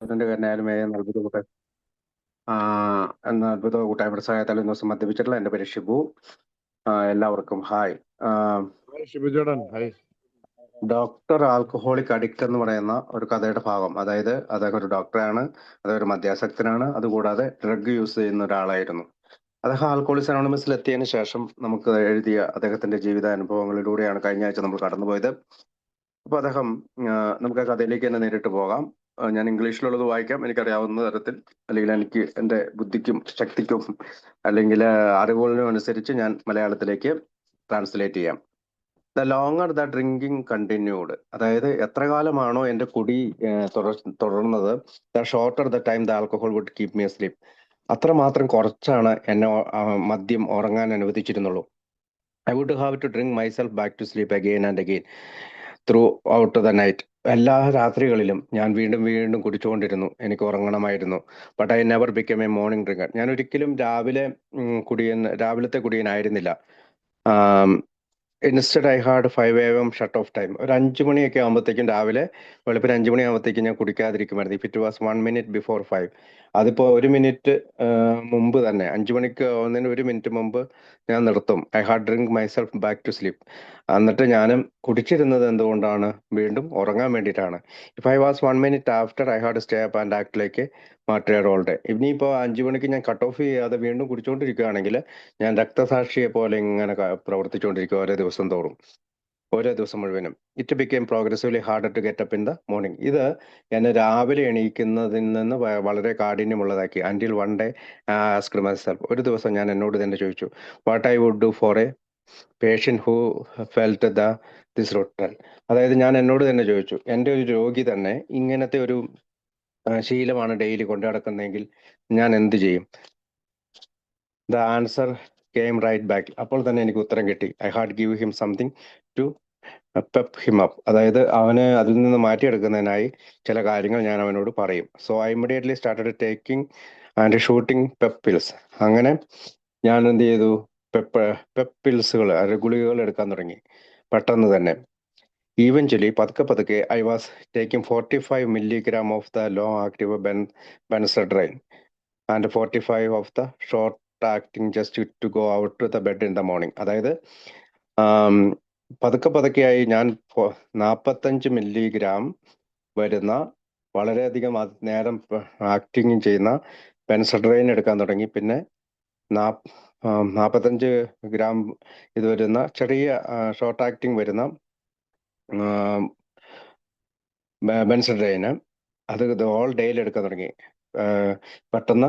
അതിന്റെ കാരണമായാലും എന്ന അത്ഭുത കൂട്ട എന്ന അത്ഭുത കൂട്ടായ്മയുടെ സഹായത്താൽ ഇന്ന് ദിവസം മദ്യപിച്ചിട്ടുള്ള എൻ്റെ പേര് ഷിബു. എല്ലാവർക്കും hi. Hi Shibu Jordan. Hi. Doctor alcoholic addict എന്ന് പറയുന്ന ഒരു കഥയുടെ ഭാഗം. അതായത് അദ്ദേഹം ഒരു ഡോക്ടറാണ്, അദ്ദേഹം ഒരു മദ്യാസക്തനാണ്, അതുകൂടാതെ ഡ്രഗ് യൂസ് ചെയ്യുന്ന ഒരാളായിരുന്നു. അദ്ദേഹം ആൽക്കഹോളിക്സ് അനോണിമസിൽ എത്തിയതിനു ശേഷം നമുക്ക് എഴുതിയ അദ്ദേഹത്തിന്റെ ജീവിതാനുഭവങ്ങളിലൂടെയാണ് കഴിഞ്ഞ ആഴ്ച നമ്മൾ കടന്നുപോയത്. അപ്പൊ അദ്ദേഹം നമുക്ക് ആ കഥയിലേക്ക് തന്നെ നേരിട്ട് പോകാം. ഞാൻ ഇംഗ്ലീഷിലുള്ളത് വായിക്കാം, എനിക്കറിയാവുന്ന തരത്തിൽ, അല്ലെങ്കിൽ എനിക്ക് എൻ്റെ ബുദ്ധിക്കും ശക്തിക്കും അല്ലെങ്കിൽ അറിവുകളിനും അനുസരിച്ച് ഞാൻ മലയാളത്തിലേക്ക് ട്രാൻസ്ലേറ്റ് ചെയ്യാം. The longer the drinking continued, അതായത് എത്ര കാലമാണോ എൻ്റെ കുടി തുടർന്നത്, the shorter the time the alcohol would keep me sleep, അത്രമാത്രം കുറച്ചാണ് എന്നെ മദ്യം ഉറങ്ങാൻ അനുവദിച്ചിരുന്നുള്ളൂ. I would have to drink myself back to sleep again and again throughout the night. എല്ലാ രാത്രികളിലും ഞാൻ വീണ്ടും വീണ്ടും കുടിച്ചുകൊണ്ടിരുന്നു, എനിക്ക് ഉറങ്ങണമായിരുന്നു. But I never become a morning drinker. ഞാൻ ഒരിക്കലും രാവിലത്തെ കുടിയനായിരുന്നില്ല. Instead I had 5 AM shut of time. ഒരു 5 മണിയൊക്കെ ആകുമ്പോഴത്തേക്കും, രാവിലെ വെളുപ്പിന് 5 മണി ആകുമ്പോഴത്തേക്കും ഞാൻ കുടിക്കാതിരിക്കുമായിരുന്നു. If it was 1 minute before 5, അതിപ്പോ 1 മിനിറ്റ് മുമ്പ് തന്നെ, 5 മണിക്ക് ആവുന്നതിന് 1 മിനിറ്റ് മുമ്പ് ഞാൻ നിർത്തും. I had drink myself back to sleep. എന്നിട്ട് ഞാനും കുടിച്ചിരുന്നത് എന്തുകൊണ്ടാണ്? വീണ്ടും ഉറങ്ങാൻ വേണ്ടിയിട്ടാണ്. If I was 1 minute after, I had stay up and act like matted all day. ഇനിയിപ്പോൾ 5 മണിക്ക് ഞാൻ കട്ട് ഓഫ് ചെയ്യാതെ വീണ്ടും കുടിച്ചുകൊണ്ടിരിക്കുകയാണെങ്കിൽ ഞാൻ രക്തസാക്ഷിയെ പോലെ ഇങ്ങനെ പ്രവർത്തിച്ചുകൊണ്ടിരിക്കും ഓരോ ദിവസം മുഴുവനും. It became progressively harder to get up in the morning. ഇത് എന്നെ രാവിലെ എണീക്കുന്നതിൽ നിന്ന് വളരെ കാഠിന്യമുള്ളതാക്കി. Until one day asked myself, ഒരു ദിവസം ഞാൻ എന്നോട് തന്നെ ചോദിച്ചു, what I would do for a patient who felt this rotten. അതായത് ഞാൻ എന്നോട് തന്നെ ചോദിച്ചു, എൻ്റെ ഒരു രോഗി തന്നെ ഇങ്ങനത്തെ ഒരു ശീലമാണ് ഡെയിലി കൊണ്ടു നടക്കുന്നതെങ്കിൽ ഞാൻ എന്ത് ചെയ്യും? The answer came right back. അപ്പോൾ തന്നെ എനിക്ക് ഉത്തരം കിട്ടി. I had give him something to pep him up. അതായത് അവനെ അതിൽ നിന്ന് മാറ്റിയെടുക്കുന്നതിനായി ചില കാര്യങ്ങൾ ഞാൻ അവനോട് പറയും. So I immediately started taking and shooting Pep pills. അങ്ങനെ ഞാൻ എന്ത് ചെയ്തു? പെപ്പ് പിൽസുകൾ, ഗുളികകൾ എടുക്കാൻ തുടങ്ങി പെട്ടെന്ന് തന്നെ. ഈവൻച്വലി പതുക്കെ പതുക്കെ I was taking 45 milligram of the low active Benzedrine and 45 of the short acting just to go out to the bed in the morning. അതായത് പതുക്കെ പതുക്കെയായി ഞാൻ 45 milligram വരുന്ന, വളരെയധികം നേരം ആക്ടിങ് ചെയ്യുന്ന ബെൻസഡ്രൈൻ എടുക്കാൻ തുടങ്ങി. പിന്നെ 45 ഗ്രാം ഇത് വരുന്ന ചെറിയ ഷോർട്ട് ആക്ടിങ് വരുന്ന ബെൻസഡ്രൈന്, അത് ഓൾ ഡേയിൽ എടുക്കാൻ തുടങ്ങി. പെട്ടെന്ന്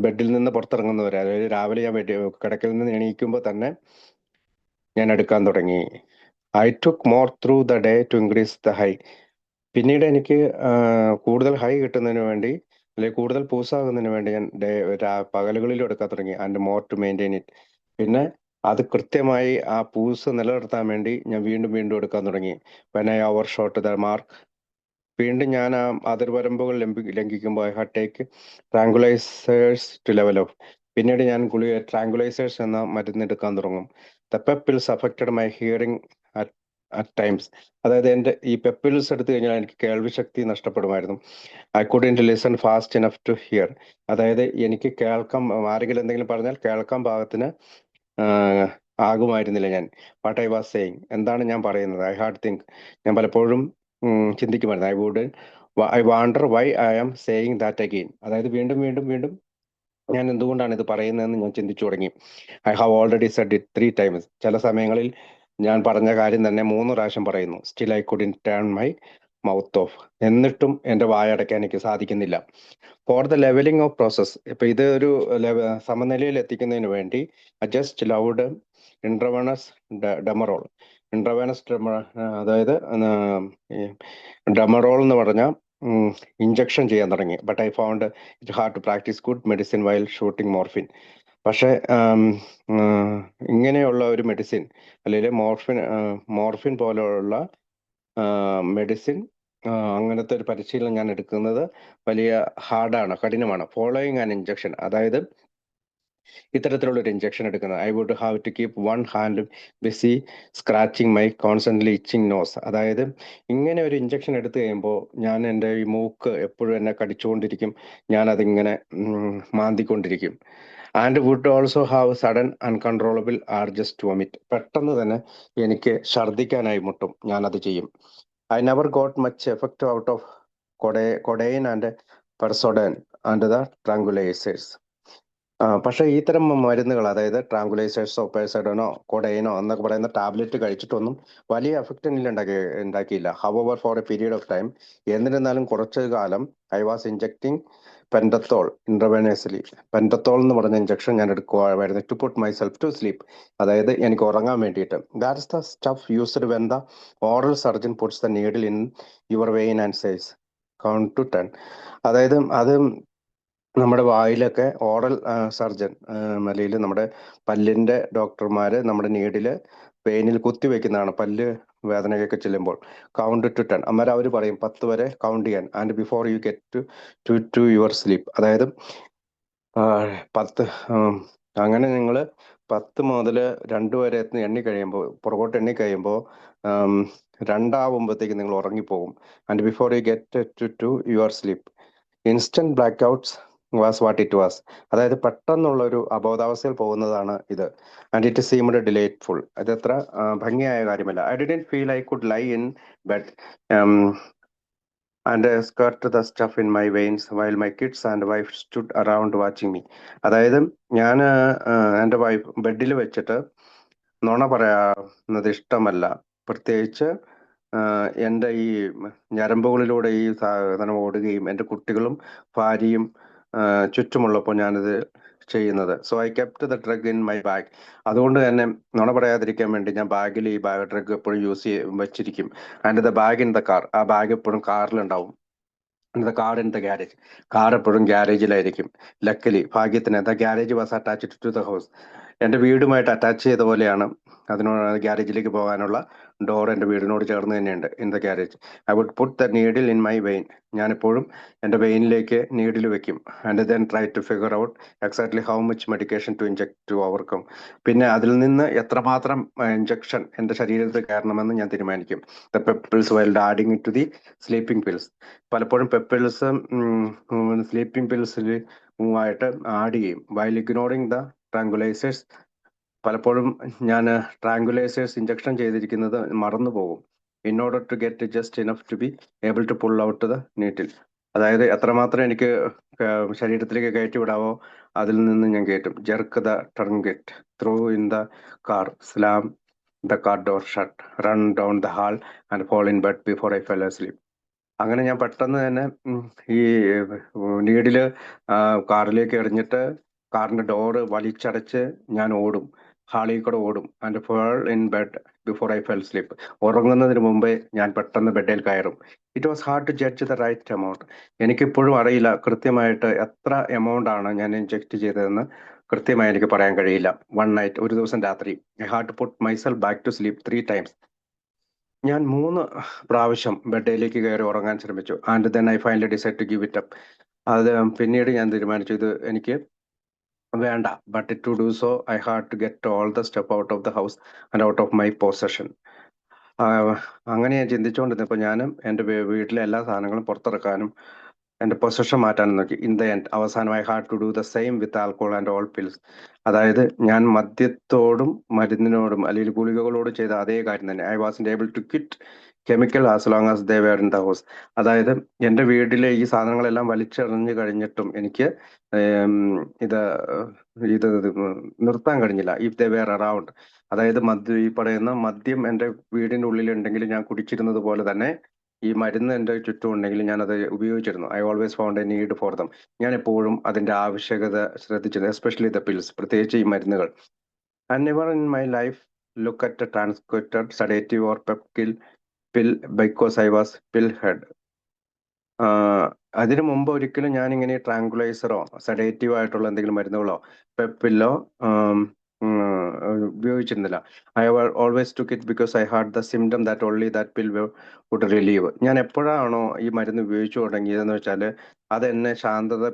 ബെഡിൽ നിന്ന് പുറത്തിറങ്ങുന്നവരെ, അതായത് രാവിലെ ഞാൻ കിടക്കയിൽ നിന്ന് എണീക്കുമ്പോൾ തന്നെ ഞാൻ എടുക്കാൻ തുടങ്ങി. I took more through the day to increase the high. പിന്നീട് എനിക്ക് കൂടുതൽ ഹൈ കിട്ടുന്നതിന് വേണ്ടി, അല്ലെങ്കിൽ കൂടുതൽ പൂസാകുന്നതിന് വേണ്ടി ഞാൻ പകലുകളിലും എടുക്കാൻ തുടങ്ങി. And more to maintain it. പിന്നെ അത് കൃത്യമായി ആ പൂസ് നിലനിർത്താൻ വേണ്ടി ഞാൻ വീണ്ടും വീണ്ടും എടുക്കാൻ തുടങ്ങി. When I overshot the mark, വീണ്ടും ഞാൻ ആ അതിർവരമ്പുകൾ ലംഘിക്കുമ്പോൾ I had take tranquillisers to level off. പിന്നീട് ഞാൻ ട്രാങ്കുലൈസേഴ്സ് എന്ന മരുന്ന് എടുക്കാൻ തുടങ്ങും. The pep pills affected my hearing at times. അതായത് എൻ്റെ ഈ പെപ്പിൾസ് എടുത്തു കഴിഞ്ഞാൽ എനിക്ക് കേൾവി ശക്തി നഷ്ടപ്പെടുമായിരുന്നു. I couldn't listen fast enough to hear. അതായത് എനിക്ക് കേൾക്കാൻ, ആരെങ്കിലും എന്തെങ്കിലും പറഞ്ഞാൽ കേൾക്കാൻ പാകത്തിന് ആകുമായിരുന്നില്ല ഞാൻ. വാട്ട് ഐ വാസ് സേയിങ്, എന്താണ് ഞാൻ പറയുന്നത്. ഐ ഹാഡ് തിങ്ക്, ഞാൻ പലപ്പോഴും ചിന്തിക്കുമായിരുന്നു. I wonder why I am saying that again. അതായത് വീണ്ടും വീണ്ടും വീണ്ടും ഞാൻ എന്തുകൊണ്ടാണ് ഇത് പറയുന്നതെന്ന് ഞാൻ ചിന്തിച്ചു തുടങ്ങി. I have already said it 3 times. ചില സമയങ്ങളിൽ ഞാൻ പറഞ്ഞ കാര്യം തന്നെ 3 പ്രാവശ്യം പറയുന്നു. Still I couldn't turn my mouth off. എന്നിട്ടും എൻ്റെ വായടയ്ക്കാൻ എനിക്ക് സാധിക്കുന്നില്ല. For the levelling of process, ഇപ്പൊ ഇത് ഒരു സമനിലയിൽ എത്തിക്കുന്നതിന് വേണ്ടി ജസ്റ്റ് ലൗഡ് ഇൻട്രവനസ് ഡെമറോൾ. ഇൻട്രവനസ് അതായത് ഡെമറോൾ എന്ന് പറഞ്ഞ ഇഞ്ചക്ഷൻ ചെയ്യാൻ തുടങ്ങി. But I found it hard to practise good medicine while shooting morphine. പക്ഷേ ഇങ്ങനെയുള്ള ഒരു മെഡിസിൻ, അല്ലെങ്കിൽ മോർഫിൻ പോലെയുള്ള മെഡിസിൻ, അങ്ങനത്തെ ഒരു പരിശീലനം ഞാൻ എടുക്കുന്നത് വലിയ കഠിനമാണ്. ഫോളോയിങ് ആൻ ഇഞ്ചക്ഷൻ, അതായത് ഇത്തരത്തിലുള്ള ഒരു ഇഞ്ചക്ഷൻ എടുക്കുന്നത്. I would have to keep one hand busy scratching my constantly itching nose. അതായത് ഇങ്ങനെ ഒരു ഇഞ്ചക്ഷൻ എടുത്തു കഴിയുമ്പോൾ ഞാൻ എൻ്റെ ഈ മൂക്ക് എപ്പോഴും എന്നെ കടിച്ചുകൊണ്ടിരിക്കും, ഞാനതിങ്ങനെ മാന്തിക്കൊണ്ടിരിക്കും. And would also have sudden uncontrollable urges to vomit. പെട്ടെന്ന് തന്നെ എനിക്ക് ഛർദ്ദിക്കാനായി മുട്ടും, ഞാനത് ചെയ്യും. I never got much effect out of codeine and Percodan and the tranquillisers. പക്ഷേ ഇത്തരം മരുന്നുകൾ, അതായത് ട്രാങ്കുലൈസേഴ്സോ പേഴ്സഡനോ കൊഡൈനോ എന്നൊക്കെ പറയുന്ന ടാബ്ലറ്റ് കഴിച്ചിട്ടൊന്നും വലിയ എഫക്റ്റ് എന്നിൽ ഉണ്ടാക്കിയില്ല. However for a period of time, എന്നിരുന്നാലും കുറച്ചു കാലം ഐ വാസ് ഇഞ്ചക്ടിങ് പെൻഡത്തോൾ ഇൻട്രവേനേഴ്സ്ലി. പെൻഡത്തോൾ എന്ന് പറഞ്ഞ ഇഞ്ചക്ഷൻ ഞാൻ എടുക്കുമായിരുന്നു to put myself to sleep, അതായത് എനിക്ക് ഉറങ്ങാൻ വേണ്ടിയിട്ട്. That's the stuff used when the oral surgeon puts the needle in your vein and says count to 10. അതായത് അത് നമ്മുടെ വായിലൊക്കെ ഓറൽ സർജൻ, അല്ലെങ്കിൽ നമ്മുടെ പല്ലിന്റെ ഡോക്ടർമാര് നമ്മുടെ നീഡില് വെയിനിൽ കുത്തി വെക്കുന്നതാണ് പല്ല് വേദനയൊക്കെ ചെല്ലുമ്പോൾ. കൗണ്ട് ടു 10, അന്നേരം അവർ പറയും 10 വരെ കൗണ്ട് ചെയ്യാൻ. And before you get to your sleep, അതായത് 10, അങ്ങനെ നിങ്ങൾ 10 മുതൽ 2 വരെ എണ്ണി കഴിയുമ്പോൾ, പുറകോട്ട് എണ്ണി കഴിയുമ്പോൾ 2 നിങ്ങൾ ഉറങ്ങിപ്പോകും. And before you get to your sleep instant blackouts was what it was. അതായത് പെട്ടെന്നുള്ള ഒരു അബോധാവസ്ഥയിൽ പോകുന്നതാണ് ഇത്. And it seemed delightful. അതത്ര ഭംഗിയായ കാര്യമല്ല. I didn't feel I could lie in bed and skirt the stuff in my veins while my kids and wife stood around watching me. അതായത് ഞാൻ എൻ്റെ വൈഫ് ബെഡിൽ വെച്ചിട്ട് നുണ പറയാവുന്നത് ഇഷ്ടമല്ല. പ്രത്യേകിച്ച് എൻ്റെ ഈ ഞരമ്പുകളിലൂടെ ഈ സാധനം ഓടുകയും എൻ്റെ കുട്ടികളും ഭാര്യയും ചുറ്റുമുള്ളപ്പോൾ ഞാനിത് ചെയ്യുന്നത്. So I kept the drug in my bag. അതുകൊണ്ട് തന്നെ നുണ പറയാതിരിക്കാൻ വേണ്ടി ഞാൻ ബാഗിൽ ഈ ഡ്രഗ് എപ്പോഴും വെച്ചിരിക്കും. And the bag in the car, ആ ബാഗ് എപ്പോഴും കാറിലുണ്ടാവും. The car in the garage, car എപ്പോഴും ഗ്യാരേജിലായിരിക്കും. ലക്കലി, ഭാഗ്യത്തിന് the garage was attached to the house. എൻ്റെ വീടുമായിട്ട് അറ്റാച്ച് ചെയ്ത പോലെയാണ്. അതിനോട് ഗ്യാരേജിലേക്ക് പോകാനുള്ള ഡോർ എൻ്റെ വീടിനോട് ചേർന്ന് തന്നെയുണ്ട്. In the garage I would put the needle in my vein. ഞാനെപ്പോഴും എൻ്റെ വെയിനിലേക്ക് നീഡിൽ വെക്കും. And then try to figure out exactly how much medication to inject to overcome. പിന്നെ അതിൽ നിന്ന് എത്രമാത്രം ഇഞ്ചക്ഷൻ എൻ്റെ ശരീരത്തിൽ കയറണമെന്ന് ഞാൻ തീരുമാനിക്കും. The pep pills while adding to the sleeping pills. പലപ്പോഴും പെപ്പിൾസ് സ്ലീപ്പിംഗ് പിൽസിൽ ആയിട്ട് ആഡ് ചെയ്യും. While ignoring the tranquillisers. പലപ്പോഴും ഞാൻ ട്രാങ്കുലൈസേഴ്സ് ഇഞ്ചക്ഷൻ ചെയ്തിരിക്കുന്നത് മറന്നു പോകും. In order to get just enough to be able to pull out the needle. അതായത് എത്രമാത്രം എനിക്ക് ശരീരത്തിലേക്ക് കയറ്റി വിടാവോ അതിൽ നിന്ന് ഞാൻ കയറ്റും. Jerk the target through in the car, slam the car door shut, run down the hall and fall in bed before I fell asleep. അങ്ങനെ ഞാൻ പെട്ടെന്ന് തന്നെ ഈ നീഡില് കാറിലേക്ക് എറിഞ്ഞിട്ട് കാറിന്റെ ഡോറ് വലിച്ചടച്ച് ഞാൻ ഓടും, ഹാളിൽ കൂടെ ഓടും. And fall in bed before I fell sleep. ഉറങ്ങുന്നതിന് മുമ്പേ ഞാൻ പെട്ടെന്ന് ബെഡിൽ കയറും. It was hard to judge the right amount. എനിക്കിപ്പോഴും അറിയില്ല കൃത്യമായിട്ട് എത്ര എമൗണ്ട് ആണ് ഞാൻ ഇൻജെക്ട് ചെയ്തതെന്ന്. കൃത്യമായി എനിക്ക് പറയാൻ കഴിയില്ല. വൺ നൈറ്റ്, ഒരു ദിവസം രാത്രി, I had to put myself back to sleep 3 times. ഞാൻ 3 പ്രാവശ്യം ബെഡിലേക്ക് കയറി ഉറങ്ങാൻ ശ്രമിച്ചു. And then I finally decide to give it up. അത് പിന്നീട് ഞാൻ തീരുമാനിച്ചു ഇത് എനിക്ക് വേണ്ട. But to do so I had to get all the step out of the house and out of my possession. അങ്ങനെ ഞാൻ ചിന്തിച്ചുകൊണ്ടിരുന്നപ്പോൾ ഞാനും എൻ്റെ വീട്ടിലെ എല്ലാ സാധനങ്ങളും പുറത്തിറക്കാനും എൻ്റെ പൊസഷൻ മാറ്റാനും നോക്കി. ഇൻ ദ എൻഡ്, അവസാനം I had to do the same with alcohol and all pills. അതായത് ഞാൻ മദ്യത്തോടും മരുന്നിനോടും അല്ലെങ്കിൽ ഗുളികകളോടും ചെയ്ത അതേ കാര്യം തന്നെ. I wasn't able to quit chemical as long as they were in the house. അതായത് എൻ്റെ വീട്ടിലെ ഈ സാധനങ്ങളെല്ലാം വലിച്ചെറിഞ്ഞു കഴിഞ്ഞിട്ടും എനിക്ക് ഇത് ഇത് നിർത്താൻ കഴിഞ്ഞില്ല. ഇഫ് ദേ വെയർ അറൗണ്ട്, അതായത് ഈ പറയുന്ന മദ്യം എൻ്റെ വീടിൻ്റെ ഉള്ളിലുണ്ടെങ്കിൽ ഞാൻ കുടിച്ചിരുന്നത് പോലെ തന്നെ ഈ മരുന്ന് എൻ്റെ ചുറ്റും ഉണ്ടെങ്കിൽ ഞാൻ അത് ഉപയോഗിച്ചിരുന്നു. I always found A need for them. ഞാൻ എപ്പോഴും അതിന്റെ ആവശ്യകത ശ്രദ്ധിച്ചിരുന്നു, എസ്പെഷ്യലി ദ പിൽസ്, പ്രത്യേകിച്ച് ഈ മരുന്നുകൾ. And never in my life look at a transcripted sedative or pep pill pill because I was pill head. അതിനു മുമ്പ് ഒരിക്കലും ഞാൻ ഇങ്ങനെ ട്രാങ്കുലൈസറോ സെഡേറ്റീവ് ആയിട്ടുള്ള എന്തെങ്കിലും മരുന്നുകളോ പെപ്പില്ലോ ഉപയോഗിച്ചിരുന്നില്ല. I always took it because I had the symptom that only that pill would relieve. ഞാൻ എപ്പോഴാണോ ഈ മരുന്ന് ഉപയോഗിച്ചു തുടങ്ങിയതെന്ന് വെച്ചാൽ അതെന്നെ ശാന്തത,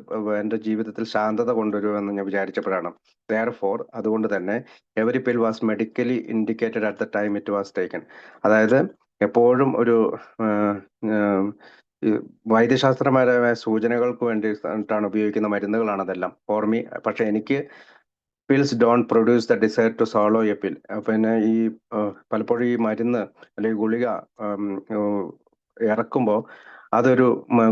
എൻ്റെ ജീവിതത്തിൽ ശാന്തത കൊണ്ടുവരുമെന്ന് ഞാൻ വിചാരിച്ചപ്പോഴാണ്. ദെയർഫോർ അതുകൊണ്ട് തന്നെ every pill was medically indicated at the time it was taken. അതായത് എപ്പോഴും ഒരു ഈ വൈദ്യശാസ്ത്രപരമായ സൂചനകൾക്ക് വേണ്ടിയിട്ടാണ് ഉപയോഗിക്കുന്ന മരുന്നുകളാണ് അതെല്ലാം ഫോർ മീ. പക്ഷെ എനിക്ക് pills don't produce the desire to swallow a pill. പിന്നെ ഈ പലപ്പോഴും ഈ മരുന്ന് അല്ലെങ്കിൽ ഗുളിക ഇറക്കുമ്പോൾ അതൊരു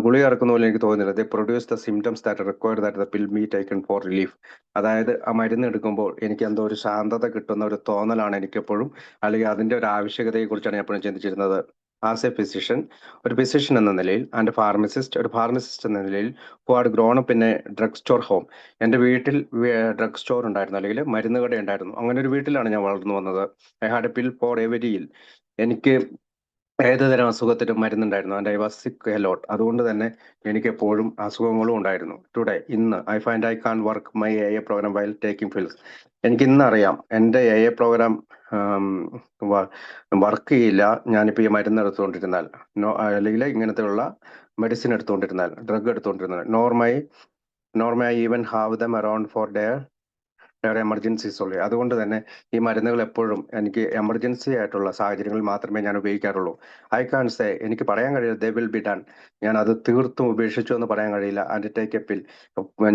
ഗുളിക ഇറക്കുന്ന പോലെ എനിക്ക് തോന്നുന്നില്ല. The produce the symptoms that require that the pill be taken four relief. അതായത് ആ മരുന്ന് എടുക്കുമ്പോൾ എനിക്ക് എന്തോ ഒരു ശാന്തത കിട്ടുന്ന ഒരു തോന്നലാണ് എനിക്കെപ്പോഴും, അല്ലെങ്കിൽ അതിന്റെ ഒരു ആവശ്യകതയെ കുറിച്ചാണ് ഞാൻ എപ്പോഴും ചിന്തിച്ചിരുന്നത്. ആസ് എ ഫിസിഷ്യൻ, ഒരു ഫിസിഷ്യൻ എന്ന നിലയിൽ, ആൻഡ് ഒരു ഫാർമസിസ്റ്റ് എന്ന നിലയിൽ, who had grown up in A drug store home. എൻ്റെ വീട്ടിൽ ഡ്രഗ് സ്റ്റോർ ഉണ്ടായിരുന്നു, അല്ലെങ്കിൽ മരുന്ന് കട ഉണ്ടായിരുന്നു. അങ്ങനെ ഒരു വീട്ടിലാണ് ഞാൻ വളർന്നു വന്നത്. I had a pill for every ill. എനിക്ക് ഏത് തരം അസുഖത്തിനും മരുന്നുണ്ടായിരുന്നു. And I was sick a lot. അതുകൊണ്ട് തന്നെ എനിക്ക് എപ്പോഴും അസുഖങ്ങളും ഉണ്ടായിരുന്നു. ഇന്ന് I find I can work my a program while taking pills. എനിക്ക് ഇന്നറിയാം എൻ്റെ എ പ്രോഗ്രാം വർക്ക് ചെയ്യില്ല ഞാനിപ്പോൾ ഈ മരുന്ന് എടുത്തുകൊണ്ടിരുന്നാൽ, അല്ലെങ്കിൽ ഇങ്ങനത്തെ ഉള്ള മെഡിസിൻ എടുത്തുകൊണ്ടിരുന്നാൽ, ഡ്രഗ് എടുത്തുകൊണ്ടിരുന്നാൽ. Normal even have them around for their emergencies ഉള്ളൂ. അതുകൊണ്ട് തന്നെ ഈ മരുന്നുകൾ എപ്പോഴും എനിക്ക് എമർജൻസി ആയിട്ടുള്ള സാഹചര്യങ്ങളിൽ മാത്രമേ ഞാൻ ഉപയോഗിക്കാറുള്ളൂ. ഐ കാൺ സേ, എനിക്ക് പറയാൻ കഴിയില്ല ദേ വിൽ ബി ഡൺ, ഞാൻ അത് തീർത്തും ഉപേക്ഷിച്ചു എന്ന് പറയാൻ കഴിയില്ല. ആൻഡ് ടേക്ക് എ പിൽ,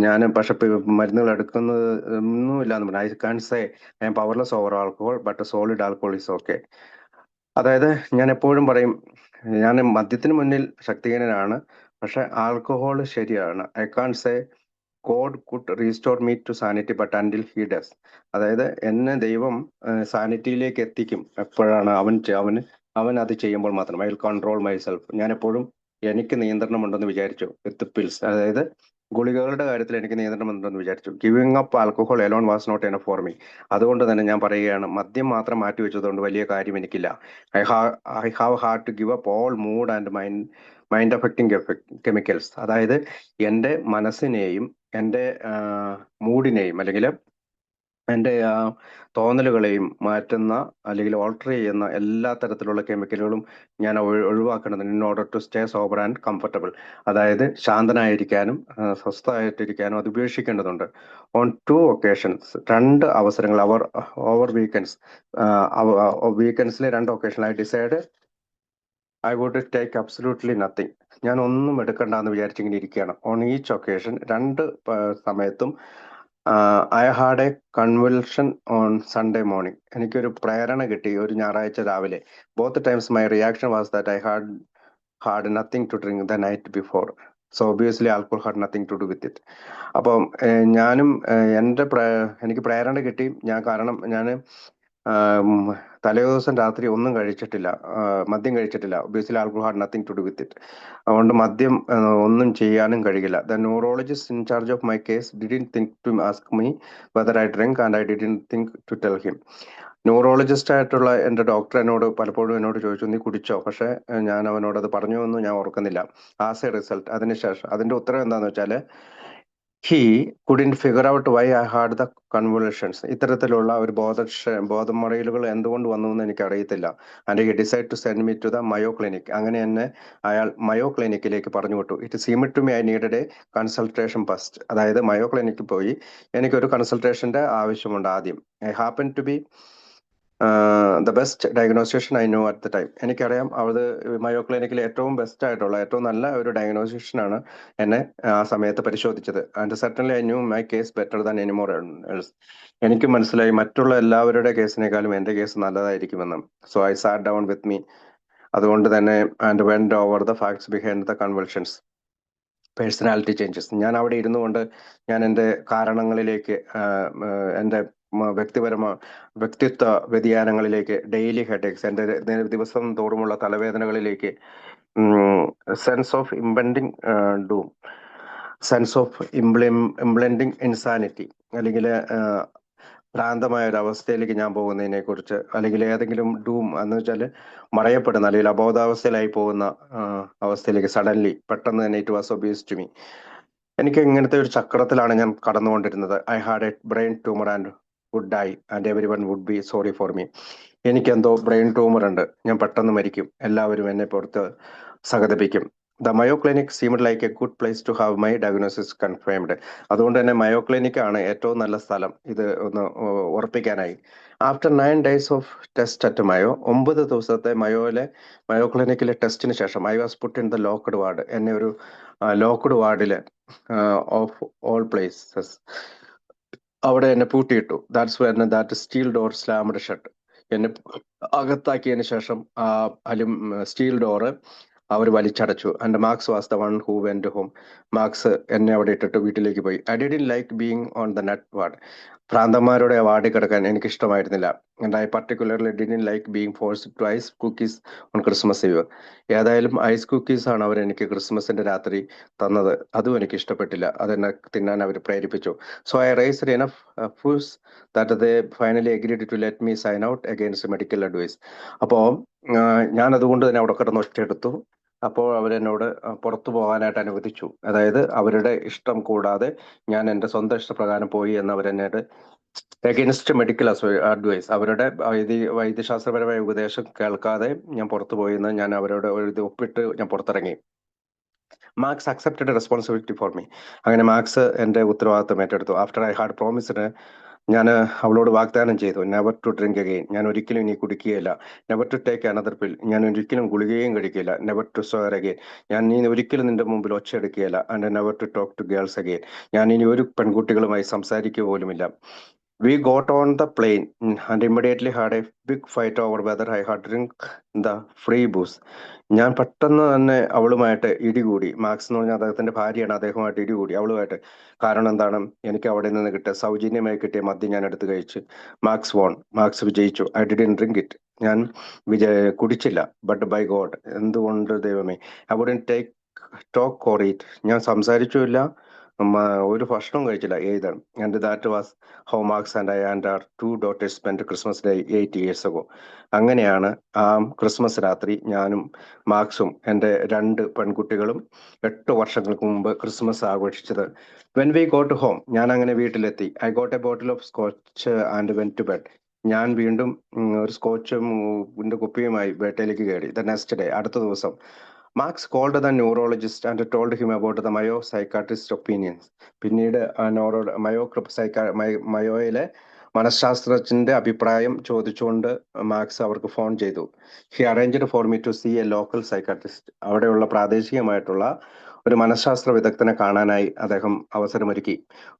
ഞാൻ പക്ഷെ മരുന്നുകൾ എടുക്കുന്നത് ഒന്നുമില്ല എന്ന് പറഞ്ഞു. I can say I'm powerless over alcohol but solid alcohol is okay. അതായത് ഞാൻ എപ്പോഴും പറയും, ഞാൻ മദ്യത്തിന് മുന്നിൽ ശക്തിഹീനനാണ്, പക്ഷെ ആൽക്കഹോൾ ശരിയാണ്. I can say God could restore me to sanity but until he does. അതായത് എന്നെ ദൈവം സാനിറ്റിയിലേക്ക് എത്തിക്കും എപ്പോഴാണ് അവൻ അത് ചെയ്യുമ്പോൾ മാത്രം. I will control my self. ഞാൻ എപ്പോഴും എനിക്ക് നിയന്ത്രണമുണ്ടെന്ന് വിചാരിച്ചു വിത്ത് പിൽസ്. അതായത് ഗുളികകളുടെ കാര്യത്തിൽ എനിക്ക് നിയന്ത്രണമുണ്ടെന്ന് വിചാരിച്ചു. Giving up alcohol alone was not enough for me. അതുകൊണ്ട് തന്നെ ഞാൻ പറയുകയാണ്, മദ്യം മാത്രം മാറ്റി വെച്ചതുകൊണ്ട് വലിയ കാര്യം എനിക്കില്ല. I have had to give up all mood and mind affecting chemicals. അതായത് എൻ്റെ മനസ്സിനെയും എൻ്റെ മൂഡിനെയും, അല്ലെങ്കിൽ എൻ്റെ തോന്നലുകളെയും മാറ്റുന്ന, അല്ലെങ്കിൽ ഓൾട്ടർ ചെയ്യുന്ന എല്ലാ തരത്തിലുള്ള കെമിക്കലുകളും ഞാൻ ഒഴിവാക്കേണ്ടതുണ്ട് in order to stay sober and comfortable. അതായത് ശാന്തനായിരിക്കാനും സ്വസ്ഥമായിട്ടിരിക്കാനും അത് ഉപേക്ഷിക്കേണ്ടതുണ്ട്. ഓൺ 2 ഒക്കേഷൻസ്, 2 അവസരങ്ങൾ, ഓവർ വീക്കെൻഡ്സിലെ 2 occasion I decide I would take absolutely nothing. ഞാൻ ഒന്നും എടുക്കണ്ടെന്ന് വിചാരിച്ചിങ്ങനെ ഇരിക്കുകയാണ്. ഓൺ ഈച്ച് ഒക്കേഷൻ, 2 സമയത്തും I had a convulsion on Sunday morning. എനിക്കൊരു പ്രേരണ കിട്ടി ഒരു ഞായറാഴ്ച രാവിലെ. Both times my reaction was that I had nothing to drink the night before. So obviously alcohol had nothing to do with it. അപ്പം ഞാനും എനിക്ക് പ്രേരണ കിട്ടി. കാരണം ഞാൻ തലേ ദിവസം രാത്രി ഒന്നും കഴിച്ചിട്ടില്ല, മദ്യം കഴിച്ചിട്ടില്ല. Obviously alcohol had nothing to do with it. അതുകൊണ്ട് മദ്യം ഒന്നും ചെയ്യാനും കഴിയില്ല. The neurologist in charge of my case didn't think to ask me whether I drink, and I didn't think to tell him. Neurologist ആയിട്ടുള്ള എൻ്റെ doctor പലപ്പോഴും എന്നോട് ചോദിച്ചു, നീ കുടിച്ചോ? പക്ഷെ ഞാൻ അവനോട് അത് പറഞ്ഞു എന്ന് ഞാൻ ഓർക്കുന്നില്ല. ആസ് എ റിസൾട്ട്, അതിനുശേഷം അതിന്റെ ഉത്തരം എന്താന്ന് വെച്ചാൽ, he couldn't figure out why I had the convulsions. ഇത്തരത്തിലുള്ള ഒരു ബോധമറിയലുകൾ എന്തുകൊണ്ട് വന്നു എന്ന് എനിക്ക് അറിയത്തില്ല. And he decide to send me to the Mayo Clinic. അങ്ങനെ എന്നെ അയാൾ മയോ ക്ലിനിക്കിലേക്ക് പറഞ്ഞു വിട്ടു. It seemed to me I needed a consultation first. അതായത് മയോ ക്ലിനിക്കിൽ പോയി എനിക്കൊരു കൺസൾട്ടേഷന്റെ ആവശ്യമുണ്ട് ആദ്യം. I happen to be the best diagnostician I know at the time. എനിക്കറിയാം അത് മയോ ക്ലിനിക്കിലെ ഏറ്റവും ബെസ്റ്റ് ആയിട്ടുള്ള, ഏറ്റവും നല്ല ഒരു ഡയഗ്നോസിഷനാണ് എന്നെ ആ സമയത്ത് പരിശോധിച്ചത്. And certainly I knew my case better than any more else. എനിക്ക് മനസ്സിലായി മറ്റുള്ള എല്ലാവരുടെ കേസിനേക്കാളും എൻ്റെ കേസ് നല്ലതായിരിക്കുമെന്ന്. So I sat down with me. അതുകൊണ്ട് തന്നെ and went over the facts behind the convulsions, personality changes. ഞാൻ അവിടെ ഇരുന്നു കൊണ്ട് ഞാൻ എൻ്റെ കാരണങ്ങളിലേക്ക്, എൻ്റെ വ്യക്തിത്വ വ്യതിയാനങ്ങളിലേക്ക്, ഡെയിലി ഹെഡേക്സ്, എൻ്റെ ദിവസം തോറുമുള്ള തലവേദനകളിലേക്ക്, sense of impending doom, sense of impending insanity, അല്ലെങ്കിൽ ഭ്രാന്തമായ ഒരു അവസ്ഥയിലേക്ക് ഞാൻ പോകുന്നതിനെ കുറിച്ച്, അല്ലെങ്കിൽ ഏതെങ്കിലും ഡൂം എന്ന് വെച്ചാൽ മറയപ്പെടുന്ന, അല്ലെങ്കിൽ അബോധാവസ്ഥയിലായി പോകുന്ന അവസ്ഥയിലേക്ക് സഡൻലി പെട്ടെന്ന് തന്നെ it was obvious to me. എനിക്ക് ഇങ്ങനത്തെ ഒരു ചക്രത്തിലാണ് ഞാൻ കടന്നുകൊണ്ടിരുന്നത്. I had a brain tumour and would die and everyone would be sorry for me. എനിക്കെന്തോ ബ്രെയിൻ ട്യൂമർ ഉണ്ട്, ഞാൻ പെട്ടെന്ന് മരിക്കും, എല്ലാവരും എന്നെ പുറത്ത് സഹതപിക്കും. The Mayo clinic seemed like a good place to have my diagnosis confirmed. അതുകൊണ്ട് തന്നെ മയോ ക്ലിനിക് ആണ് ഏറ്റവും നല്ല സ്ഥലം ഇത് ഒന്ന് ഉറപ്പിക്കാനായി. After 9 days of test at Mayo, 9 ദിവസത്തെ മയോ ക്ലിനിക്കിലെ ടെസ്റ്റിന് ശേഷം I was put in the locked ward. എന്നെ ഒരു ലോക്ക്ഡ് വാർഡിൽ ഓഫ് ഓൾ പ്ലേസസ് അവിടെ എന്നെ പൂട്ടിയിട്ടു. That's when that steel door slammed shut. എന്നെ അകത്താക്കിയതിന് ശേഷം ആ സ്റ്റീൽ ഡോറ് അവർ വലിച്ചടച്ചു. And Marks was the one who went home. Marks എന്നെ അവിടെ ഇട്ടിട്ട് വീട്ടിലേക്ക് പോയി. I didn't like being on the net ward. ഭ്രാന്തന്മാരുടെ വാർഡിൽ കിടക്കാൻ എനിക്ക് ഇഷ്ടമായിരുന്നില്ല. And I particularly didn't like being forced to ice cookies on Christmas Eve. ഏതായാലും ഐസ് കുക്കീസ് ആണ് അവർ എനിക്ക് ക്രിസ്മസിന്റെ രാത്രി തന്നത്. അതും എനിക്ക് ഇഷ്ടപ്പെട്ടില്ല. അതെന്നെ തിന്നാൻ അവർ പ്രേരിപ്പിച്ചു. So I raised enough fuss that they finally agreed to let me sign out against medical advice. അപ്പോൾ ഞാൻ അതുകൊണ്ട് തന്നെ അവിടെ കിടന്ന് ഒറ്റയെടുത്തു. അപ്പോൾ അവരെന്നോട് പുറത്തു പോകാനായിട്ട് അനുവദിച്ചു. അതായത് അവരുടെ ഇഷ്ടം കൂടാതെ ഞാൻ എൻ്റെ സ്വന്തം ഇഷ്ടപ്രകാരം പോയി എന്ന് അവരെന്നോട് അഗെയിൻസ്റ്റ് മെഡിക്കൽ അഡ്വൈസ്, അവരുടെ വൈദ്യശാസ്ത്രപരമായ ഉപദേശം കേൾക്കാതെ ഞാൻ പുറത്തു പോയി എന്ന് ഞാൻ അവരോട് ഒരു ഒപ്പിട്ട് ഞാൻ പുറത്തിറങ്ങി. Marks accepted responsibility for me. അങ്ങനെ മാർക്സ് എൻ്റെ ഉത്തരവാദിത്വം ഏറ്റെടുത്തു. ആഫ്റ്റർ ഐ ഹാഡ് പ്രോമിസ്ഡ്, ഞാൻ അവളോട് വാഗ്ദാനം ചെയ്തു, നെവർ ടു ഡ്രിങ്ക് അഗെയിൻ. ഞാൻ ഒരിക്കലും ഇനി കുടിക്കുകയില്ല. Never to take another pill. ഞാൻ ഒരിക്കലും ഗുളികയും കഴിക്കില്ല. Never to swear again. ഞാൻ ഇനി ഒരിക്കലും നിന്റെ മുമ്പിൽ ഒച്ചയെടുക്കുകയില്ല. And never to talk to girls again. ഞാൻ ഇനി ഒരു പെൺകുട്ടികളുമായി സംസാരിക്കുക പോലുമില്ല. We got on the plane and immediately had a big fight over whether I had drink the free booze. ഞാൻ പെട്ടെന്ന് തന്നെ അവളുമായിട്ട് ഇടികൂടി. മാർക്സ് എന്ന് പറഞ്ഞാൽ അദ്ദേഹത്തിന്റെ ഭാര്യയാണ്, അദ്ദേഹമായിട്ട് ഇടികൂടി അവളുമായിട്ട്. കാരണം എന്താണ്, എനിക്ക് അവിടെ നിന്ന് സൗജന്യമായി കിട്ടിയ മദ്യം ഞാൻ എടുത്ത് കഴിച്ച്. മാർക്സ് വിജയിച്ചു. I didn't drink it. ഞാൻ കുടിച്ചില്ല. ബട്ട് ബൈ ഗോഡ്, എന്തുകൊണ്ട് ദൈവമേ, I wouldn't take talk or eat. ഞാൻ സംസാരിച്ചുമില്ല, ഒരു ഭക്ഷണവും കഴിച്ചില്ല. Either and that was how Marks and I and our 2 daughters spend Christmas day 8 years ago. അങ്ങനെയാണ് ആ ക്രിസ്മസ് രാത്രി ഞാനും മാർക്സും എൻ്റെ 2 പെൺകുട്ടികളും 8 വർഷങ്ങൾക്ക് മുമ്പ് ക്രിസ്മസ് ആഘോഷിച്ചത്. വെൻ വി ഗോട്ട് ഹോം, ഞാൻ അങ്ങനെ വീട്ടിലെത്തി. I got a bottle of scotch and went to bed. ഞാൻ വീണ്ടും ഒരു സ്കോച്ചും കുപ്പിയുമായി ബെഡിലേക്ക് കയറി. ദ നെക്സ്റ്റ് ഡേ, അടുത്ത ദിവസം, Marks called the neurologist and told him about the Mayo psychiatrist opinions. പിന്നീട് മയോയിലെ മനഃശാസ്ത്രജ്ഞന്റെ അഭിപ്രായം ചോദിച്ചുകൊണ്ട് മാർക്സ് അവർക്ക് ഫോൺ ചെയ്തു. He arranged for me to see a local psychiatrist. അവിടെയുള്ള പ്രാദേശികമായിട്ടുള്ള ഒരു മനഃശാസ്ത്ര വിദഗ്ധനെ കാണാനായി അദ്ദേഹം അവസരമൊരുക്കി.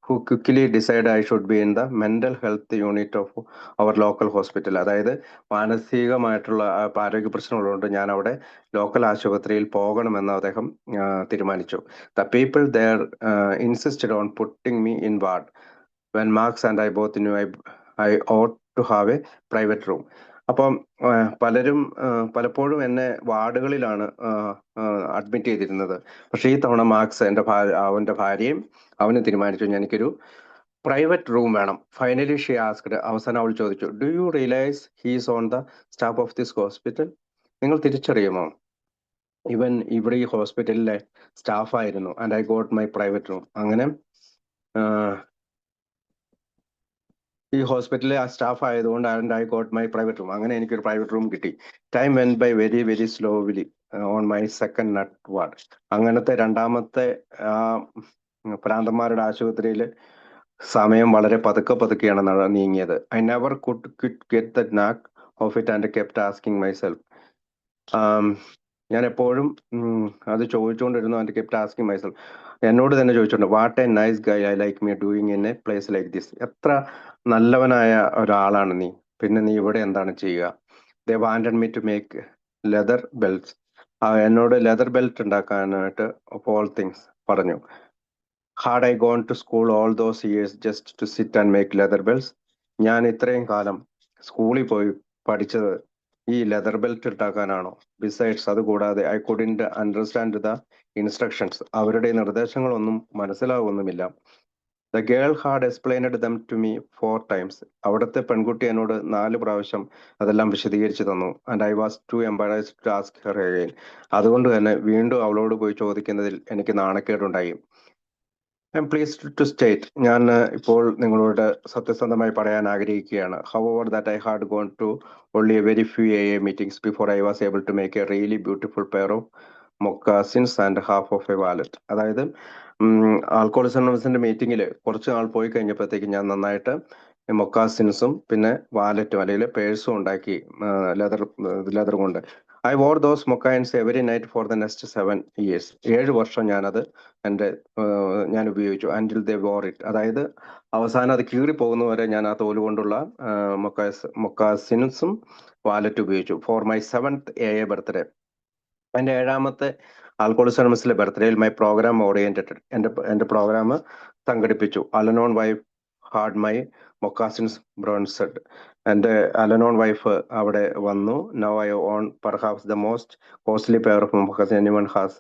Who quickly decide I should be in the mental health unit of our local hospital. അതായത് മാനസികമായിട്ടുള്ള ആരോഗ്യ പ്രശ്നങ്ങളുണ്ട്, ഞാൻ അവിടെ ലോക്കൽ ആശുപത്രിയിൽ പോകണമെന്ന് അദ്ദേഹം തീരുമാനിച്ചു. The people there insisted on putting me in ward. When Marks and I both knew I ought to have a private room. അപ്പം പലപ്പോഴും എന്നെ വാർഡുകളിലാണ് അഡ്മിറ്റ് ചെയ്തിരുന്നത്. പക്ഷെ ഈ തവണ മാർക്സ് അവന്റെ ഭാര്യയും അവന് തീരുമാനിച്ചു എനിക്കൊരു പ്രൈവറ്റ് റൂം വേണം. Finally she asked. അവസാനം അവൾ ചോദിച്ചു, do you realise he's on the staff of this hospital? നിങ്ങൾ തിരിച്ചറിയുമോ, ഇവൻ ഇവിടെ ഈ ഹോസ്പിറ്റലിലെ സ്റ്റാഫായിരുന്നു. And I got my private room. അങ്ങനെ ഈ ഹോസ്പിറ്റലിലെ ആ സ്റ്റാഫ് ആയതുകൊണ്ട് and I got my private room. അങ്ങനെ എനിക്കൊരു പ്രൈവറ്റ് റൂം കിട്ടി. Time went by very very slowly on my second nut ward. അങ്ങനത്തെ രണ്ടാമത്തെ പ്രാന്തന്മാരുടെ ആശുപത്രിയിൽ സമയം വളരെ പതുക്കെയാണ് നീങ്ങിയത്. I never could get the knack of it and kept asking myself. ഞാൻ എപ്പോഴും അത് ചോദിച്ചുകൊണ്ടിരുന്നു. And kept asking myself, എന്നോട് തന്നെ ചോദിച്ചോണ്ട്, what a nice guy I like me doing in a place like this. എത്ര നല്ലവനായ ഒരാളാണ് നീ, പിന്നെ നീ ഇവിടെ എന്താണ് ചെയ്യുക? They wanted me to make leather belts. എന്നോട് ലെതർ ബെൽറ്റ് ഉണ്ടാക്കാനായിട്ട് ഓഫ് ഓൾ തിങ്സ് പറഞ്ഞു. Had I gone to school all those years just to sit and make leather belts? ഞാൻ ഇത്രയും കാലം സ്കൂളിൽ പോയി പഠിച്ചത് ഈ ലെതർ ബെൽറ്റ് ഉണ്ടാക്കാനാണോ? ബിസൈഡ്സ്, അതുകൂടാതെ I couldn't understand the instructions. അവരുടെ നിർദ്ദേശങ്ങളൊന്നും മനസ്സിലാവുന്നുമില്ല. The girl had explained them to me 4 times. അവിടുത്തെ പെൺകുട്ടി എന്നോട് 4 പ്രാവശ്യം അതെല്ലാം വിശദീകരിച്ചു തന്നു. And I was too embarrassed to ask her again. അതുകൊണ്ട് തന്നെ വീണ്ടും അവളോട് പോയി ചോദിക്കുന്നതിൽ എനിക്ക് നാണക്കേടുണ്ടായി. I am pleased to state, ഞാൻ ഇപ്പോൾ നിങ്ങളോട് സത്യസന്ധമായി പറയാൻ ആഗ്രഹിക്കുകയാണ്. However that I had gone to only a very few AA meetings before I was able to make a really beautiful pair of moccasins and half of a wallet. അതായത് alcoholism അനോണിമസിന്റെ മീറ്റിംഗിൽ കുറച്ച് നാൾ പോയി കഴിഞ്ഞപ്പോഴത്തേക്ക് ഞാൻ നന്നായിട്ട് മൊക്കാസിൻസും പിന്നെ വാലറ്റും അല്ലെങ്കിൽ പേഴ്സും ഉണ്ടാക്കി ലെതർ കൊണ്ട്. I wore those moccasins every night for the next 7 years. 7 വർഷം ഞാനത് ഞാൻ ഉപയോഗിച്ചു. ആൻഡിൽ ദേ വോർ ഇറ്റ്, അതായത് അവസാനം അത് കീറി പോകുന്നവരെ ഞാൻ ആ തോല് കൊണ്ടുള്ള മൊക്കാസിൻസും വാലറ്റ് ഉപയോഗിച്ചു. For my 7th AA birthday, എൻ്റെ 7ാമത്തെ ആൽക്കോളിസം അനോണിമസിലെ ബർത്ത്ഡേയിൽ മൈ പ്രോഗ്രാം ഓറിയന്റഡ്, എൻ്റെ പ്രോഗ്രാം സംഘടിപ്പിച്ചു. Al-Anon wife had my moccasins bronzed. എൻ്റെ അലനോൺ വൈഫ് അവിടെ വന്നു. Now I own perhaps the most costly pair of moccasin anyone has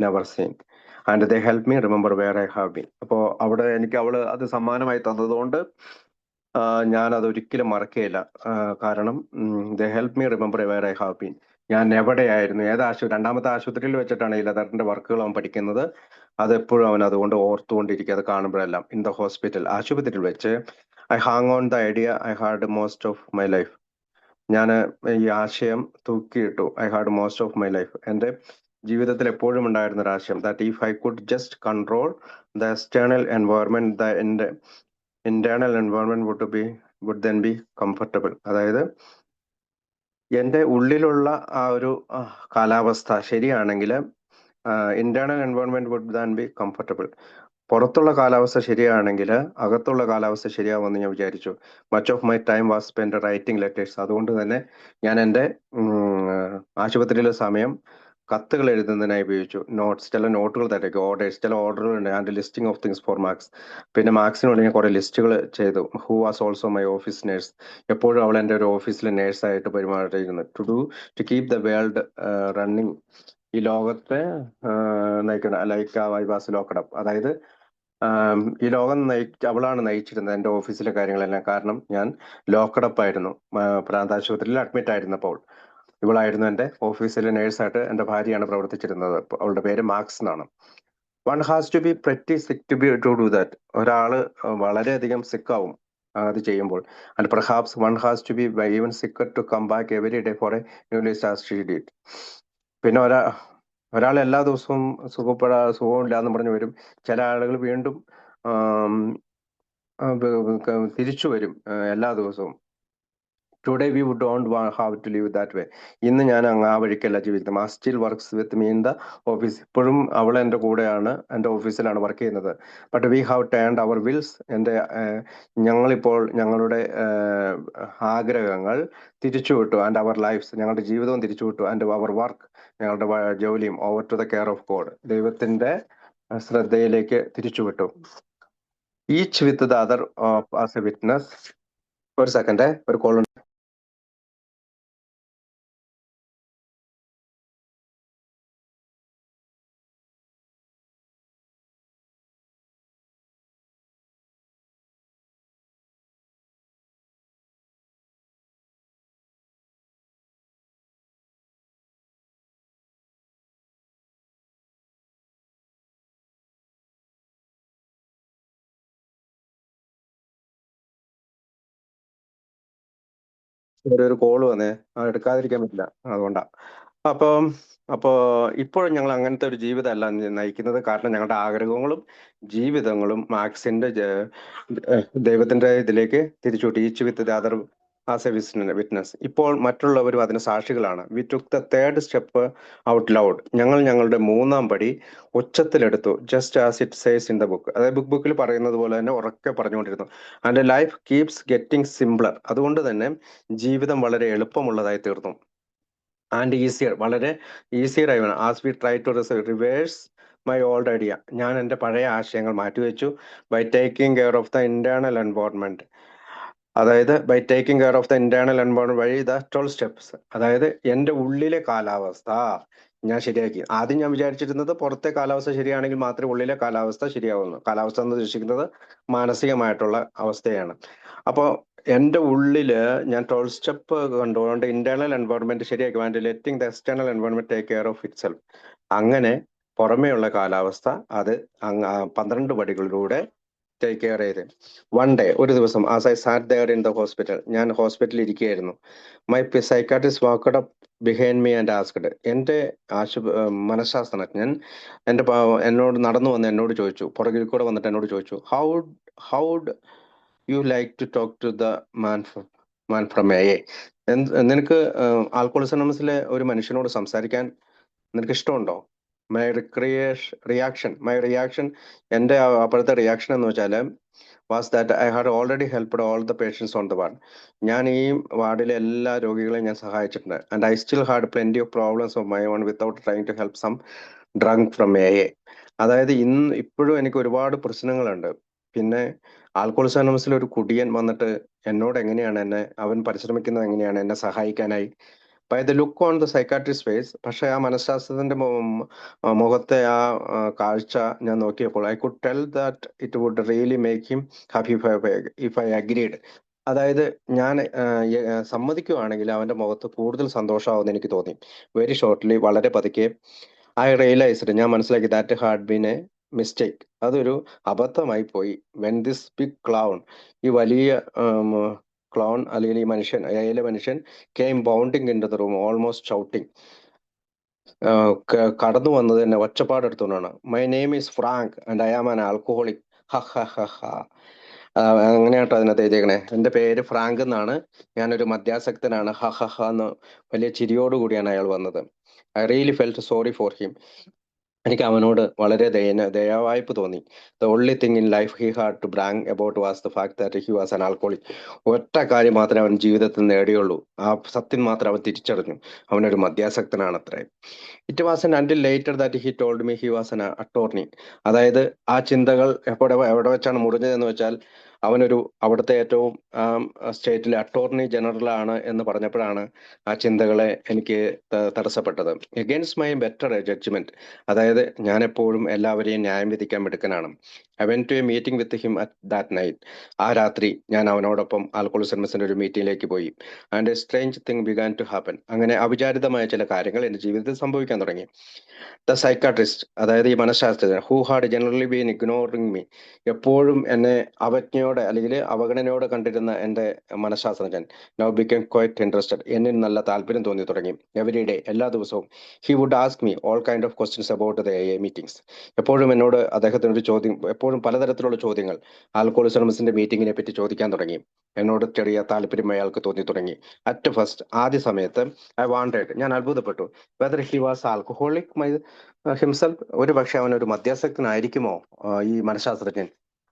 never seen and they help me remember where I have been. അപ്പോൾ അവിടെ എനിക്ക് അവള് അത് സമ്മാനമായി തന്നതുകൊണ്ട് ഞാൻ അത് ഒരിക്കലും മറക്കുകയില്ല. കാരണം they help me remember where I have been. ഞാൻ എവിടെയായിരുന്നു, രണ്ടാമത്തെ ആശുപത്രിയിൽ വെച്ചിട്ടാണ് ഈ ലെതറിന്റെ വർക്കുകൾ അവൻ പഠിക്കുന്നത്. അതെപ്പോഴും അവൻ അതുകൊണ്ട് ഓർത്തുകൊണ്ടിരിക്കുക, അത് കാണുമ്പോഴെല്ലാം. ഇൻ ദ ഹോസ്പിറ്റൽ, ആശുപത്രിയിൽ വെച്ച് I hang on the idea I had most of my life. ഞാൻ ഈ ആശയം തൂക്കിയിട്ടു. I had most of my life, എൻ്റെ ജീവിതത്തിൽ എപ്പോഴും ഉണ്ടായിരുന്ന ഒരു ആശയം. That if I could just control the external environment, the internal environment would then be comfortable. അതായത് എൻ്റെ ഉള്ളിലുള്ള ആ ഒരു കാലാവസ്ഥ ശരിയാണെങ്കിൽ internal environment would then be comfortable. പുറത്തുള്ള കാലാവസ്ഥ ശരിയാണെങ്കിൽ അകത്തുള്ള കാലാവസ്ഥ ശരിയാവുമെന്ന് ഞാൻ വിചാരിച്ചു. Much of my time was spend writing letters. അതുകൊണ്ട് തന്നെ ഞാൻ എൻ്റെ ആശുപത്രിയിലെ സമയം കത്തുകൾ എഴുതുന്നതിനായി ഉപയോഗിച്ചു. ചില നോട്ടുകൾ തരയ്ക്കും, ഓർഡേഴ്സ്, ചില ഓർഡറുകൾ ഉണ്ട്. And listing of things for Marks. പിന്നെ മാർക്സിന് വേണ്ടി ഞാൻ കുറെ ലിസ്റ്റുകൾ ചെയ്തു. Who was also my office nurse. എപ്പോഴും അവൾ എൻ്റെ ഒരു ഓഫീസിൽ നേഴ്സായിട്ട് പെരുമാറിയിരുന്നു. To keep the world running. ഈ ലോകത്തെ നയിക്കണം. Like I was locked up. അതായത് ഈ ലോകം അവളാണ് നയിച്ചിരുന്നത് എൻ്റെ ഓഫീസിലെ കാര്യങ്ങളെല്ലാം. കാരണം ഞാൻ ലോക്കഡപ്പ് ആയിരുന്നു, പ്രാന്താശുപത്രിയിൽ അഡ്മിറ്റ് ആയിരുന്നപ്പോൾ. ഇവളായിരുന്നു എൻ്റെ ഓഫീസിലെ നേഴ്സായിട്ട്, എൻ്റെ ഭാര്യയാണ് പ്രവർത്തിച്ചിരുന്നത്. അവളുടെ പേര് മാർക്സ് എന്നാണ്. One has to be pretty sick to do that. ഒരാള് വളരെയധികം സിക്കാവും അത് ചെയ്യുമ്പോൾ. And perhaps one has to be even sicker to come back every day for a new list as she did. പിന്നെ ഒരാൾ എല്ലാ ദിവസവും സുഖമില്ല എന്ന് പറഞ്ഞു വരും. ചില ആളുകൾ വീണ്ടും തിരിച്ചു വരും എല്ലാ ദിവസവും. Today we would don't have to live that way. ഇന്ന് ഞാൻ ആ വഴിക്കല്ല ജീവിക്കുന്നത്. Ma still works with me in the office. ഇപ്പോഴും അവൾ എൻ്റെ കൂടെയാണ്, എൻ്റെ ഓഫീസിലാണ് വർക്ക് ചെയ്യുന്നത്. But we have turned our wills. ഞങ്ങളിപ്പോൾ ഞങ്ങളുടെ ആഗ്രഹങ്ങൾ തിരിച്ചുവിട്ടു. ആൻഡ് അവർ ലൈഫ്സ്, ഞങ്ങളുടെ ജീവിതവും തിരിച്ചുവിട്ടു. ആൻഡ് അവർ വർക്ക്, ഞങ്ങളുടെ ജോലിയും over to the care of God, ദൈവത്തിന്റെ ശ്രദ്ധയിലേക്ക് തിരിച്ചുവിട്ടു. Each with the other as a witness. ഒരു സെക്കൻഡ്, ഒരു കോൾ ഉണ്ട്. ഒരു കോള് വന്നേ, എടുക്കാതിരിക്കാൻ പറ്റില്ല, അതുകൊണ്ടാ. അപ്പം ഇപ്പോഴും ഞങ്ങൾ അങ്ങനത്തെ ഒരു ജീവിതമല്ല നയിക്കുന്നത്. കാരണം ഞങ്ങളുടെ ആഗ്രഹങ്ങളും ജീവിതങ്ങളും മാർക്സിന്റെ ദൈവത്തിന്റെ ഇതിലേക്ക് തിരിച്ചുവിട്ടു. Each with the other as a witness. ഇപ്പോൾ മറ്റുള്ളവരും അതിന് സാക്ഷികളാണ്. We took the third step out loud. ഞങ്ങൾ ഞങ്ങളുടെ 3ാം പടി ഉച്ചത്തിലെടുത്തു. Just as it says in the book. അതായത് ബുക്കിൽ പറയുന്നത് പോലെ തന്നെ ഉറക്കെ പറഞ്ഞുകൊണ്ടിരുന്നു. And life keeps getting simpler. അതുകൊണ്ട് തന്നെ ജീവിതം വളരെ എളുപ്പമുള്ളതായി തീർന്നു. ആൻഡ് ഈസിയർ, വളരെ ഈസിയർ ആയി വേണം. As we try to reverse my old idea. ഞാൻ എൻ്റെ പഴയ ആശയങ്ങൾ മാറ്റിവെച്ചു. By taking care of the internal environment. അതായത് by taking care of the internal environment വഴി ദ 12 സ്റ്റെപ്സ്. അതായത് എൻ്റെ ഉള്ളിലെ കാലാവസ്ഥ ഞാൻ ശരിയാക്കി. ആദ്യം ഞാൻ വിചാരിച്ചിരുന്നത് പുറത്തെ കാലാവസ്ഥ ശരിയാണെങ്കിൽ മാത്രമേ ഉള്ളിലെ കാലാവസ്ഥ ശരിയാവുന്നു. കാലാവസ്ഥ എന്ന് ഉദ്ദേശിക്കുന്നത് മാനസികമായിട്ടുള്ള അവസ്ഥയാണ്. അപ്പോൾ എൻ്റെ ഉള്ളില് ഞാൻ 12 സ്റ്റെപ്പ് കണ്ടുകൊണ്ട് ഇന്റേണൽ എൻവയോൺമെന്റ് ശരിയാക്കി. And letting the external environment take care of it self പുറമേയുള്ള കാലാവസ്ഥ അത് 12 പടികളിലൂടെ ടേക്ക് കെയർ ചെയ്ത്. വൺ ഡേ, ഒരു ദിവസം, as I sat there in the hospital, ഞാൻ ഹോസ്പിറ്റലിൽ ഇരിക്കുകയായിരുന്നു. My psychiatrist walked up behind me and asked, എൻ്റെ മനഃശാസ്ത്രജ്ഞൻ എന്നോട് നടന്നു വന്ന് എന്നോട് ചോദിച്ചു, പുറകിൽ കൂടെ വന്നിട്ട് എന്നോട് ചോദിച്ചു, how'd you like to talk to the man from A. നിനക്ക് ആൽക്കോളിസണമസിലെ ഒരു മനുഷ്യനോട് സംസാരിക്കാൻ നിനക്ക് ഇഷ്ടമുണ്ടോ? മൈ റിയാക്ഷൻ, എൻ്റെ അപ്പോഴത്തെ റിയാക്ഷൻ എന്ന് വെച്ചാൽ was that I had already helped all the patients on the ward. ഞാൻ ഈ വാർഡിലെ എല്ലാ രോഗികളെയും ഞാൻ സഹായിച്ചിട്ടുണ്ട്. And I still had plenty of problems of my own without trying to help some drunk from a. അതായത് ഇപ്പോഴും എനിക്ക് ഒരുപാട് പ്രശ്നങ്ങളുണ്ട്. പിന്നെ ആൽക്കോളിസ് അനോമസിൽ ഒരു കുടിയൻ വന്നിട്ട് എന്നോട് അവൻ പരിശ്രമിക്കുന്നത് എങ്ങനെയാണ് എന്നെ സഹായിക്കാനായി. By the look on the psychiatrist face, പക്ഷെ ആ മനഃശാസ്ത്രത്തിന്റെ മുഖത്തെ ആ കാഴ്ച ഞാൻ നോക്കിയപ്പോൾ I could tell that it would really make him happy if I agreed. അതായത് ഞാൻ സമ്മതിക്കുകയാണെങ്കിൽ അവന്റെ മുഖത്ത് കൂടുതൽ സന്തോഷമാവുമെന്ന് എനിക്ക് തോന്നി. വെരി ഷോർട്ട്ലി, വളരെ പതുക്കെ, ഐ റിയലൈസ്ഡ്, ഞാൻ മനസ്സിലാക്കി, that had been A mistake, അതൊരു അബദ്ധമായി പോയി. വെൻ ദിസ് ബിഗ് ക്ലൗൺ, ഈ വലിയ ക്ലൗൺ അല്ലെങ്കിൽ ഈ മനുഷ്യൻ came bounding in to the room almost shouting, കടന്നു വന്നത് എന്നെ ഒച്ചപ്പാടെടുത്തുകൊണ്ടാണ്. My name is Frank and I am an alcoholic, ha ha ha ha. അങ്ങനെയാട്ടോ അതിനകത്ത് എഴുതിയേക്കണേ. എൻ്റെ പേര് ഫ്രാങ്ക് എന്നാണ്, ഞാനൊരു മദ്യാസക്തനാണ്, ഹ ഹ ഹ എന്ന് വലിയ ചിരിയോടുകൂടിയാണ് അയാൾ വന്നത്. I really felt sorry for him. എനിക്ക് അവനോട് വളരെ ദയാവായ്പ് തോന്നി. The only thing in life he had to brag about was the fact that he was an alcoholic. ഒറ്റ കാര്യം മാത്രമേ അവൻ ജീവിതത്തിൽ നേടിയുള്ളൂ, ആ സത്യം മാത്രം അവൻ തിരിച്ചറിഞ്ഞു, അവനൊരു മദ്യാസക്തനാണത്രേ. It wasn't until later that he told me he was an attorney. അതായത് ആ ചിന്തകൾ എവിടെ വെച്ചാണ് മുറിഞ്ഞതെന്ന് വെച്ചാൽ, അവനൊരു അവിടുത്തെ ഏറ്റവും സ്റ്റേറ്റിലെ അറ്റോർണി ജനറൽ ആണ് എന്ന് പറഞ്ഞപ്പോഴാണ് ആ ചിന്തകളെ എനിക്ക് തടസ്സപ്പെട്ടത്. എഗെയിൻസ്റ്റ് മൈ ബെറ്റർ ജഡ്ജ്മെന്റ്, അതായത് ഞാൻ എപ്പോഴും എല്ലാവരെയും ന്യായം വിധിക്കാൻ മിടുക്കനാണ്. I went to a meeting with him at that night. ആ രാത്രി ഞാൻ അവനോടൊപ്പം ആൽക്കോളിസമസിന്റെ ഒരു മീറ്റിംഗിലേക്ക് പോയി. And a strange thing began to happen. അങ്ങനെ അവിചാരിതമായ ചില കാര്യങ്ങൾ എൻ്റെ ജീവിതത്തിൽ സംഭവിക്കാൻ തുടങ്ങി. ദ സൈക്കാട്രിസ്റ്റ്, അതായത് ഈ മനഃശാസ്ത്രജ്ഞൻ, who had generally been ignoring me, എപ്പോഴും എന്നെ അവജ്ഞയോടെ അല്ലെങ്കിൽ അവഗണനയോടെ കണ്ടിരുന്ന എൻ്റെ മനഃശാസ്ത്രജ്ഞൻ, നൗ ബിക്കം ക്വൈറ്റ് ഇൻട്രസ്റ്റഡ്, എന്നിൽ നല്ല താല്പര്യം തോന്നി തുടങ്ങി. എവരി ഡേ, എല്ലാ ദിവസവും, he would ask me all kind of questions about the A meetings. എപ്പോഴും എന്നോട് അദ്ദേഹത്തിനൊരു ചോദ്യം, എപ്പോഴും പലതരത്തിലുള്ള ചോദ്യങ്ങൾ ആൽക്കോളിസമസിന്റെ മീറ്റിങ്ങിനെ പറ്റി ചോദിക്കാൻ തുടങ്ങി. എന്നോട് ചെറിയ താല്പര്യം അയാൾക്ക് തോന്നി തുടങ്ങി. അറ്റ് ഫസ്റ്റ്, ആദ്യ സമയത്ത്, ഐ വാണ്ടഡ്, ഞാൻ അത്ഭുതപ്പെട്ടു, whether he was alcoholic himself, ഒരു പക്ഷെ അവനൊരു മദ്യാസക്തനായിരിക്കുമോ ഈ മനഃശാസ്ത്രജ്ഞൻ.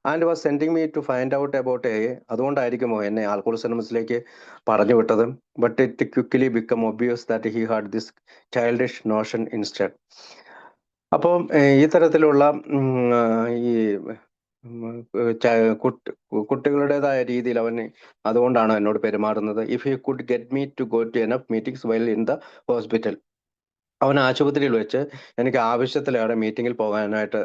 And was sending me to find out about A, അതുകൊണ്ടായിരിക്കുമോ എന്നെ ആൽക്കോളിസമസിലേക്ക് പറഞ്ഞു വിട്ടത്. But it quickly become obvious that he had this childish notion instead. അപ്പോൾ ഈ തരത്തിലുള്ള ഈ കുട്ടികളുടേതായ രീതിയിൽ അവന് അതുകൊണ്ടാണ് എന്നോട് പെരുമാറുന്നത്. If he could get me to go to enough meetings while in the hospital, അവൻ ആശുപത്രിയിൽ വെച്ച് എനിക്ക് ആവശ്യത്തിലേറെ മീറ്റിങ്ങിൽ പോകാനായിട്ട്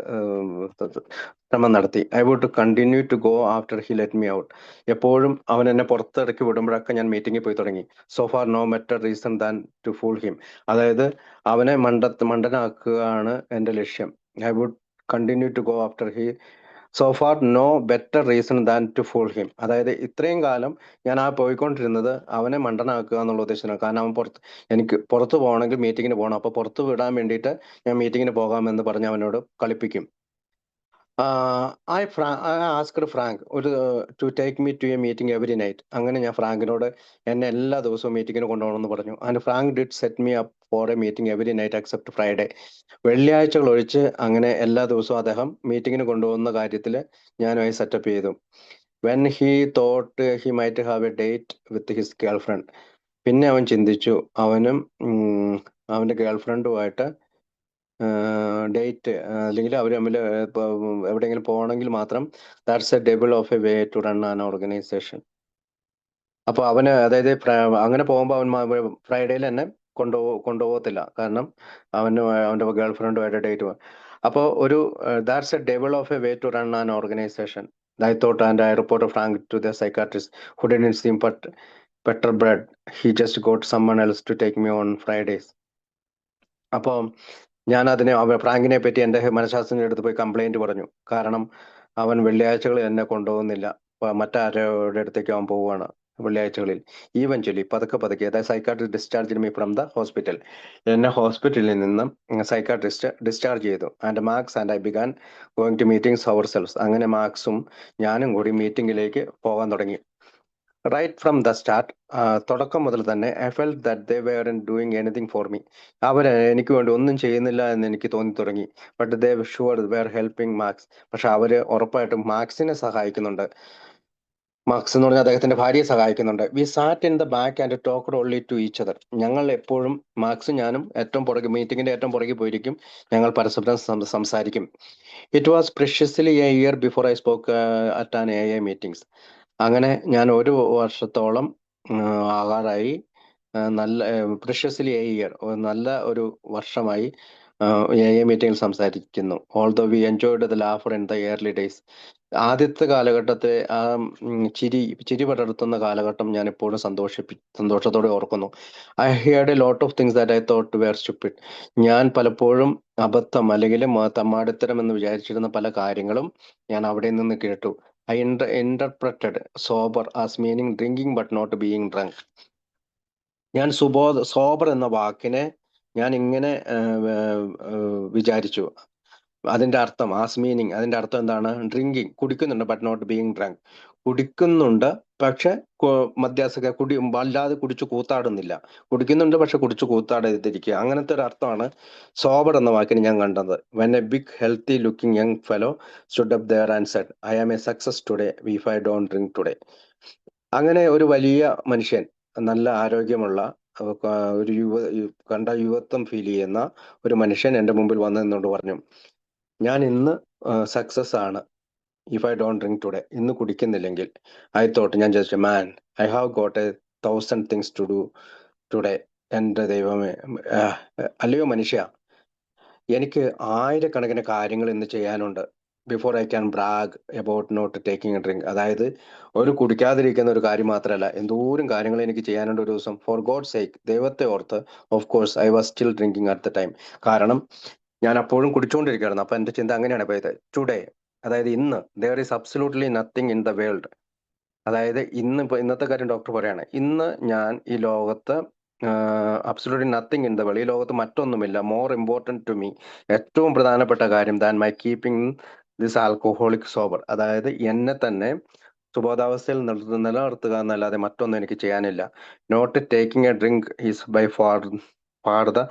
ശ്രമം നടത്തി. I would continue to go after he let me out. എപ്പോഴും അവൻ എന്നെ പുറത്തിറക്കി വിടുമ്പോഴൊക്കെ ഞാൻ മീറ്റിങ്ങിൽ പോയി തുടങ്ങി. So far no better reason than to fool him, അതായത് അവനെ മണ്ടനാക്കുകയാണ് എൻ്റെ ലക്ഷ്യം. I would continue to go after he so far no better reason than to fool him. അതായത് ഇത്രയും കാലം ഞാൻ പോയിക്കൊണ്ടിരുന്നത് അവനെ മണ്ടനാക്കുക എന്നുള്ള ഉദ്ദേശത്തിനാണ്. കാരണം അവൻ എനിക്ക് പുറത്ത് പോകണമെങ്കിൽ മീറ്റിങ്ങിന് പോകണം, അപ്പൊ പുറത്ത് വിടാൻ വേണ്ടിയിട്ട് ഞാൻ മീറ്റിങ്ങിന് പോകാമെന്ന് പറഞ്ഞ് അവനോട് കളിപ്പിക്കും. I asked Frank to take me to a meeting every night. അങ്ങനെ ഞാൻ ഫ്രാങ്കിനോട് എന്നെ എല്ലാ ദിവസവും മീറ്റിങ്ങിന് കൊണ്ടുപോകണമെന്ന് പറഞ്ഞു. And Frank did set me up for a meeting every night except Friday. വെള്ളിയാഴ്ചകൾ ഒഴിച്ച് അങ്ങനെ എല്ലാ ദിവസവും അദ്ദേഹം മീറ്റിങ്ങിന് കൊണ്ടുപോകുന്ന കാര്യത്തിൽ ഞാനുമായി സെറ്റപ്പ് ചെയ്തു. When he thought he might have A date with his girl friend, പിന്നെ അവൻ ചിന്തിച്ചു അവനും അവൻ്റെ ഗേൾ ഫ്രണ്ടുമായിട്ട് ഡേറ്റ് അല്ലെങ്കിൽ അവർ തമ്മിൽ എവിടെയെങ്കിലും പോകണമെങ്കിൽ മാത്രം, that's a double of a way to run an organisation. അപ്പൊ അവന്, അതായത് അങ്ങനെ പോകുമ്പോൾ അവൻ ഫ്രൈഡേയിൽ തന്നെ കൊണ്ടുപോകത്തില്ല, കാരണം അവന്റെ ഗേൾ ഫ്രണ്ടുമായിട്ട് ഡേറ്റ്. അപ്പോൾ that's a double of a way to run an organisation. I thought and I report Frank to the psychiatrist who didn't seem better bread. He just got someone else to take me on Fridays. അപ്പോൾ ഞാൻ ഫ്രാങ്കിനെ പറ്റി എൻ്റെ മനഃശാസ്ത്രജ്ഞൻ്റെ അടുത്ത് പോയി complaint പറഞ്ഞു. കാരണം അവൻ വെള്ളിയാഴ്ചകളിൽ എന്നെ കൊണ്ടുപോകുന്നില്ല. മറ്റാരുടെ അടുത്തേക്ക് അവൻ പോവുകയാണ് വെള്ളിയാഴ്ചകളിൽ. ഈവൻച്വലി പതുക്കെ പതുക്കെ, അതായത് psychiatrist discharge me from the hospital. എന്നെ ഹോസ്പിറ്റലിൽ നിന്നും സൈക്കാട്രിസ്റ്റ് ഡിസ്ചാർജ് ചെയ്തു. And Marks and I began going to meetings ourselves. അങ്ങനെ മാർക്സും ഞാനും കൂടി മീറ്റിംഗിലേക്ക് പോകാൻ തുടങ്ങി. റൈറ്റ് ഫ്രം ദ സ്റ്റാർട്ട്, തുടക്കം മുതൽ തന്നെ I felt that they weren't doing anything for me. അവർ എനിക്ക് വേണ്ടി ഒന്നും ചെയ്യുന്നില്ല എന്ന് എനിക്ക് തോന്നി തുടങ്ങി. But they sure were helping Marks. പക്ഷെ അവര് ഉറപ്പായിട്ടും മാർക്സിനെ സഹായിക്കുന്നുണ്ട്. മാർക്സ് എന്ന് പറഞ്ഞാൽ അദ്ദേഹത്തിന്റെ ഭാര്യയെ സഹായിക്കുന്നുണ്ട്. We sat in the back and talked only to each other. ഞങ്ങൾ എപ്പോഴും മാർക്സും ഞാനും ഏറ്റവും പുറകെ, മീറ്റിംഗിന്റെ ഏറ്റവും പുറകെ പോയിരിക്കും. ഞങ്ങൾ പരസ്പരം സംസാരിക്കും. It was precisely a year before I spoke at an A meetings. അങ്ങനെ ഞാൻ ഒരു വർഷത്തോളം ആകാറായി. നല്ല പ്രിഷ്യസ്ലി എ ഇയർ, നല്ല ഒരു വർഷമായി മീറ്റിംഗിൽ സംസാരിക്കുന്നു. Although V enjoyed the laughter in the yearly days. ആദ്യത്തെ കാലഘട്ടത്തെ ആ ചിരി പടർത്തുന്ന കാലഘട്ടം ഞാൻ എപ്പോഴും സന്തോഷത്തോടെ ഓർക്കുന്നു. I heard a lot of things that I thought were stupid. ഞാൻ പലപ്പോഴും അബദ്ധം അല്ലെങ്കിൽ തമ്മാടിത്തരം എന്ന് വിചാരിച്ചിരുന്ന പല കാര്യങ്ങളും ഞാൻ അവിടെ നിന്ന് കേട്ടു. I interpreted sober as meaning drinking but not being drunk. ഞാൻ സോബർ എന്ന വാക്കിനെ ഞാൻ ഇങ്ങനെ വിചാരിച്ചു. അതിന്റെ അർത്ഥം, ആസ് മീനിങ്, അതിന്റെ അർത്ഥം എന്താണ്? ഡ്രിങ്കിങ്, കുടിക്കുന്നുണ്ട് ബട്ട് നോട്ട് ബീയിങ് ഡ്രങ്ക്. കുടിക്കുന്നുണ്ട് പക്ഷെ വല്ലാതെ കുടിച്ചു കൂത്താടുന്നില്ല. കുടിക്കുന്നുണ്ട് പക്ഷെ കുടിച്ചു കൂത്താടാതിരിക്കുക. അങ്ങനത്തെ ഒരു അർത്ഥമാണ് സോബർ എന്ന വാക്കിന് ഞാൻ കണ്ടത്. When a big healthy looking young fellow stood up there and said I am a success today if I don't drink today. അങ്ങനെ ഒരു വലിയ മനുഷ്യൻ, നല്ല ആരോഗ്യമുള്ള, ഒരു കണ്ട യുവത്വം ഫീൽ ചെയ്യുന്ന ഒരു മനുഷ്യൻ എൻ്റെ മുമ്പിൽ വന്നു നിന്നുകൊണ്ട് പറഞ്ഞു, ഞാൻ ഇന്ന് സക്സസ് ആണ് if I don't drink today. ഇന്ന് കുടിക്കുന്നില്ലെങ്കിൽ. ഞാൻ just man, I have got 1,000 things to do today. എൻ്റെ ദൈവമേ, അല്ലയോ മനുഷ്യ, എനിക്ക് ആയിരക്കണക്കിന് കാര്യങ്ങൾ ഇന്ന് ചെയ്യാനുണ്ട്. Before I can brag about not taking a drink. അതായത് ഒരു കുടിക്കാതിരിക്കുന്ന ഒരു കാര്യം മാത്രമല്ല, എന്തോരം കാര്യങ്ങൾ എനിക്ക് ചെയ്യാനുണ്ട് ഒരു ദിവസം. ഫോർ ഗോഡ് സേക്ക്, ദൈവത്തെ ഓർത്ത്. Of course I was still drinking at the time. കാരണം ഞാൻ അപ്പോഴും കുടിച്ചുകൊണ്ടിരിക്കുകയായിരുന്നു. അപ്പൊ എന്റെ ചിന്ത അങ്ങനെയാണ് പോയത്. ടുഡേ, അതായത് ഇന്ന്, there is absolutely nothing in the world. അതായത് ഇന്നത്തെ കാര്യം ഡോക്ടർ പറയാണ്, ഇന്ന് ഞാൻ ഈ ലോകത്ത് absolutely nothing in the world, ഈ ലോകത്ത് മറ്റൊന്നുമില്ല, മോർ ഇമ്പോർട്ടൻറ്റ് ടു മീ, ഏറ്റവും പ്രധാനപ്പെട്ട കാര്യം, than my keeping this alcoholic sober. അതായത് എന്നെ തന്നെ സുബോധാവസ്ഥയിൽ നിലനിർത്തുക എന്നല്ലാതെ മറ്റൊന്നും എനിക്ക് ചെയ്യാനില്ല. Not taking a drink is by far the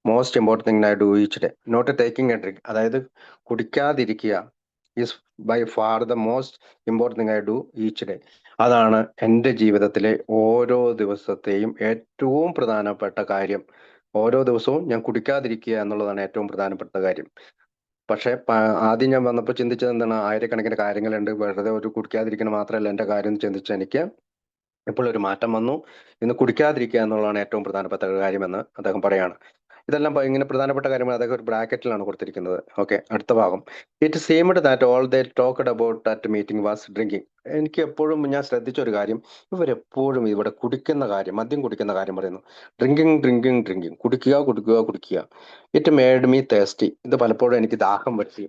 most important thing I do each day. Not taking a drink, അതായത് കുടിക്കാതിരിക്കുക, is by far the most important thing I do each day. അതാണ് എൻ്റെ ജീവിതത്തിലെ ഓരോ ദിവസത്തെയും ഏറ്റവും പ്രധാനപ്പെട്ട കാര്യം. ഓരോ ദിവസവും ഞാൻ കുടിക്കാതിരിക്കുക എന്നുള്ളതാണ് ഏറ്റവും പ്രധാനപ്പെട്ട കാര്യം. പക്ഷെ ആദ്യം ഞാൻ വന്നപ്പോൾ ചിന്തിച്ചത് എന്താണ്, ആയിരക്കണക്കിന് കാര്യങ്ങളുണ്ട്, വെറുതെ ഒരു കുടിക്കാതിരിക്കണം മാത്രമല്ല എൻ്റെ കാര്യം എന്ന് ചിന്തിച്ച എനിക്ക് ഇപ്പോൾ ഒരു മാറ്റം വന്നു. ഇന്ന് കുടിക്കാതിരിക്കുക എന്നുള്ളതാണ് ഏറ്റവും പ്രധാനപ്പെട്ട കാര്യമെന്ന് അദ്ദേഹം പറയാണ്. ഇതെല്ലാം ഇങ്ങനെ പ്രധാനപ്പെട്ട കാര്യങ്ങൾ അദ്ദേഹം ഒരു ബ്രാക്കറ്റിലാണ് കൊടുത്തിരിക്കുന്നത്. ഓക്കെ, അടുത്ത ഭാഗം. It seemed that all they talked about that meeting was drinking. എനിക്ക് എപ്പോഴും ഞാൻ ശ്രദ്ധിച്ച ഒരു കാര്യം, ഇവരെപ്പോഴും ഇവിടെ കുടിക്കുന്ന കാര്യം, മദ്യം കുടിക്കുന്ന കാര്യം പറയുന്നു. ഡ്രിങ്കിങ് ഡ്രിങ്കിങ് ഡ്രിങ്കിങ്, കുടിക്കുക കുടിക്കുക കുടിക്കുക. It made me thirsty. ഇത് പലപ്പോഴും എനിക്ക് ദാഹം പറ്റി.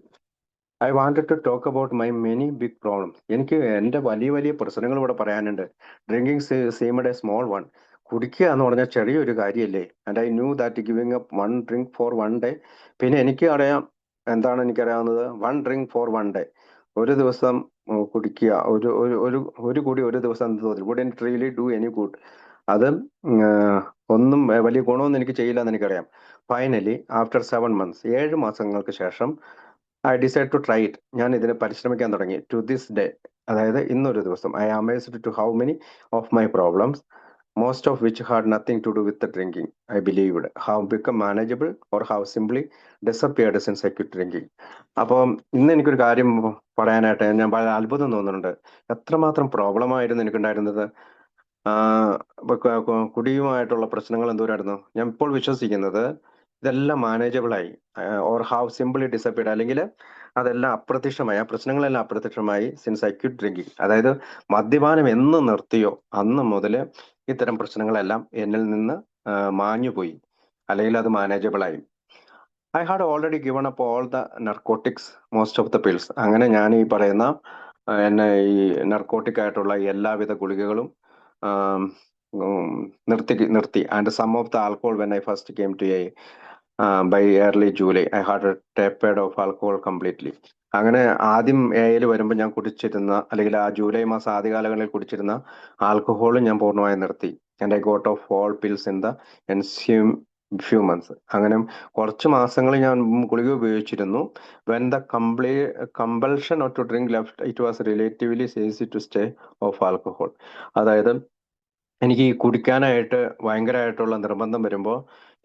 I wanted to talk about my many big problems. എനിക്ക് എൻ്റെ വലിയ വലിയ പ്രശ്നങ്ങൾ ഇവിടെ പറയാനുണ്ട്. Drinking seemed a small one. കുടിക്കുക എന്ന് പറഞ്ഞാൽ ചെറിയൊരു കാര്യമല്ലേ. And I knew that giving up one drink for one day. പിന്നെ എനിക്ക് അറിയാം, എന്താണ് എനിക്കറിയാവുന്നത്, one drink for one day, ഒരു ദിവസം കുടിക്കുക, ഒരു ഒരു ഒരു ഒരു കൂടി ഒരു ദിവസം തോന്നില്ല. Would it really do any good. അത് ഒന്നും വലിയ ഗുണമൊന്നും എനിക്ക് ചെയ്യില്ല എന്ന് എനിക്കറിയാം. ഫൈനലി ആഫ്റ്റർ 7 months, 7 മാസങ്ങൾക്ക് ശേഷം, I decide to try it. ഞാൻ ഇതിന് പരിശ്രമിക്കാൻ തുടങ്ങി. ടു ദിസ് ഡേ, അതായത് ഇന്നൊരു ദിവസം, I amazed to how many of my problems, most of which had nothing to do with drinking, I believed how become manageable or how simply disappeared since I quit drinking. അപ്പം ഇന്ന് എനിക്കൊരു കാര്യം പറയാനായിട്ട് ഞാൻ വളരെ അത്ഭുതം തോന്നുന്നുണ്ട്. എത്രമാത്രം പ്രോബ്ലം ആയിരുന്നു എനിക്കുണ്ടായിരുന്നത്. കുടിയുമായിട്ടുള്ള പ്രശ്നങ്ങൾ എന്തോരായിരുന്നു. ഞാൻ ഇപ്പോൾ വിശ്വസിക്കുന്നത് ഇതെല്ലാം മാനേജബിളായി, ഓർ ഹാവ് സിംപിളി ഡിസപ്പിയർഡ്, അല്ലെങ്കിൽ അതെല്ലാം അപ്രത്യക്ഷമായി, ആ പ്രശ്നങ്ങളെല്ലാം അപ്രത്യക്ഷമായി സിൻസ് ഐ ക്വിറ്റ് ഡ്രിങ്കിങ്. അതായത് മദ്യപാനം എന്ന് നിർത്തിയോ അന്ന് മുതൽ ഇത്തരം പ്രശ്നങ്ങളെല്ലാം എന്നിൽ നിന്ന് മാഞ്ഞുപോയി, അല്ലെങ്കിൽ അത് മാനേജബിളായി. I had already given up all the narcotics most of the pills. അങ്ങനെ ഞാൻ ഈ പറയുന്ന എന്നെ ഈ നർക്കോട്ടിക് ആയിട്ടുള്ള എല്ലാവിധ ഗുളികകളും ആം, നിർത്തി. And some of the alcohol when I first came to A by early July I had tapered off alcohol completely. അങ്ങനെ ആദ്യം എയിൽ വരുമ്പോൾ ഞാൻ കുടിച്ചിരുന്ന, അല്ലെങ്കിൽ ആ ജൂലൈ മാസം ആദ്യകാലങ്ങളിൽ കുടിച്ചിരുന്ന ആൽക്കഹോളും ഞാൻ പൂർണ്ണമായും നിർത്തി. And I got off all pills in the ensuing few months. അങ്ങനെ കുറച്ച് മാസങ്ങൾ ഞാൻ ഗുളിക ഉപയോഗിച്ചിരുന്നു. When the compulsion to drink left it was relatively easy to stay off alcohol. അതായത് എനിക്ക് ഈ കുടിക്കാനായിട്ട് ഭയങ്കരമായിട്ടുള്ള നിർബന്ധം വരുമ്പോൾ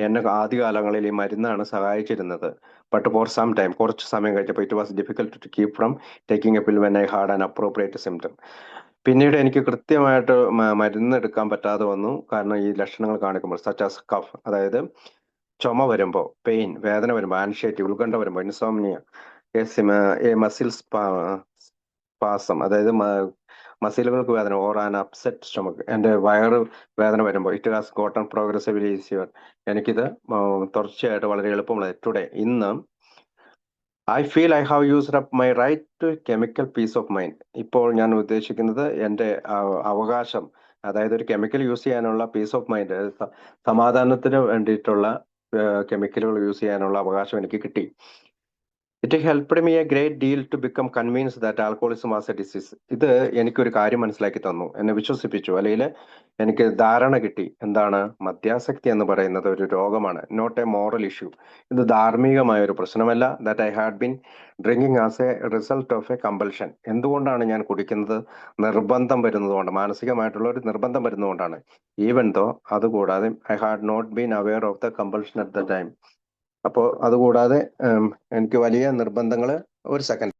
എന്നെ ആദ്യകാലങ്ങളിൽ ഈ മരുന്നാണ് സഹായിച്ചിരുന്നത്. ബട്ട് ഫോർ സം ടൈം, കുറച്ച് സമയം കഴിഞ്ഞപ്പോൾ it was difficult to keep from taking a pill when I had an appropriate symptom. പിന്നീട് എനിക്ക് കൃത്യമായിട്ട് മരുന്ന് എടുക്കാൻ പറ്റാതെ വന്നു. കാരണം ഈ ലക്ഷണങ്ങൾ കാണിക്കുമ്പോൾ സച്ച് ആസ് കഫ്, അതായത് ചുമ വരുമ്പോൾ, പെയിൻ, വേദന വരുമ്പോൾ, ആൻഷൈറ്റി, ഉത്കണ്ഠ വരുമ്പോൾ, ഇൻസോംനിയ, മസിൽ സ്പാസം, അതായത് മസിലുകൾക്ക് വേദന, ഓർ ആൻ അപ്സെറ്റ് സ്റ്റൊമക്ക്, എൻ്റെ വയറ് വേദന വരുമ്പോൾ, it has gotten progressively easier. എനിക്കിത് തുടർച്ചയായിട്ട് വളരെ എളുപ്പമുള്ളത്. ടുഡേ, ഇന്ന് I feel I have used up my right to chemical peace of mind. ഇപ്പോൾ ഞാൻ ഉദ്ദേശിക്കുന്നത് എൻ്റെ അവകാശം, അതായത് ഒരു കെമിക്കൽ യൂസ് ചെയ്യാനുള്ള പീസ് ഓഫ് മൈൻഡ്, സമാധാനത്തിന് വേണ്ടിയിട്ടുള്ള കെമിക്കലുകൾ യൂസ് ചെയ്യാനുള്ള അവകാശം എനിക്ക് കിട്ടി. It helped me a great deal to become convince that alcoholism was a disease. ഇത് എനിക്കൊരു കാര്യം മനസ്സിലാക്കി തന്നു, എന്നെ വിശ്വസിപ്പിച്ചു, അല്ലെങ്കിൽ എനിക്ക് ധാരണ കിട്ടി. എന്താണ്? മദ്യാസക്തി എന്ന് പറയുന്നത് ഒരു രോഗമാണ്, നോട്ട് എ മോറൽ ഇഷ്യൂ. ഇത് ധാർമ്മികമായ ഒരു പ്രശ്നമല്ല. That I had been drinking as A result of A compulsion. എന്തുകൊണ്ടാണ് ഞാൻ കുടിക്കുന്നത്? നിർബന്ധം വരുന്നതുകൊണ്ട്, മാനസികമായിട്ടുള്ള ഒരു നിർബന്ധം വരുന്നതുകൊണ്ടാണ്. ഈവൻ ദോ, അതുകൂടാതെ I had not been aware of the compulsion at the time. അപ്പോൾ അതുകൂടാതെ എനിക്ക് വലിയ നിർബന്ധങ്ങൾ, ഒരു സെക്കൻഡ്,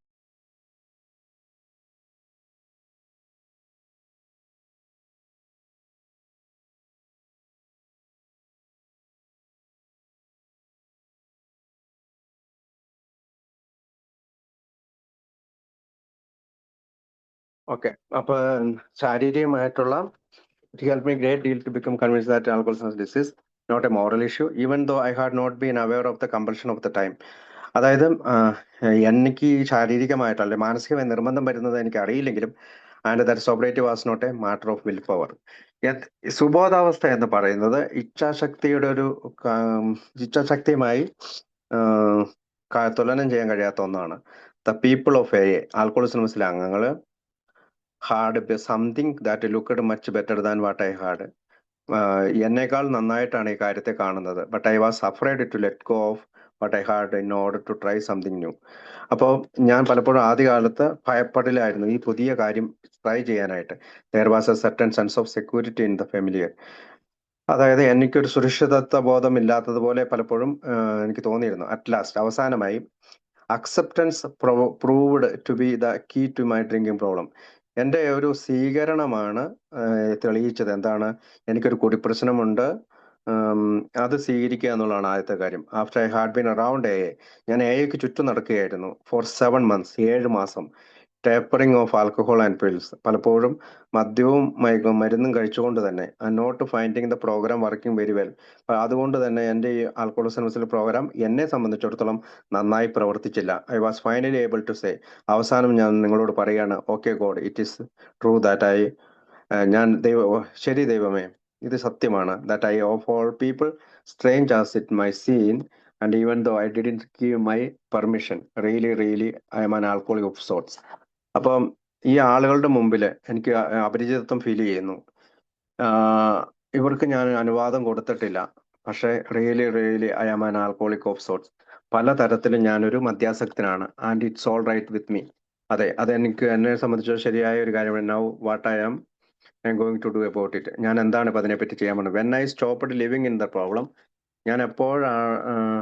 ഓക്കെ. അപ്പൊ ശാരീരികമായിട്ടുള്ള it helped me great deal to become convinced that alcoholism is disease, not a moral issue, even though I had not been aware of the compulsion of the time. അതായത് എനിക്ക് ഈ ശാരീരികമായിട്ട് അല്ലെങ്കിൽ മാനസികമായി നിർബന്ധം വരുന്നത് എനിക്ക് അറിയില്ലെങ്കിലും, and that sobriety was not a matter of will power. സുബോധാവസ്ഥ എന്ന് പറയുന്നത് ഇച്ഛാശക്തിയുടെ ഒരു ഇച്ഛാശക്തിയുമായി തുലനം ചെയ്യാൻ കഴിയാത്ത ഒന്നാണ്. The people of a alcoholism അംഗങ്ങൾ had something that looked much better than what I had. എന്നേക്കാൾ നന്നായിട്ടാണ് ഈ കാര്യത്തെ കാണുന്നത്. But I was afraid to let go of what I had in order to try something new. അപ്പോൾ ഞാൻ പലപ്പോഴും ആദ്യകാലത്ത് ഭയപ്പെടലായിരുന്നു ഈ പുതിയ കാര്യം ട്രൈ ചെയ്യാനായിട്ട്. There was a certain sense of security in the familiar. അതായത് എനിക്കൊരു സുരക്ഷിതത്വ ബോധം ഇല്ലാത്തതുപോലെ പലപ്പോഴും എനിക്ക് തോന്നിയിരുന്നു. അറ്റ് ലാസ്റ്റ്, അവസാനമായി, acceptance proved to be the key to my drinking problem. എൻ്റെ ഒരു സ്വീകരണമാണ് തെളിയിച്ചത്. എന്താണ്? എനിക്കൊരു കുടിപ്രശ്നമുണ്ട്, അത് സ്വീകരിക്കുക എന്നുള്ളതാണ് ആദ്യത്തെ കാര്യം. After I had been around ഞാൻ എക്ക് ചുറ്റും നടക്കുകയായിരുന്നു ഫോർ 7 months, 7 മാസം. Tapering off alcohol and pills, പലപ്പോഴും മദ്യവും മരുന്നും കഴിച്ചുകൊണ്ട് തന്നെ. Not finding the program working very well. അതുകൊണ്ട് തന്നെ എൻ്റെ ഈ ആൽക്കഹോളിസം പ്രോഗ്രാം എന്നെ സംബന്ധിച്ചിടത്തോളം നന്നായി പ്രവർത്തിച്ചില്ല. I was finally able to say, അവസാനം ഞാൻ നിങ്ങളോട് പറയുകയാണ്, okay God, it is true that ശരി ദൈവമേ, ഇത് സത്യമാണ്. That I of all people strange as it my scene, and even though I didn't give my permission, really I am an alcoholic of sorts. അപ്പം ഈ ആളുകളുടെ മുമ്പിൽ എനിക്ക് അപരിചിതത്വം feel ചെയ്യുന്നു. ഇവർക്ക് ഞാൻ അനുവാദം കൊടുത്തിട്ടില്ല, പക്ഷേ really I am an alcoholic of sorts. പല തരത്തിലും ഞാനൊരു മദ്യാസക്തനാണ്. And it's all right with me. അതെ, അതെനിക്ക് എന്നെ സംബന്ധിച്ച് ശരിയായ ഒരു കാര്യമാണ്. Now what I am going to do about it. ഞാൻ എന്താണ് ഇപ്പം അതിനെപ്പറ്റി ചെയ്യാൻ പോകുന്നത്? When I stopped living in the problem, ഞാൻ എപ്പോഴാണ്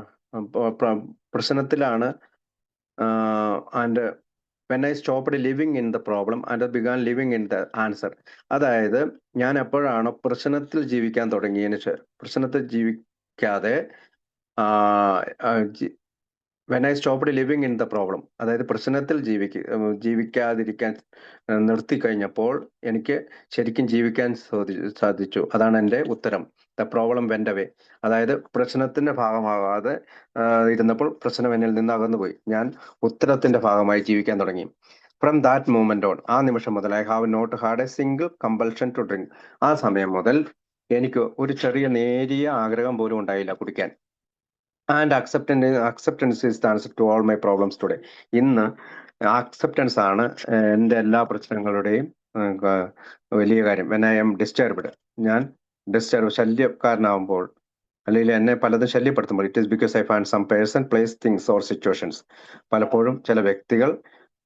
പ്രശ്നത്തിലാണ്, and when I stopped living in the problem and began living in the answer. അതായത് ഞാൻ എപ്പോഴാണ് പ്രശ്നത്തിൽ ജീവിക്കാൻ തുടങ്ങിയതിന് പ്രശ്നത്തിൽ ജീവിക്കാതെ, when I stopped living in the problem, അതായത് പ്രശ്നത്തിൽ ജീവിക്കാതിരിക്കാൻ നിർത്തി കഴിഞ്ഞപ്പോൾ എനിക്ക് ശരിക്കും ജീവിക്കാൻ സാധിച്ചു. അതാണ് എൻ്റെ ഉത്തരം. The problem went away. അതായത് പ്രശ്നത്തിന്റെ ഭാഗമാകാതെ ഇരുന്നപ്പോൾ പ്രശ്നം എന്നിൽ നിന്ന് അകന്നുപോയി. ഞാൻ ഉത്തരത്തിന്റെ ഭാഗമായി ജീവിക്കാൻ തുടങ്ങി. ഫ്രം ദാറ്റ് മൂമെന്റ് ഓൺ, ആ നിമിഷം മുതൽ I have not had a single compulsion to drink. ആ സമയം മുതൽ എനിക്ക് ഒരു ചെറിയ നേരിയ ആഗ്രഹം പോലും ഉണ്ടായില്ല കുടിക്കാൻ. And acceptance is the answer to all my problems today. ഇന്ന് അക്സെപ്റ്റൻസ് ആണ് എൻ്റെ എല്ലാ പ്രശ്നങ്ങളുടെയും വലിയ കാര്യം. വെൻ ഐ എം ഡിസ്റ്റർബ്ഡ്, ഞാൻ ശല്യക്കാരനാവുമ്പോൾ അല്ലെങ്കിൽ എന്നെ പലതും ശല്യപ്പെടുത്തുമ്പോൾ, it is because I find some person, place, things or situations. പലപ്പോഴും ചില വ്യക്തികൾ,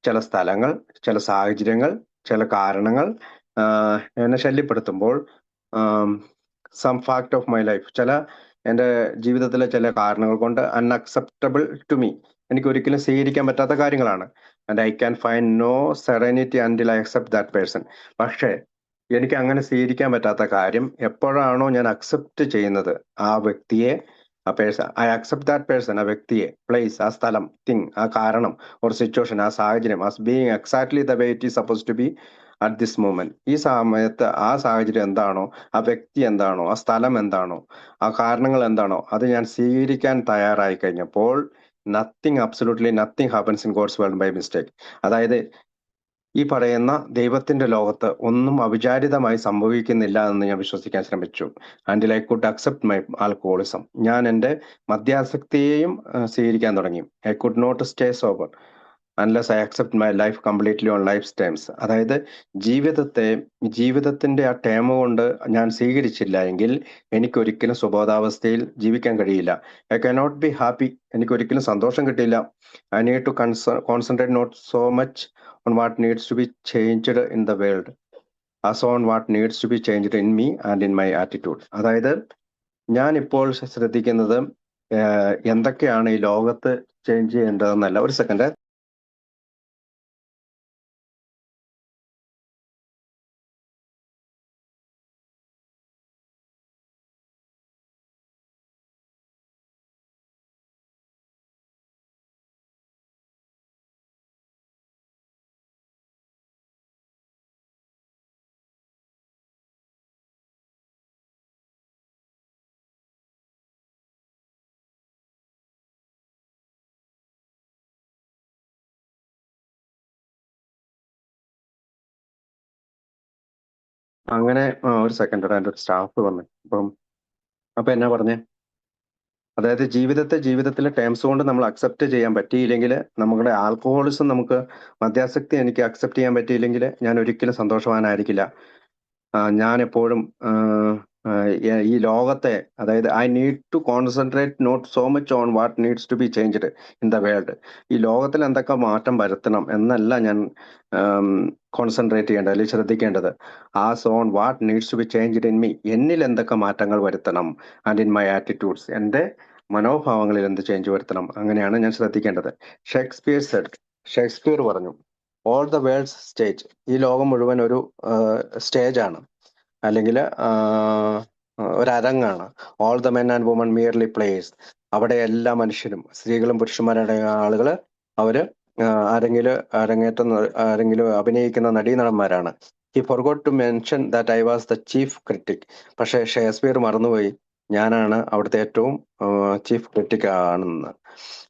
ചില സ്ഥലങ്ങൾ, ചില സാഹചര്യങ്ങൾ, ചില കാരണങ്ങൾ എന്നെ ശല്യപ്പെടുത്തുമ്പോൾ, some fact of my life, ചില എൻ്റെ ജീവിതത്തിലെ ചില കാരണങ്ങൾ കൊണ്ട് അൺഅക്സെപ്റ്റബിൾ ടു മീ, എനിക്ക് ഒരിക്കലും സ്വീകരിക്കാൻ പറ്റാത്ത കാര്യങ്ങളാണ്. And I can find no serenity until I accept that person. പക്ഷേ എനിക്ക് അങ്ങനെ സ്വീകരിക്കാൻ പറ്റാത്ത കാര്യം എപ്പോഴാണോ ഞാൻ അക്സെപ്റ്റ് ചെയ്യുന്നത് ആ വ്യക്തിയെ, ആ person, I accept that person, ആ വ്യക്തിയെ, പ്ലേസ്, ആ സ്ഥലം, തിങ്, ആ കാരണം, ഓർ സിറ്റുവേഷൻ, ആ സാഹചര്യം, as being exactly the way it is suppose to be at this moment. ഈ സമയത്ത് ആ സാഹചര്യം എന്താണോ, ആ വ്യക്തി എന്താണോ, ആ സ്ഥലം എന്താണോ, ആ കാരണങ്ങൾ എന്താണോ, അത് ഞാൻ സ്വീകരിക്കാൻ തയ്യാറായി കഴിഞ്ഞപ്പോൾ nothing, absolutely nothing happens in God's world by mistake. അതായത് ഈ പറയുന്ന ദൈവത്തിന്റെ ലോകത്ത് ഒന്നും അവിചാരിതമായി സംഭവിക്കുന്നില്ല എന്ന് ഞാൻ വിശ്വസിക്കാൻ ശ്രമിച്ചു. Until I could accept my alcoholism. ഞാൻ എൻ്റെ മദ്യാസക്തിയെയും സ്വീകരിക്കാൻ തുടങ്ങി. I could not stay sober unless I accept my life completely on life terms. അതായത് ജീവിതത്തിന്റെ ആ ടേം കൊണ്ട് ഞാൻ സ്വീകരിച്ചില്ല എങ്കിൽ എനിക്കൊരിക്കലും സുബോധാവസ്ഥയിൽ ജീവിക്കാൻ കഴിയില്ല. I cannot be happy. എനിക്കൊരിക്കലും സന്തോഷം കിട്ടില്ല. I need to concentrate not so much on what needs to be changed in the world as on what needs to be changed in me and in my attitude. അതായത് ഞാൻ ഇപ്പോൾ ശ്രദ്ധിക്കുന്നത് എന്തൊക്കെയാണ് ഈ ലോകത്ത് ചേഞ്ച് ചെയ്യേണ്ടതെന്നല്ല. ഒരു സെക്കൻഡ്. അങ്ങനെ ഒരു സെക്കൻഡ്, എൻ്റെ ഒരു സ്റ്റാഫ് വന്നു. അപ്പൊ എന്നാ പറഞ്ഞേ? അതായത് ജീവിതത്തിലെ ടേംസ് കൊണ്ട് നമ്മൾ അക്സെപ്റ്റ് ചെയ്യാൻ പറ്റിയില്ലെങ്കിൽ, നമ്മുടെ ആൽക്കഹോളിസം, മദ്യാസക്തി എനിക്ക് അക്സെപ്റ്റ് ചെയ്യാൻ പറ്റിയില്ലെങ്കിൽ ഞാൻ ഒരിക്കലും സന്തോഷവാനായിരിക്കില്ല. ഞാൻ എപ്പോഴും ഈ ലോകത്തെ, അതായത് I need to concentrate not so much on what needs to be changed in the world. ഈ ലോകത്തിൽ എന്തൊക്കെ മാറ്റം വരുത്തണം എന്നല്ല ഞാൻ കോൺസെൻട്രേറ്റ് ചെയ്യേണ്ടത് അല്ലെങ്കിൽ ശ്രദ്ധിക്കേണ്ടത്. As on what needs to be changed in me, എന്നിൽ എന്തൊക്കെ മാറ്റങ്ങൾ വരുത്തണം, ആൻഡ് ഇൻ മൈ ആറ്റിറ്റ്യൂഡ്സ്, എൻ്റെ മനോഭാവങ്ങളിൽ എന്ത് ചേഞ്ച് വരുത്തണം, അങ്ങനെയാണ് ഞാൻ ശ്രദ്ധിക്കേണ്ടത്. ഷേക്സ്പിയർ പറഞ്ഞു, ഓൾ ദ വേൾഡ്സ് സ്റ്റേജ്, ഈ ലോകം മുഴുവൻ ഒരു സ്റ്റേജാണ്, അല്ലെങ്കിൽ ഒരു അരങ്ങാണ്. All the men and woman merely players, അവിടെ എല്ലാ മനുഷ്യരും, സ്ത്രീകളും പുരുഷന്മാരുടെ ആളുകൾ, അവര് അരങ്ങിലും അഭിനയിക്കുന്ന നടീനടന്മാരാണ്. He forgot to mention that I was the chief critic. പക്ഷേ ഷേക്സ്പിയർ മറന്നുപോയി, ഞാനാണ് അവിടുത്തെ ഏറ്റവും ചീഫ് ക്രിറ്റിക് ആണെന്ന്.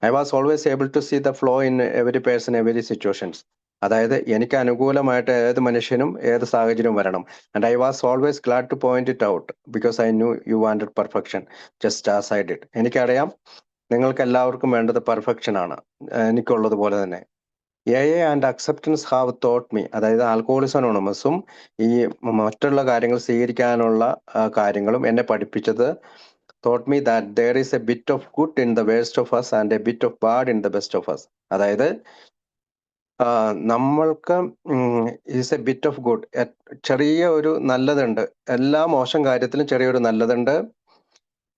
I was always able to see the flow in every person, every situations. അതായത് എനിക്ക് അനുകൂലമായിട്ട് ഏത് മനുഷ്യനും ഏത് സാഹചര്യവും വരണം. And I was always glad to point it out because I new you wanted perfection just as I did. എനിക്കറിയാം നിങ്ങൾക്ക് എല്ലാവർക്കും വേണ്ടത് പെർഫെക്ഷൻ ആണ്, എനിക്കുള്ളതുപോലെ തന്നെ. And acceptance have thought me, അതായത് ആൽക്കഹോളിസം അനോണിമസും ഈ മറ്റുള്ള കാര്യങ്ങൾ സ്വീകരിക്കാനുള്ള കാര്യങ്ങളും എന്നെ പഠിപ്പിച്ചത്, thought me that there is a bit of good in the worst of us and a bit of bad in the best of us. അതായത് നമ്മൾക്ക് is A bit of good, ചെറിയ ഒരു നല്ലതുണ്ട്. എല്ലാ മോശം കാര്യത്തിലും ചെറിയൊരു നല്ലതുണ്ട്,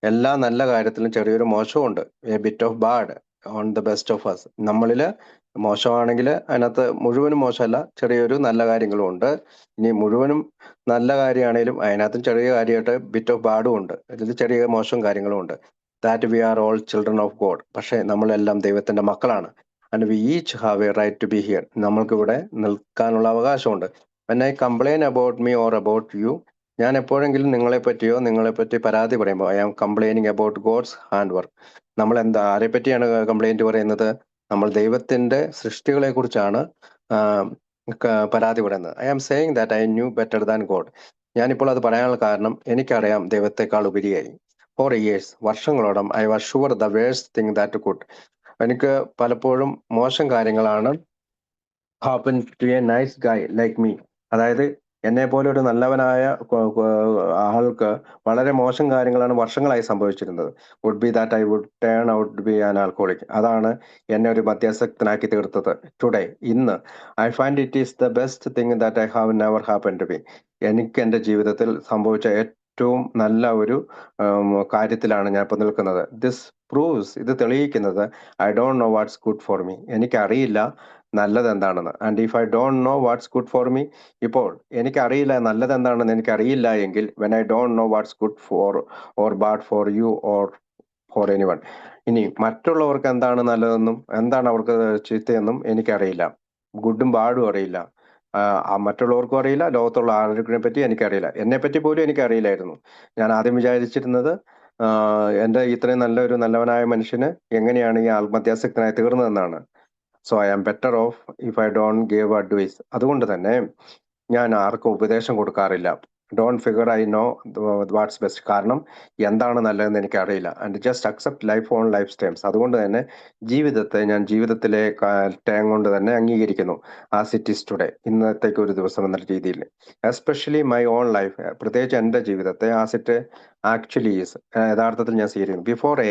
എല്ലാ നല്ല കാര്യത്തിലും ചെറിയൊരു മോശമുണ്ട്. A bit of bad on the best of us. നമ്മളില് മോശമാണെങ്കിൽ അതിനകത്ത് മുഴുവനും മോശമല്ല, ചെറിയൊരു നല്ല കാര്യങ്ങളും ഉണ്ട്. ഇനി മുഴുവനും നല്ല കാര്യമാണെങ്കിലും അതിനകത്തും ചെറിയ കാര്യമായിട്ട് ബിറ്റ് ഓഫ് ബാഡും ഉണ്ട്, ഇതിൽ ചെറിയ മോശം കാര്യങ്ങളും ഉണ്ട്. That we are all children of God. പക്ഷെ നമ്മളെല്ലാം ദൈവത്തിന്റെ മക്കളാണ്. And we each have a right to be here. നമ്മൾക്കിവിടെ നിൽക്കാനുള്ള അവകാശമുണ്ട്. When I complain about me or about you, ഞാൻ എപ്പോഴെങ്കിലും നിങ്ങളെപ്പറ്റി പരാതി പറയുമ്പോൾ I am complaining about God's hand work. നമ്മൾ എന്താ ആരെ പറ്റിയാണ് കംപ്ലൈന്റ് പറയുന്നത്? നമ്മൾ ദൈവത്തിന്റെ സൃഷ്ടികളെ കുറിച്ചാണ് പരാതി പറയുന്നത്. I am saying that I knew better than God. ഞാനിപ്പോൾ അത് പറയാനുള്ള കാരണം എനിക്കറിയാം ദൈവത്തെക്കാൾ ഉപരിയായി. ഫോർ ഇയേഴ്സ്, വർഷങ്ങളോളം I was sure the worst thing that could. എനിക്ക് പലപ്പോഴും മോശം കാര്യങ്ങളാണ് happen to a nice guy like me. അതായത് എന്നെ പോലെ ഒരു നല്ലവനായ ആൾക്ക് വളരെ മോശം കാര്യങ്ങളാണ് വർഷങ്ങളായി സംഭവിച്ചിരുന്നത്. Would be that I would turn out be an alcoholic. അതാണ് എന്നെ ഒരു മദ്യാസക്തനാക്കി തീർത്തത്. ടുഡേ, ഇന്ന്, I find it is the best thing that I have never happen to be. എനിക്ക് എൻ്റെ ജീവിതത്തിൽ സംഭവിച്ച ഏറ്റവും നല്ല ഒരു കാര്യത്തിലാണ് ഞാൻ ഇപ്പോൾ നിൽക്കുന്നത്. ഇത് തെളിയിക്കുന്നത് I don't know what's good for me. എനിക്കറിയില്ല നല്ലത് എന്താണെന്ന്. And if I don't know what's good for me, ഇപ്പോൾ എനിക്കറിയില്ല നല്ലത് എന്താണെന്ന് എനിക്കറിയില്ല എങ്കിൽ when I don't know what's good for or bad for you or for anyone, ഇനി മറ്റുള്ളവർക്ക് എന്താണ് നല്ലതെന്നും എന്താണ് അവർക്ക് ചീത്തയെന്നും എനിക്കറിയില്ല. ഗുഡും ബാഡും അറിയില്ല. മറ്റുള്ളവർക്കും അറിയില്ല, ലോകത്തുള്ള ആരോഗ്യത്തിനെ പറ്റി എനിക്കറിയില്ല. എന്നെ പറ്റി പോലും എനിക്കറിയില്ലായിരുന്നു. ഞാൻ ആദ്യം വിചാരിച്ചിരുന്നത് എൻ്റെ ഇത്രയും നല്ലവനായ മനുഷ്യന് എങ്ങനെയാണ് ഈ ആത്മഹത്യാസക്തനായി തീർന്നതെന്നാണ്. So I am better off if I don't give advice. അതുകൊണ്ട് തന്നെ ഞാൻ ആർക്കും ഉപദേശം കൊടുക്കാറില്ല. Don't figure I know what's best. കാരണം എന്താണ് നല്ലതെന്ന് എനിക്കറിയില്ല. And just accept life on life terms. അതുകൊണ്ട് തന്നെ ജീവിതത്തെ ഞാൻ ജീവിതത്തിലെ ടേം കൊണ്ട് തന്നെ അംഗീകരിക്കുന്നു. ആസ് ഇറ്റ് ഈസ് ടുഡേ, ഇന്നത്തേക്ക് ഒരു ദിവസം എന്ന രീതിയിൽ. എസ്പെഷ്യലി മൈ ഓൺ ലൈഫ്, പ്രത്യേകിച്ച് എൻ്റെ ജീവിതത്തെ ആസ് ഇറ്റ് ആക്ച്വലി ഈസ്, യഥാർത്ഥത്തിൽ ഞാൻ സ്വീകരിക്കുന്നു. Before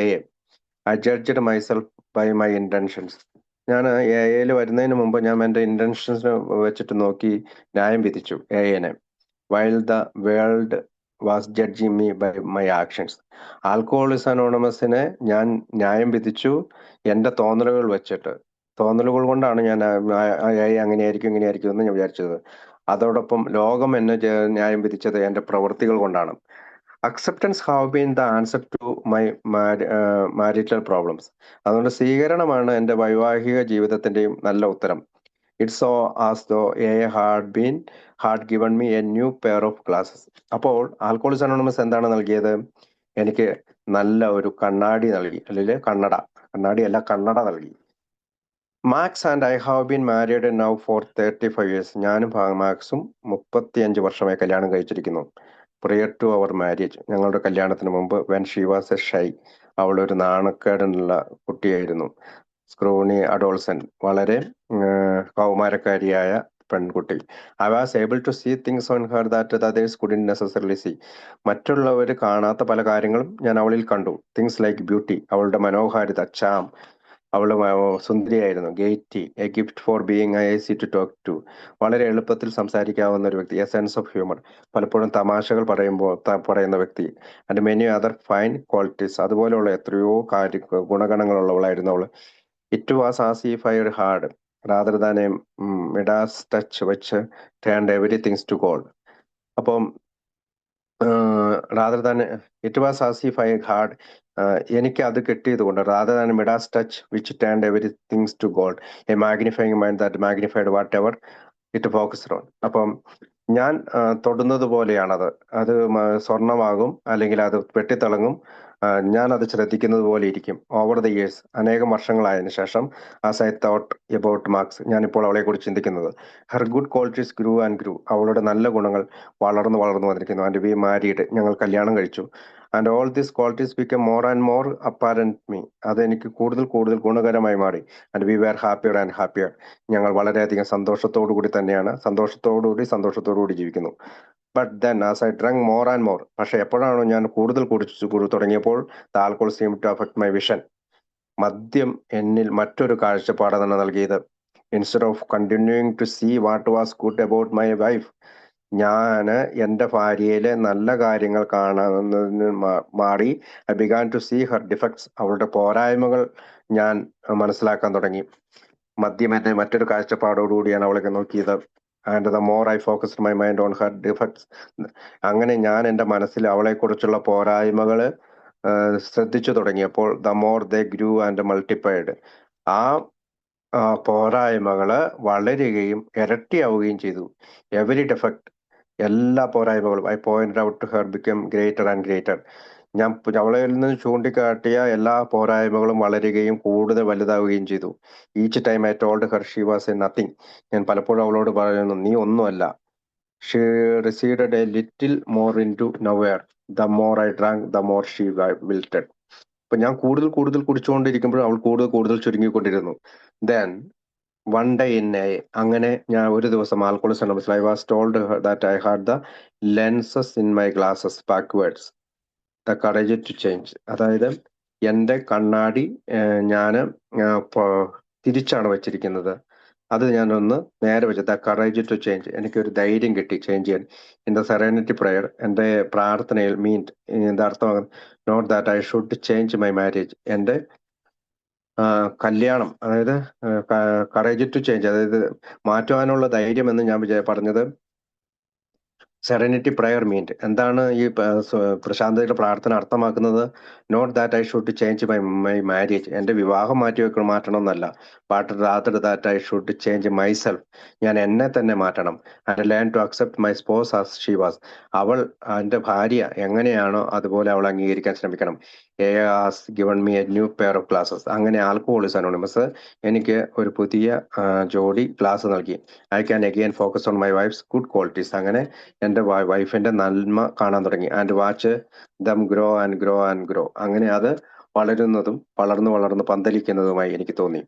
I judged myself by my intentions. ഞാൻ എയിൽ വരുന്നതിന് മുമ്പ് ഞാൻ എൻ്റെ ഇന്റൻഷൻസ് വെച്ചിട്ട് നോക്കി ന്യായം വിധിച്ചു എനെ. While the world was judging me by my actions. Alcoholics അനോണമസിനെ ഞാൻ ന്യായം വിധിച്ചു എൻ്റെ തോന്നലുകൾ വെച്ചിട്ട്. തോന്നലുകൾ കൊണ്ടാണ് ഞാൻ അങ്ങനെയായിരിക്കും ഇങ്ങനെയായിരിക്കും എന്ന് ഞാൻ വിചാരിച്ചത്. അതോടൊപ്പം ലോകം എന്നെ ന്യായം വിധിച്ചത് എൻ്റെ പ്രവൃത്തികൾ കൊണ്ടാണ്. Acceptance have been the answer to my marital problems. അതുകൊണ്ട് സ്വീകരണമാണ് എൻ്റെ വൈവാഹിക ജീവിതത്തിന്റെയും നല്ല ഉത്തരം. It's so as though had given me a new pair of glasses. അപ്പോൾ ആൽക്കഹോളിക്സ് അനോണിമസ് എന്താണ് നൽകിയത്? എനിക്ക് നല്ല ഒരു കണ്ണാടി നൽകി, അല്ലെങ്കിൽ കണ്ണട നൽകി. Max and I have been married now for 35 years. ഞാനും മാക്സും 35 വർഷമായി കല്യാണം കഴിച്ചിരിക്കുന്നു. പ്രിയർ ടു അവർ മാരേജ്, ഞങ്ങളുടെ കല്യാണത്തിന് മുമ്പ്, when she was a shy, അവൾ ഒരു നാണക്കേടുള്ള കുട്ടിയായിരുന്നു. സ്ക്രൂണി അഡോൾസൻ, വളരെ കൗമാരക്കാരിയായ പെൺകുട്ടി. I was able to see things on her that the others couldn't necessarily see. മറ്റുള്ളവർ കാണാത്ത പല കാര്യങ്ങളും ഞാൻ അവളിൽ കണ്ടു. തിങ്സ് ലൈക്ക് ബ്യൂട്ടി, അവളുടെ മനോഹാരിത, ചാം, അവള് സുന്ദരിയായിരുന്നു. Gaiety, a gift for being easy to talk to, വളരെ എളുപ്പത്തിൽ സംസാരിക്കാവുന്ന ഒരു വ്യക്തി. എ സെൻസ് ഓഫ് ഹ്യൂമർ, പലപ്പോഴും തമാശകൾ പറയുന്ന വ്യക്തി. And many other fine qualities, അതുപോലെയുള്ള എത്രയോ ഗുണഗണങ്ങളുള്ളവളായിരുന്നു അവള്. It was as if I had rather than a Midas touch which turned everythings to gold. അപ്പം rather than it was as if I had, എനിക്ക് അത് കിട്ടിയത് കൊണ്ട്, rather than Midas touch which turned everythings to gold, a magnifying mind that magnified whatever it focused on. അപ്പം ഞാൻ തൊടുന്നത് പോലെയാണത്. അത് സ്വർണമാകും, അല്ലെങ്കിൽ അത് വെട്ടിത്തിളങ്ങും. ഞാൻ അത് ശ്രദ്ധിക്കുന്നത് പോലെ ഇരിക്കും. ഓവർ ദ ഇയേഴ്സ്, അനേകം വർഷങ്ങളായതിനു ശേഷം, as I thought about Marks, ഞാനിപ്പോൾ അവളെ കുറിച്ച് ചിന്തിക്കുന്നത്. Her good qualities grew and grew, അവളുടെ നല്ല ഗുണങ്ങൾ വളർന്നു വന്നിരിക്കുന്നു. ആൻഡ് വി മാരീഡ്, ഞങ്ങൾ കല്യാണം കഴിച്ചു. And all these qualities become more and more apparent me, അതെനിക്ക് കൂടുതൽ ഗുണകരമായി മാറി. And we were happier and happier, ഞങ്ങൾ വളരെയധികം സന്തോഷത്തോടുകൂടി ജീവിക്കുന്നു. But then as I drunk more and more, പക്ഷെ എപ്പോഴാണോ ഞാൻ കൂടുതൽ കുടിച്ചു തുടങ്ങിയപ്പോൾ, the alcohol seemed to affect my vision, മദ്യം എന്നിൽ മറ്റൊരു കാഴ്ചപ്പാടാണ് നൽകിയത്. Instead of continuing to see what was good about my wife, ഞാന് എൻ്റെ ഭാര്യയിലെ നല്ല കാര്യങ്ങൾ കാണുന്നതിന് മാറി, I began to see her defects, അവളുടെ പോരായ്മകൾ ഞാൻ മനസ്സിലാക്കാൻ തുടങ്ങി. മദ്യം എന്നെ മറ്റൊരു കാഴ്ചപ്പാടോടുകൂടിയാണ് അവളെ നോക്കിയത്. And the more I focused my mind on her defects, അങ്ങനെ ഞാൻ എൻ്റെ മനസ്സിൽ അവളെ കുറിച്ചുള്ള പോരായ്മകള് ശ്രദ്ധിച്ചു തുടങ്ങിയപ്പോൾ, the more they grew and multiplied, ആ പോരായ്മകള് വളരുകയും ഇരട്ടിയാവുകയും ചെയ്തു. എവരി ഡിഫക്ട് എല്ലാ പോരായ്മകളും I point out to her become greater and greater. ഞാൻ അവളിൽ നിന്ന് ചൂണ്ടിക്കാട്ടിയ എല്ലാ പോരായ്മകളും വളരുകയും കൂടുതൽ വലുതാവുകയും ചെയ്തു. Each time I told her she was a nothing. ഞാൻ പലപ്പോഴും അവളോട് പറയുന്നു, നീ ഒന്നുമല്ല. She receded a little more into nowhere. The more I drank the more she wilted. അപ്പൊ ഞാൻ കൂടുതൽ കൂടുതൽ കുടിച്ചുകൊണ്ടിരിക്കുമ്പോൾ അവൾ കൂടുതൽ കൂടുതൽ ചുരുങ്ങിക്കൊണ്ടിരുന്നു. Then one day in a, അങ്ങനെ ഞാൻ ഒരു ദിവസം alcoholism I was told that I had the lenses in my glasses backwards, the courage to change. അതായത് എൻ്റെ കണ്ണാടി ഞാൻ തിരിച്ചാണ് വെച്ചിരിക്കുന്നത്, അത് ഞാനൊന്ന് നേരെ വെച്ച്. ദ കറേജ് ടു ചേഞ്ച്, എനിക്കൊരു ധൈര്യം കിട്ടി ചേഞ്ച് ചെയ്യാൻ. ഇൻ ദ സെറനിറ്റി പ്രയർ, എൻ്റെ പ്രാർത്ഥനയിൽ മീൻ ഇതിന്റെ അർത്ഥം not that I should change my marriage, എൻ്റെ കല്യാണം, അതായത് കറേജ് ടു ചേഞ്ച്, അതായത് മാറ്റുവാനുള്ള ധൈര്യം എന്ന് ഞാൻ പറഞ്ഞത് സെറനിറ്റി പ്രയർ മീൻഡ് എന്താണ് ഈ പ്രശാന്തയുടെ പ്രാർത്ഥന അർത്ഥമാക്കുന്നത്? Not that I should change my marriage, എൻ്റെ വിവാഹം മാറ്റണം എന്നല്ല. But rather that I should change myself, ഞാൻ എന്നെ തന്നെ മാറ്റണം. And learn to accept my spouse as she was, അവൾ എൻ്റെ ഭാര്യ എങ്ങനെയാണോ അതുപോലെ അവൾ അംഗീകരിക്കാൻ ശ്രമിക്കണം. A has given me a new pair of glasses, അങ്ങനെ ആൽക്കഹോളിക്സ് അനോണിമസ് എനിക്ക് ഒരു പുതിയ ജോഡി ക്ലാസ് നൽകി. I can again focus on my wife's good qualities, അങ്ങനെ എൻ്റെ വൈഫിന്റെ നന്മ കാണാൻ തുടങ്ങി. And watch them grow and grow and grow, അങ്ങനെ അത് വളരുന്നതും വളർന്ന് പന്തലിക്കുന്നതുമായി എനിക്ക് തോന്നി.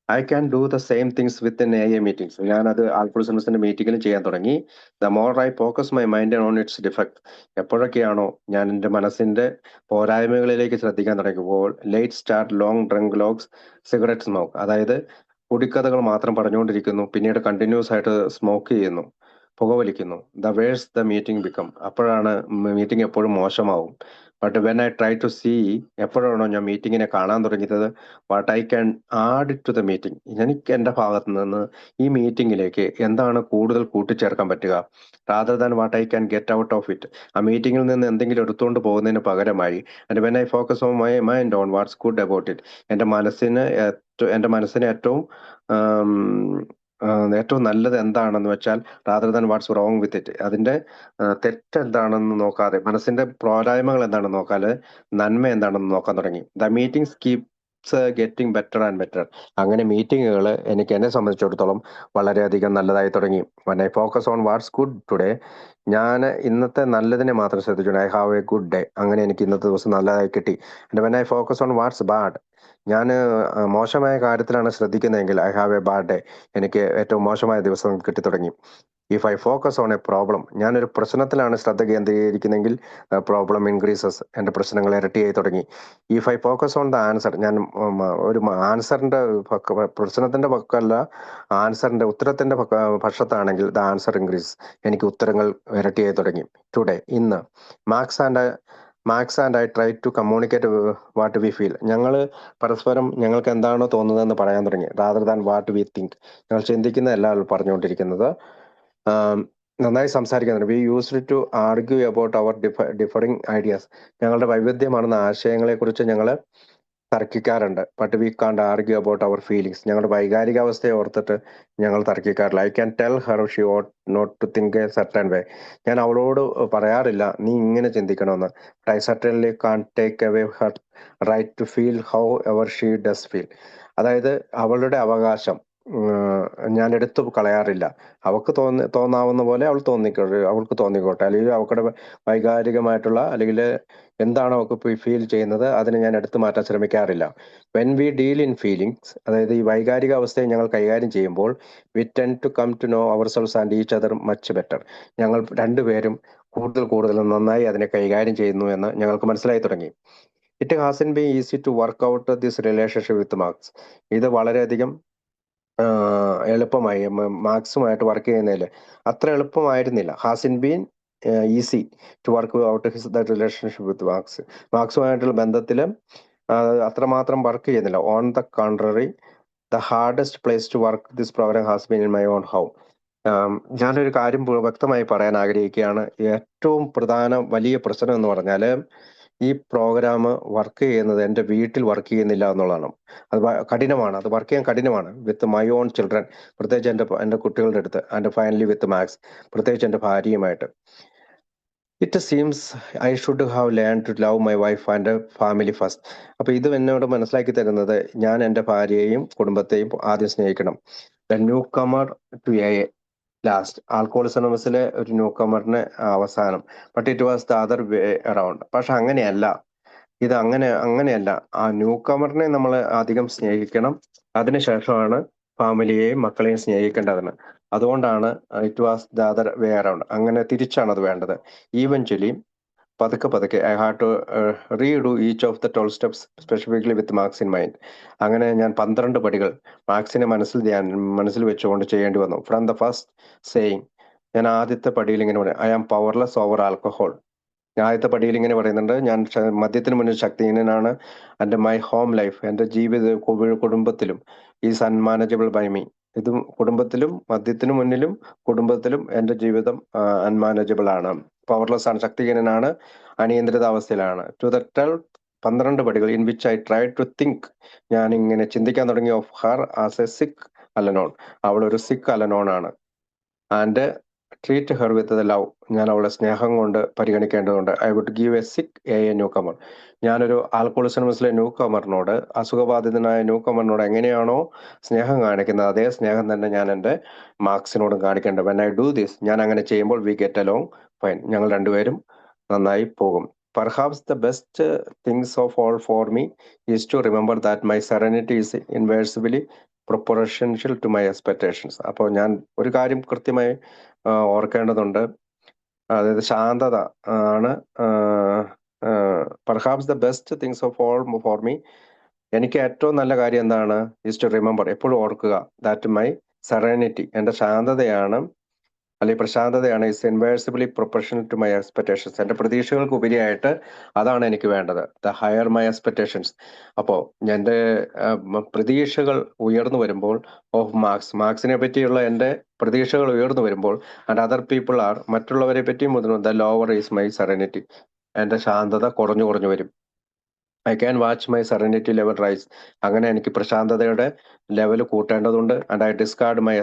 I can do the same things with in a meetings, ഞാനത് ആൽക്കോളിസത്തിന്റെ മീറ്റിംഗിലും ചെയ്യാൻ തുടങ്ങി. The more I focus my mind on its defect, എപ്പോഴൊക്കെയാണോ ഞാൻ എൻ്റെ മനസ്സിന്റെ പോരായ്മകളിലേക്ക് ശ്രദ്ധിക്കാൻ തുടങ്ങിയപ്പോൾ, late start long drunk logs cigarette smoke, അതായത് കുടിക്കഥകൾ മാത്രം പറഞ്ഞുകൊണ്ടിരിക്കുന്നു, പിന്നീട് കണ്ടിന്യൂസ് ആയിട്ട് സ്മോക്ക് ചെയ്യുന്നു, പുകവലിക്കുന്നു. The verse the meeting become, അപ്പോഴാണ് മീറ്റിംഗ് എപ്പോഴും മോശമാവും. But when I try to see, എപ്പോഴാണോ ഞാൻ മീറ്റിങ്ങിനെ കാണാൻ തുടങ്ങിയത്, what I can add to the meeting, എനിക്ക് എൻ്റെ ഭാഗത്ത് നിന്ന് ഈ മീറ്റിംഗിലേക്ക് എന്താണ് കൂടുതൽ കൂട്ടിച്ചേർക്കാൻ പറ്റുക, rather than what I can get out of it, ആ മീറ്റിംഗിൽ നിന്ന് എന്തെങ്കിലും എടുത്തുകൊണ്ട് പോകുന്നതിന് പകരമായി. And when I focus on my mind on what's good about it, എൻ്റെ മനസ്സിനെ ഏറ്റവും നല്ലത് എന്താണെന്ന് വെച്ചാൽ, rather than what's wrong with it, അതിന്റെ തെറ്റെന്താണെന്ന് നോക്കാതെ, മനസ്സിന്റെ പോരായ്മകൾ എന്താണെന്ന് നോക്കാതെ നന്മ എന്താണെന്ന് നോക്കാൻ തുടങ്ങി. The meetings keeps getting better and better, അങ്ങനെ മീറ്റിങ്ങുകൾ എന്നെ സംബന്ധിച്ചിടത്തോളം വളരെയധികം നല്ലതായി തുടങ്ങി. When I focus on what's good today, ഞാൻ ഇന്നത്തെ നല്ലതിനെ മാത്രം ശ്രദ്ധിച്ചു. I have a good day, അങ്ങനെ എനിക്ക് ഇന്നത്തെ ദിവസം നല്ലതായി കിട്ടി. And when I focus on what's bad, ഞാൻ മോശമായ കാര്യത്തിലാണ് ശ്രദ്ധിക്കുന്നതെങ്കിൽ, I have a bad day, എനിക്ക് ഏറ്റവും മോശമായ ദിവസം കിട്ടിത്തുടങ്ങി. If I focus on a problem, ഞാനൊരു പ്രശ്നത്തിലാണ് ശ്രദ്ധ കേന്ദ്രീകരിക്കുന്നെങ്കിൽ, പ്രോബ്ലം ഇൻക്രീസസ്, എൻ്റെ പ്രശ്നങ്ങൾ ഇരട്ടിയായി തുടങ്ങി. If I focus on the answer, ഞാൻ ഒരു ആൻസറിന്റെ പ്രശ്നത്തിന്റെ പക്കമല്ല, ആൻസറിന്റെ ഉത്തരത്തിന്റെ പക്ഷത്താണെങ്കിൽ ദ ആൻസർ ഇൻക്രീസ്, എനിക്ക് ഉത്തരങ്ങൾ ഇരട്ടിയായി തുടങ്ങി. ടുഡേ, ഇന്ന്, Max and I try to communicate what we feel, ഞങ്ങൾ പരസ്പരം ഞങ്ങൾക്ക് എന്താണോ തോന്നുന്നതെന്ന് പറയാൻ തുടങ്ങി. Rather than what we think, ഞങ്ങൾ ചിന്തിക്കുന്നതല്ല പറഞ്ഞുകൊണ്ടിരിക്കുന്നത്. നന്നായി സംസാരിക്കുന്നുണ്ട്. We used to argue about our differing ideas, ഞങ്ങളുടെ വൈവിധ്യമാർന്ന ആശയങ്ങളെക്കുറിച്ച് ഞങ്ങൾ തർക്കിക്കാറുണ്ട്. But we can't argue about our feelings, ഞങ്ങളുടെ വൈകാരികാവസ്ഥയെ ഓർത്തിട്ട് ഞങ്ങൾ തർക്കിക്കാറില്ല. I can tell her she ought not to think a certain way, ഞാൻ അവളോട് പറയാറില്ല നീ ഇങ്ങനെ ചിന്തിക്കണമെന്ന്. I certainly can't take away her right to feel however she does feel, അതായത് അവളുടെ അവകാശം ഞാൻ എടുത്തു കളയാറില്ല. അവൾക്ക് തോന്നാവുന്ന പോലെ അവൾക്ക് തോന്നിക്കോട്ടെ, അല്ലെങ്കിൽ അവളുടെ വൈകാരികമായിട്ടുള്ള, അല്ലെങ്കിൽ എന്താണോ അവൾക്ക് ഫീൽ ചെയ്യുന്നത് അതിനെ ഞാൻ എടുത്തു മാറ്റാൻ ശ്രമിക്കാറില്ല. When we deal in feelings, അതായത് ഈ വൈകാരിക അവസ്ഥയെ ഞങ്ങൾ കൈകാര്യം ചെയ്യുമ്പോൾ, we tend to come to know our selves and each other much better, ഞങ്ങൾ രണ്ടുപേരും കൂടുതൽ നന്നായി അതിനെ കൈകാര്യം ചെയ്യുന്നു എന്ന് ഞങ്ങൾക്ക് മനസ്സിലായി തുടങ്ങി. It hasn't be easy to work out this relationship with Marks, ഇത് വളരെയധികം എളുപ്പമായി മാർക്സുമായിട്ട് വർക്ക് ചെയ്യുന്നതിൽ അത്ര എളുപ്പമായിരുന്നില്ല. Hasn't been easy to work out his the relationship with മാർക്സുമായിട്ടുള്ള ബന്ധത്തിൽ അത്രമാത്രം വർക്ക് ചെയ്യുന്നില്ല. On the contrary, the hardest place to work this program has been in my own home. ഞാനൊരു കാര്യം വ്യക്തമായി പറയാൻ ആഗ്രഹിക്കുകയാണ്. ഏറ്റവും വലിയ പ്രശ്നം എന്ന് പറഞ്ഞാൽ, ഈ പ്രോഗ്രാം വർക്ക് ചെയ്യുന്നത് എൻ്റെ വീട്ടിൽ വർക്ക് ചെയ്യുന്നില്ല എന്നുള്ളതാണ്. അത് കഠിനമാണ്, അത് വർക്ക് ചെയ്യാൻ കഠിനമാണ് വിത്ത് മൈ ഓൺ ചിൽഡ്രൻ, പ്രത്യേകിച്ച് എൻ്റെ കുട്ടികളുടെ അടുത്ത്, ആൻഡ് ഫൈനലി വിത്ത് മാത്സ്, പ്രത്യേകിച്ച് എൻ്റെ ഭാര്യയുമായിട്ട്. It seems I should have learn to love my wife and family first. അപ്പോൾ ഇത് എന്നോട് മനസ്സിലാക്കി തരുന്നത് ഞാൻ എൻ്റെ ഭാര്യയെയും കുടുംബത്തെയും ആദ്യം സ്നേഹിക്കണം. The new comer to a last. Alcoholism അനോണിമസിലെ ഒരു ന്യൂ കമറിന് അവസാനം. But it was the other way around. പക്ഷെ അങ്ങനെയല്ല, ഇത് അങ്ങനെയല്ല. ആ ന്യൂ കമറിനെ നമ്മൾ അധികം സ്നേഹിക്കണം, അതിനുശേഷമാണ് ഫാമിലിയെയും മക്കളെയും സ്നേഹിക്കേണ്ടതെന്ന്. അതുകൊണ്ടാണ് it was the other way around. അങ്ങനെ തിരിച്ചാണ് അത് വേണ്ടത്. ഈവൻച്വലി പതുക്കെ I have to redo each of the 12 steps specifically with Max in mind. അങ്ങനെ ഞാൻ 12 പടികൾ മാർക്സിനെ മനസ്സിൽ വെച്ചുകൊണ്ട് ചെയ്യേണ്ടി വന്നു. ഫ്രം ദ ഫസ്റ്റ് സേയിങ്, ഞാൻ ആദ്യത്തെ പടിയിൽ ഇങ്ങനെ പറയും, I am powerless over alcohol. ആദ്യത്തെ പടിയിൽ ഇങ്ങനെ പറയുന്നുണ്ട്, ഞാൻ മദ്യത്തിന് മുന്നിൽ ശക്തിഹീനനാണ്. എൻ്റെ മൈ ഹോം ലൈഫ്, എൻ്റെ കുടുംബത്തിലും ഈസ് അൺമാനേജബിൾ ബൈ മീ. ഇതും കുടുംബത്തിലും, മദ്യത്തിന് മുന്നിലും കുടുംബത്തിലും എൻ്റെ ജീവിതം അൺമാനേജബിൾ ആണ്, പവർലെസ് ആണ്, ശക്തിഹീനനാണ്, അനിയന്ത്രിതാവസ്ഥയിലാണ്. ടു ദ 12 പടികൾ in which I try to think, ഞാൻ ഇങ്ങനെ ചിന്തിക്കാൻ തുടങ്ങി ഓഫ് ഹർ ആസ് എ സിക്ക് അലനോൺ, അവൾ ഒരു സിക്ക് അലനോൺ ആണ്. And treat her with the love, ഞാൻ അവളെ സ്നേഹം കൊണ്ട് പരിഗണിക്കേണ്ടതുണ്ട്. ഐ വുഡ് ഗീവ് എ സിക്ക് എ ന്യൂ കമർ. ഞാനൊരു ആൽക്കോളിസം അനോണിമസിലെ ന്യൂ കമറിനോട്, അസുഖബാധിതനായ ന്യൂ കമറിനോട് എങ്ങനെയാണോ സ്നേഹം കാണിക്കുന്നത്, അതേ സ്നേഹം തന്നെ ഞാൻ എൻ്റെ മാർക്സിനോടും കാണിക്കേണ്ടത്. വെൻ ഐ ഡു ദിസ്, ഞാൻ അങ്ങനെ ചെയ്യുമ്പോൾ വി ഗെറ്റ് അലോങ് ഫൈൻ, ഞങ്ങൾ രണ്ടുപേരും നന്നായി പോകും. Perhaps the best things of all for me is to remember that my serenity is inversely proportional to my expectations. അപ്പോൾ ഞാൻ ഒരു കാര്യം കൃത്യമായി ഓർക്കേണ്ടതുണ്ട്, അതായത് ശാന്തത ആണ്. Perhaps the best things of all for me, എനിക്ക് ഏറ്റവും നല്ല കാര്യം എന്താണ്, ഈസ് ടു റിമെമ്പർ, എപ്പോഴും ഓർക്കുക, ദാറ്റ് മൈ സെറനിറ്റി, എൻ്റെ ശാന്തതയാണ് അല്ലെങ്കിൽ പ്രശാന്തതയാണ്, ഇസ് ഇൻവേഴ്സിബിളി പ്രൊപ്പർഷണൽ ടു മൈ എക്സ്പെക്ടേഷൻസ്. എൻ്റെ പ്രതീക്ഷകൾക്ക് ഉപരിയായിട്ട് അതാണ് എനിക്ക് വേണ്ടത്. The higher my expectations. അപ്പോൾ എൻ്റെ പ്രതീക്ഷകൾ ഉയർന്നു വരുമ്പോൾ, ഓഫ് മാർക്സിനെ പറ്റിയുള്ള എൻ്റെ പ്രതീക്ഷകൾ ഉയർന്നു വരുമ്പോൾ, ആൻഡ് അതർ പീപ്പിൾ ആർ, മറ്റുള്ളവരെ പറ്റിയും മുതിർന്നു, the lower is my serenity, എൻ്റെ ശാന്തത കുറഞ്ഞു വരും. I can watch my serenity level rise, അങ്ങനെ എനിക്ക് പ്രശാന്തതയുടെ ലെവൽ കൂട്ടേണ്ടതുണ്ട്. And I discard my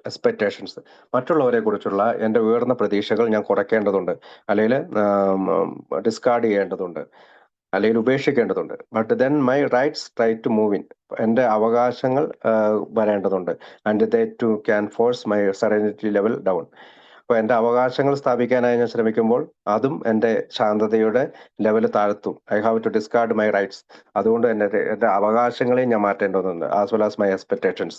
expectations, മറ്റുള്ളവരെ കുറിച്ചുള്ള എൻ്റെ ഉയർന്ന പ്രതീക്ഷകൾ ഞാൻ കുറയ്ക്കേണ്ടതുണ്ട്, അല്ലെങ്കിൽ ഡിസ്കാർഡ് ചെയ്യേണ്ടതുണ്ട്, അല്ലെങ്കിൽ ഉപേക്ഷിക്കേണ്ടതുണ്ട്. But then my rights try to move in, എൻ്റെ അവകാശങ്ങൾ വരേണ്ടതുണ്ട്. And they too can force my serenity level down. അപ്പോൾ എൻ്റെ അവകാശങ്ങൾ സ്ഥാപിക്കാനായി ഞാൻ ശ്രമിക്കുമ്പോൾ അതും എൻ്റെ ശാന്തതയുടെ ലെവൽ താഴ്ത്തും. I have to discard my rights, അതുകൊണ്ട് എൻ്റെ അവകാശങ്ങളെയും ഞാൻ മാറ്റേണ്ടതുണ്ട്. As well as my expectations,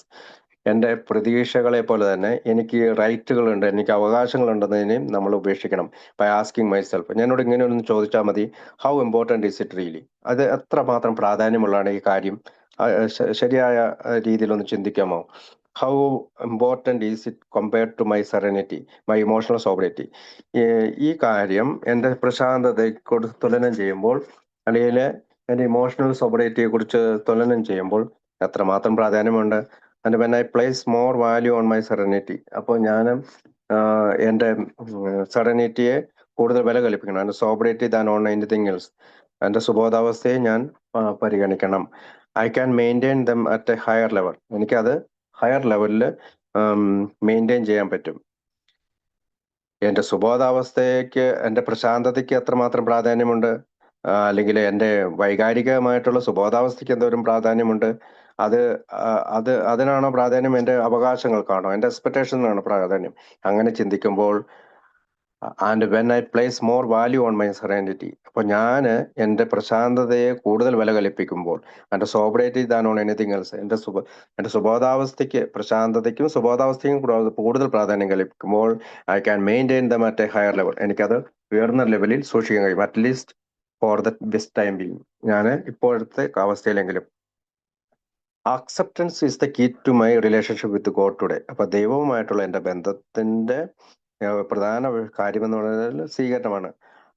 എൻ്റെ പ്രതീക്ഷകളെ പോലെ തന്നെ എനിക്ക് റൈറ്റുകളുണ്ട്, എനിക്ക് അവകാശങ്ങളുണ്ടെന്നതിനെയും നമ്മൾ ഉപേക്ഷിക്കണം. ബൈ ആസ്കിങ് മൈ സെൽഫ്, ഞാനോട് ഇങ്ങനെ ഒന്ന് ചോദിച്ചാൽ മതി, how important is it really, അത് എത്രമാത്രം പ്രാധാന്യമുള്ളതാണ് ഈ കാര്യം, ശരിയായ രീതിയിലൊന്ന് ചിന്തിക്കാമോ? How important is it compared to my serenity, my emotional sobriety. ഈ കാര്യം എൻ്റെ പ്രശാന്തതയോട് തുലനം ചെയ്യുമ്പോൾ, അല്ലെങ്കിൽ എൻ്റെ ഇമോഷണൽ സോബറിറ്റിയെ കുറിച്ച് തുലനം ചെയ്യുമ്പോൾ എത്രമാത്രം പ്രാധാന്യമുണ്ട്. And when I place more value on my serenity, അപ്പോൾ ഞാൻ എൻ്റെ സെറനിറ്റിയെ കൂടുതൽ വില കൽപ്പിക്കണം. And sobriety than on anything else, എൻ്റെ സുബോധാവസ്ഥയെ ഞാൻ പരിഗണിക്കണം. I can maintain them at a higher level, എനിക്കത് ഹയർ ലെവലിൽ മെയിൻറ്റെയിൻ ചെയ്യാൻ പറ്റും. എൻ്റെ സുബോധാവസ്ഥയ്ക്ക്, എൻ്റെ പ്രശാന്തതയ്ക്ക് എത്രമാത്രം പ്രാധാന്യമുണ്ട്, അല്ലെങ്കിൽ എൻ്റെ വൈകാരികമായിട്ടുള്ള സുബോധാവസ്ഥയ്ക്ക് എന്തോരം പ്രാധാന്യമുണ്ട്, അതിനാണോ പ്രാധാന്യം, എൻ്റെ അവകാശങ്ങൾക്കാണോ, എൻ്റെ എക്സ്പെക്ടേഷനാണോ പ്രാധാന്യം? അങ്ങനെ ചിന്തിക്കുമ്പോൾ, and when I place more value on my serenity, അപ്പോൾ ഞാൻ എൻ്റെ പ്രശാന്തതയെ കൂടുതൽ വില കൽപ്പിക്കുമ്പോൾ, എൻ്റെ sobriety than on anything else, എൻ്റെ സുബോധാവസ്ഥയ്ക്ക്, പ്രശാന്തതയ്ക്കും സുബോധാവസ്ഥയ്ക്കും കൂടുതൽ പ്രാധാന്യം കൽപ്പിക്കുമ്പോൾ, I can maintain them at a higher level, എനിക്കത് ഉയർന്ന ലെവലിൽ സൂക്ഷിക്കാൻ കഴിയും. At least for the best time being, ഞാൻ ഇപ്പോഴത്തെ അവസ്ഥയിലെങ്കിലും. Acceptance is the key to my relationship with God today. അപ്പൊ ദൈവവുമായിട്ടുള്ള എൻ്റെ ബന്ധത്തിന്റെ പ്രധാന കാര്യമെന്ന് പറയുന്നത് സ്വീകരണമാണ്.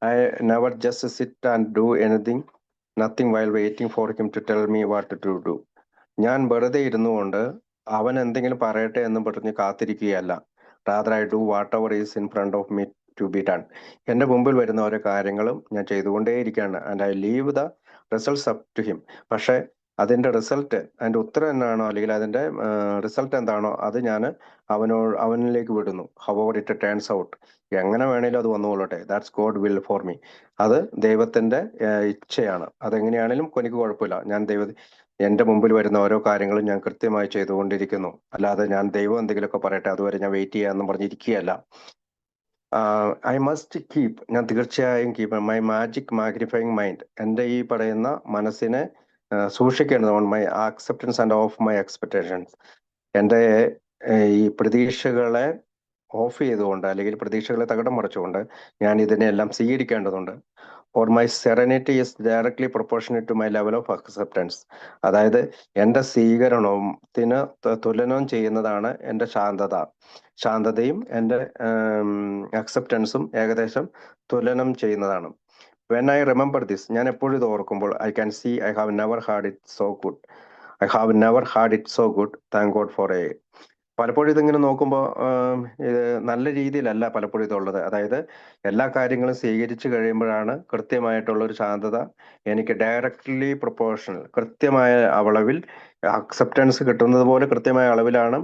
I never just sit and do anything nothing while waiting for him to tell me what to do. ഞാൻ വെറുതെ ഇരുന്നുകൊണ്ട് അവൻ എന്തെങ്കിലും പറയട്ടെ എന്ന് പറഞ്ഞ് കാത്തിരിക്കുകയല്ല. Rather I do whatever is in front of me to be done. എൻ്റെ മുമ്പിൽ വരുന്ന ഓരോ കാര്യങ്ങളും ഞാൻ ചെയ്തുകൊണ്ടേയിരിക്കുകയാണ്. And I leave the results up to him. പക്ഷേ അതിൻ്റെ റിസൾട്ട്, അതിൻ്റെ ഉത്തരം എന്നാണോ അല്ലെങ്കിൽ അതിൻ്റെ റിസൾട്ട് എന്താണോ അത് ഞാൻ അവനിലേക്ക് വിടുന്നു. ഹവർ ഇറ്റ് ടേൺസ് ഔട്ട്, എങ്ങനെ വേണേലും അത് വന്നുകൊള്ളട്ടെ. That's God will for me. അത് ദൈവത്തിന്റെ ഇച്ഛയാണ്. അതെങ്ങനെയാണേലും എനിക്ക് കുഴപ്പമില്ല. എൻ്റെ മുമ്പിൽ വരുന്ന ഓരോ കാര്യങ്ങളും ഞാൻ കൃത്യമായി ചെയ്തുകൊണ്ടിരിക്കുന്നു. അല്ലാതെ ഞാൻ ദൈവം എന്തെങ്കിലുമൊക്കെ പറയട്ടെ അതുവരെ ഞാൻ വെയിറ്റ് ചെയ്യാമെന്ന് പറഞ്ഞിരിക്കുകയല്ല. ഐ മസ്റ്റ് കീപ്, ഞാൻ തീർച്ചയായും keep my magic magnifying mind, എൻ്റെ ഈ പറയുന്ന മനസ്സിനെ സൂക്ഷിക്കേണ്ടത് on my acceptance and of my expectations. എൻ്റെ ഈ പ്രതീക്ഷകളെ ഓഫ് ചെയ്തുകൊണ്ട് അല്ലെങ്കിൽ പ്രതീക്ഷകളെ തകിടം മറിച്ചുകൊണ്ട് ഞാൻ ഇതിനെല്ലാം സ്വീകരിക്കേണ്ടതുണ്ട്. For my serenity is directly proportionate to my level of acceptance. അതായത് എൻ്റെ സ്വീകരണത്തിന് തുലനം ചെയ്യുന്നതാണ് എൻ്റെ ശാന്തതയും എൻ്റെ അക്സെപ്റ്റൻസും ഏകദേശം തുലനം ചെയ്യുന്നതാണ്. വെൻ ഐ റിമെമ്പർ ദിസ്, ഞാൻ എപ്പോഴും ഇത് ഓർക്കുമ്പോൾ I can see I have never had it so good. Thank God for A. പലപ്പോഴും ഇതിങ്ങനെ നോക്കുമ്പോൾ ഇത് നല്ല രീതിയിലല്ല പലപ്പോഴും ഇതുള്ളത്. അതായത് എല്ലാ കാര്യങ്ങളും സ്വീകരിച്ചു കഴിയുമ്പോഴാണ് കൃത്യമായിട്ടുള്ള ഒരു ശാന്തത എനിക്ക് ഡയറക്ട്ലി പ്രൊപ്പോർഷണൽ, കൃത്യമായ അളവിൽ അക്സെപ്റ്റൻസ് കിട്ടുന്നത് പോലെ കൃത്യമായ അളവിലാണ്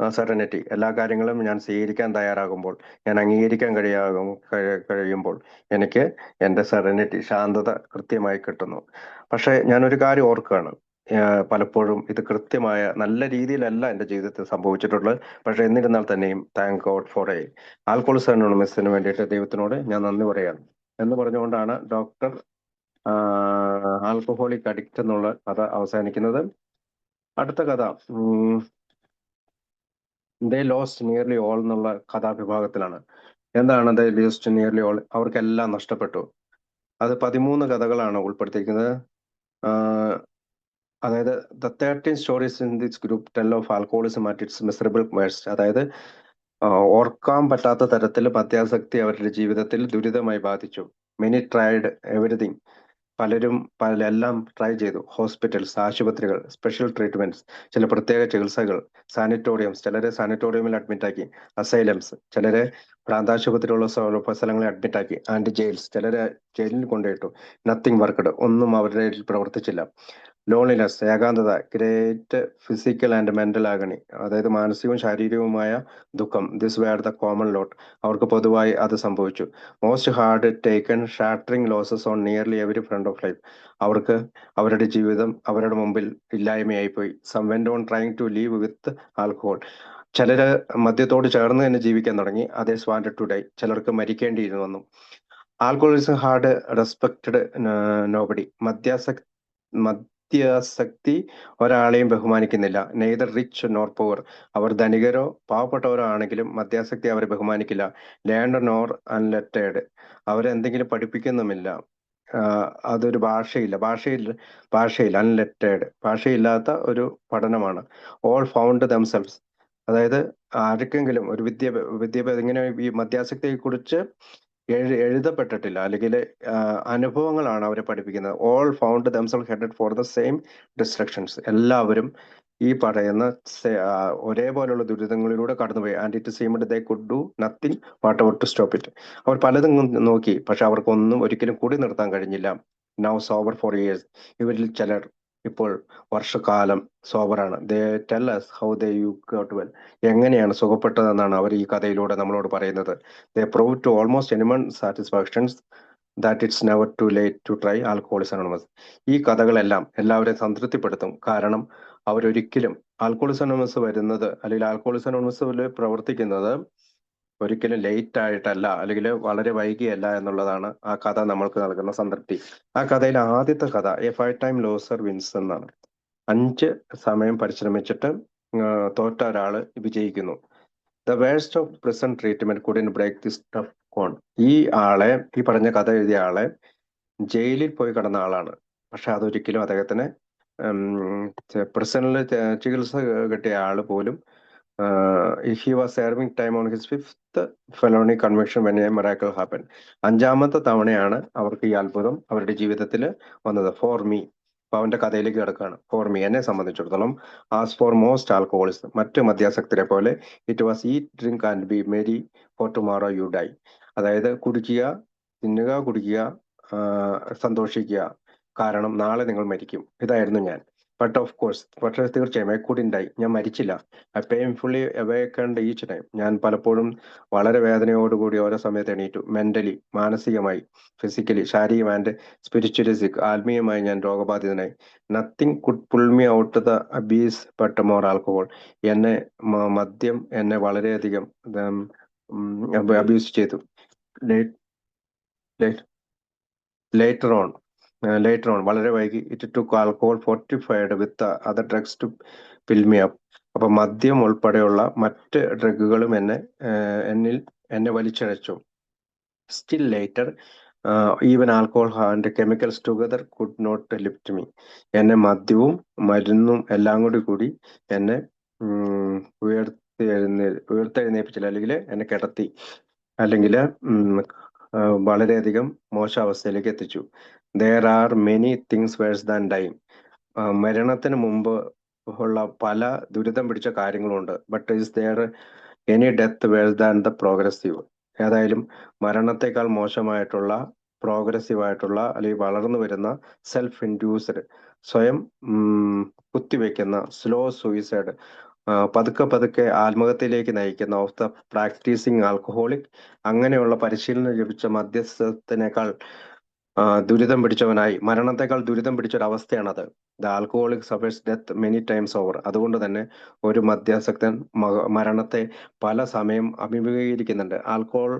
സെറനിറ്റി. എല്ലാ കാര്യങ്ങളും ഞാൻ സ്വീകരിക്കാൻ തയ്യാറാകുമ്പോൾ, ഞാൻ അംഗീകരിക്കാൻ കഴിയുമ്പോൾ എനിക്ക് എൻ്റെ സെറനിറ്റി, ശാന്തത കൃത്യമായി കിട്ടുന്നു. പക്ഷെ ഞാനൊരു കാര്യം ഓർക്കുകയാണ്, പലപ്പോഴും ഇത് കൃത്യമായ നല്ല രീതിയിലല്ല എൻ്റെ ജീവിതത്തിൽ സംഭവിച്ചിട്ടുള്ളത്. പക്ഷെ എന്നിരുന്നാൽ തന്നെയും താങ്ക് ഗോഡ് ഫോർ എ. ആൽക്കോളിക്സ് അനോണിമസിന് വേണ്ടിയിട്ട് ദൈവത്തിനോട് ഞാൻ നന്ദി പറയാണ് എന്ന് പറഞ്ഞുകൊണ്ടാണ് ഡോക്ടർ ആൽക്കഹോളിക് അഡിക്റ്റ് എന്നുള്ള കഥ അവസാനിക്കുന്നത്. അടുത്ത കഥ ദേ ലോസ്റ്റ് നിയർലി ഓൾ എന്നുള്ള കഥാവിഭാഗത്തിലാണ്. എന്താണ് ദേ ലോസ്റ്റ് നിയർലി ഓൾ? അവർക്കെല്ലാം നഷ്ടപ്പെട്ടു. അത് 13 കഥകളാണ് ഉൾപ്പെടുത്തിയിരിക്കുന്നത്. അതായത് the 13 stories in this group tell of ആൽക്കോളിസം at its miserable worst. അതായത് ഓർക്കാൻ പറ്റാത്ത തരത്തിൽ മദ്യാസക്തി അവരുടെ ജീവിതത്തിൽ ദുരിതമായി ബാധിച്ചു. മെനി ട്രൈഡ് എവരിതിങ്, പലരും എല്ലാം ട്രൈ ചെയ്തു. ഹോസ്പിറ്റൽസ്, ആശുപത്രികൾ, സ്പെഷ്യൽ ട്രീറ്റ്മെന്റ്സ്, ചില പ്രത്യേക ചികിത്സകൾ, സാനിറ്റോറിയംസ്, ചിലരെ സാനിറ്റോറിയമിൽ അഡ്മിറ്റ് ആക്കി, അസൈലംസ്, ചിലരെ ഭ്രാന്താശുപത്രിയുള്ള സ്ഥലങ്ങളിൽ അഡ്മിറ്റ് ആക്കി, ആൻഡ് ജയിൽസ്, ചിലരെ ജയിലിൽ കൊണ്ടുപോയിട്ടു. നത്തിങ് വർക്ക്ഡ്, ഒന്നും അവരുടെ പ്രവർത്തിച്ചില്ല. ലോൺലിനെസ്, ഏകാന്തത, great physical and mental agony, അതായത് മാനസികവും ശാരീരികവുമായ ദുഃഖം. This were the common lot, അവർക്ക് പൊതുവായി അത് സംഭവിച്ചു. Most hard taken shattering losses on nearly every front of life, അവർക്ക് അവരുടെ ജീവിതം അവരുടെ മുമ്പിൽ ഇല്ലായ്മയായിപ്പോയി. Some went on trying to leave with alcohol, ചിലര് മദ്യത്തോട് ചേർന്ന് തന്നെ ജീവിക്കാൻ തുടങ്ങി. അതേഴ്സ് വാണ്ടഡ് ടു ഡൈ, ചിലർക്ക് മരിക്കേണ്ടിയിരുന്നു വന്നു. ആൽക്കഹോളിസം ഹാർഡ് റെസ്പെക്റ്റഡ് നോബഡി, മദ്യാസക്തി ഒരാളെയും ബഹുമാനിക്കുന്നില്ല. നെയ്തർ റിച്ച് നോർ പുവർ, അവർ ധനികരോ പാവപ്പെട്ടവരോ ആണെങ്കിലും മദ്യാസക്തി അവരെ ബഹുമാനിക്കില്ല. ലേൺഡ് നോർ അൺലെറ്റേഡ്, അവരെന്തെങ്കിലും പഠിപ്പിക്കുന്നുമില്ല. അതൊരു ഭാഷയില്ല അൺലെറ്റേഡ്, ഭാഷയില്ലാത്ത ഒരു പഠനമാണ്. ഓൾ ഫൗണ്ട് ദംസെൽസ്, അതായത് ആർക്കെങ്കിലും ഒരു വിദ്യാഭ്യാസം ഇങ്ങനെ ഈ മദ്യാസക്തിയെ കുറിച്ച് എഴുതപ്പെട്ടിട്ടില്ല, അല്ലെങ്കിൽ അനുഭവങ്ങളാണ് അവരെ പഠിപ്പിക്കുന്നത്. All found themselves headed for the same destructions, എല്ലാവരും ഈ പറയുന്ന ഒരേപോലുള്ള ദുരിതങ്ങളിലൂടെ കടന്നുപോയി. And it seemed they could do nothing whatever to stop it, അവർ പലതും നോക്കി, പക്ഷെ അവർക്കൊന്നും ഒരിക്കലും കൂടി നിർത്താൻ കഴിഞ്ഞില്ല. നൗ സോബർ ഫോർ ഇയേഴ്സ്, ഇവരിൽ ചിലർ ഇപ്പോൾ വർഷക്കാലം സോബറാണ്. They tell us how they you got well, എങ്ങനെയാണ് സുഖപ്പെട്ടതെന്നാണ് അവർ ഈ കഥയിലൂടെ നമ്മളോട് പറയുന്നത്. They prove to almost anyone satisfactions that it's never too late to try alcoholism anonymous. ഈ കഥകളെല്ലാം എല്ലാവരെയും സംതൃപ്തിപ്പെടുത്തും. കാരണം അവരൊരിക്കലും ആൽക്കഹോളിസം അനോണിമസ് വരുന്നത്, അല്ലെങ്കിൽ ആൽക്കഹോളിസം അനോണിമസിൽ പ്രവർത്തിക്കുന്നത് ഒരിക്കലും ലേറ്റ് ആയിട്ടല്ല, അല്ലെങ്കിൽ വളരെ വൈകിയല്ല എന്നുള്ളതാണ് ആ കഥ നമ്മൾക്ക് നൽകുന്ന സംതൃപ്തി. ആ കഥയിലെ ആദ്യത്തെ കഥ എ 5-time ലോസർ വിൻസ് എന്നാണ്. 5 സമയം പരിശ്രമിച്ചിട്ട് തോറ്റ ഒരാള് വിജയിക്കുന്നു. The worst of present treatment couldn't break this tough con. ഈ പറഞ്ഞ കഥ എഴുതിയ ആളെ ജയിലിൽ പോയി കിടന്ന ആളാണ്. പക്ഷെ അതൊരിക്കലും അദ്ദേഹത്തിന് പ്രസന്റില് ചികിത്സ കിട്ടിയ ആള് പോലും he was serving time on his 5th felony conviction when a miracle happened. 5ാമത്തെ തവണയാണ് അവർക്ക് ഈ അത്ഭുതം അവരുടെ ജീവിതത്തിൽ വന്നത്. ഫോർ മീ, അപ്പൊ അവന്റെ കഥയിലേക്ക് കിടക്കുകയാണ്. ഫോർ മീ, എന്നെ സംബന്ധിച്ചിടത്തോളം, ആസ് ഫോർ മോസ്റ്റ് ആൽക്കഹോളിസ്റ്റ്, മറ്റ് മദ്യാസക്തരെ പോലെ, it was eat drink and B merry four tomorrow U dye. അതായത് കുടിക്കുക, തിന്നുക, കുടിക്കുക, സന്തോഷിക്കുക, കാരണം നാളെ നിങ്ങൾ മരിക്കും. ഇതായിരുന്നു ഞാൻ. ബട്ട് ഓഫ് കോഴ്സ്, പക്ഷേ തീർച്ചയായും ഐ കുഡിന്റ് ഡൈ, ഞാൻ മരിച്ചില്ല. I painfully awakened each time. ഞാൻ പലപ്പോഴും വളരെ വേദനയോടുകൂടി ഓരോ സമയത്ത് എണീറ്റു. മെന്റലി, മാനസികമായി, ഫിസിക്കലി, ശാരീരികം ആൻഡ് സ്പിരിച്വലി സിക്ക്, ആത്മീയമായി ഞാൻ രോഗബാധിതനായി. Nothing could pull me out the abyss but more alcohol. എന്നെ മദ്യം എന്നെ വളരെയധികം അബ്യൂസ് ചെയ്തു. ലേറ്റർ ഓൺ വളരെ വൈകി, it took alcohol fortified with other drugs to fill me up. അപ്പൊ മദ്യം ഉൾപ്പെടെയുള്ള മറ്റ് ഡ്രഗുകളും എന്നെ വലിച്ചഴച്ചു. Still later, even alcohol and chemicals together could not lift me. എന്നെ മദ്യവും മരുന്നും എല്ലാം കൂടി എന്നെ ഉയർത്തെഴുന്നേൽപ്പിച്ചില്ല, അല്ലെങ്കിൽ എന്നെ കിടത്തി, അല്ലെങ്കിൽ വളരെയധികം മോശാവസ്ഥയിലേക്ക് എത്തിച്ചു. There are many things verse than dying. മരണത്തിന് മുമ്പ് ഉള്ള പല ദുരിതം പിടിച്ച കാര്യങ്ങളുണ്ട്. But is there any death verse than the progressive. ഏതായാലും മരണത്തെക്കാൾ മോശമായിട്ടുള്ള, പ്രോഗ്രസീവ് ആയിട്ടുള്ള, അല്ലെങ്കിൽ വളർന്നു വരുന്ന സെൽഫ് ഇൻഡ്യൂസ്ഡ്, സ്വയം കുത്തിവെക്കുന്ന സ്ലോ സൂയിസൈഡ്, പതുക്കെ പതുക്കെ ആത്മഹത്യയിലേക്ക് നയിക്കുന്ന, ഓഫ് ദ പ്രാക്ടീസിങ് ആൽക്കഹോളിക്. അങ്ങനെയുള്ള പരിശീലനം ലഭിച്ച മധ്യസ്ഥത്തിനേക്കാൾ ദുരിതം പിടിച്ചവനായി, മരണത്തെക്കാൾ ദുരിതം പിടിച്ച ഒരു അവസ്ഥയാണത്. The alcoholic suffers death many times over. അതുകൊണ്ട് തന്നെ ഒരു മദ്യാസക്തൻ മരണത്തെ പല സമയം അഭിമുഖീകരിക്കുന്നുണ്ട്. Alcohol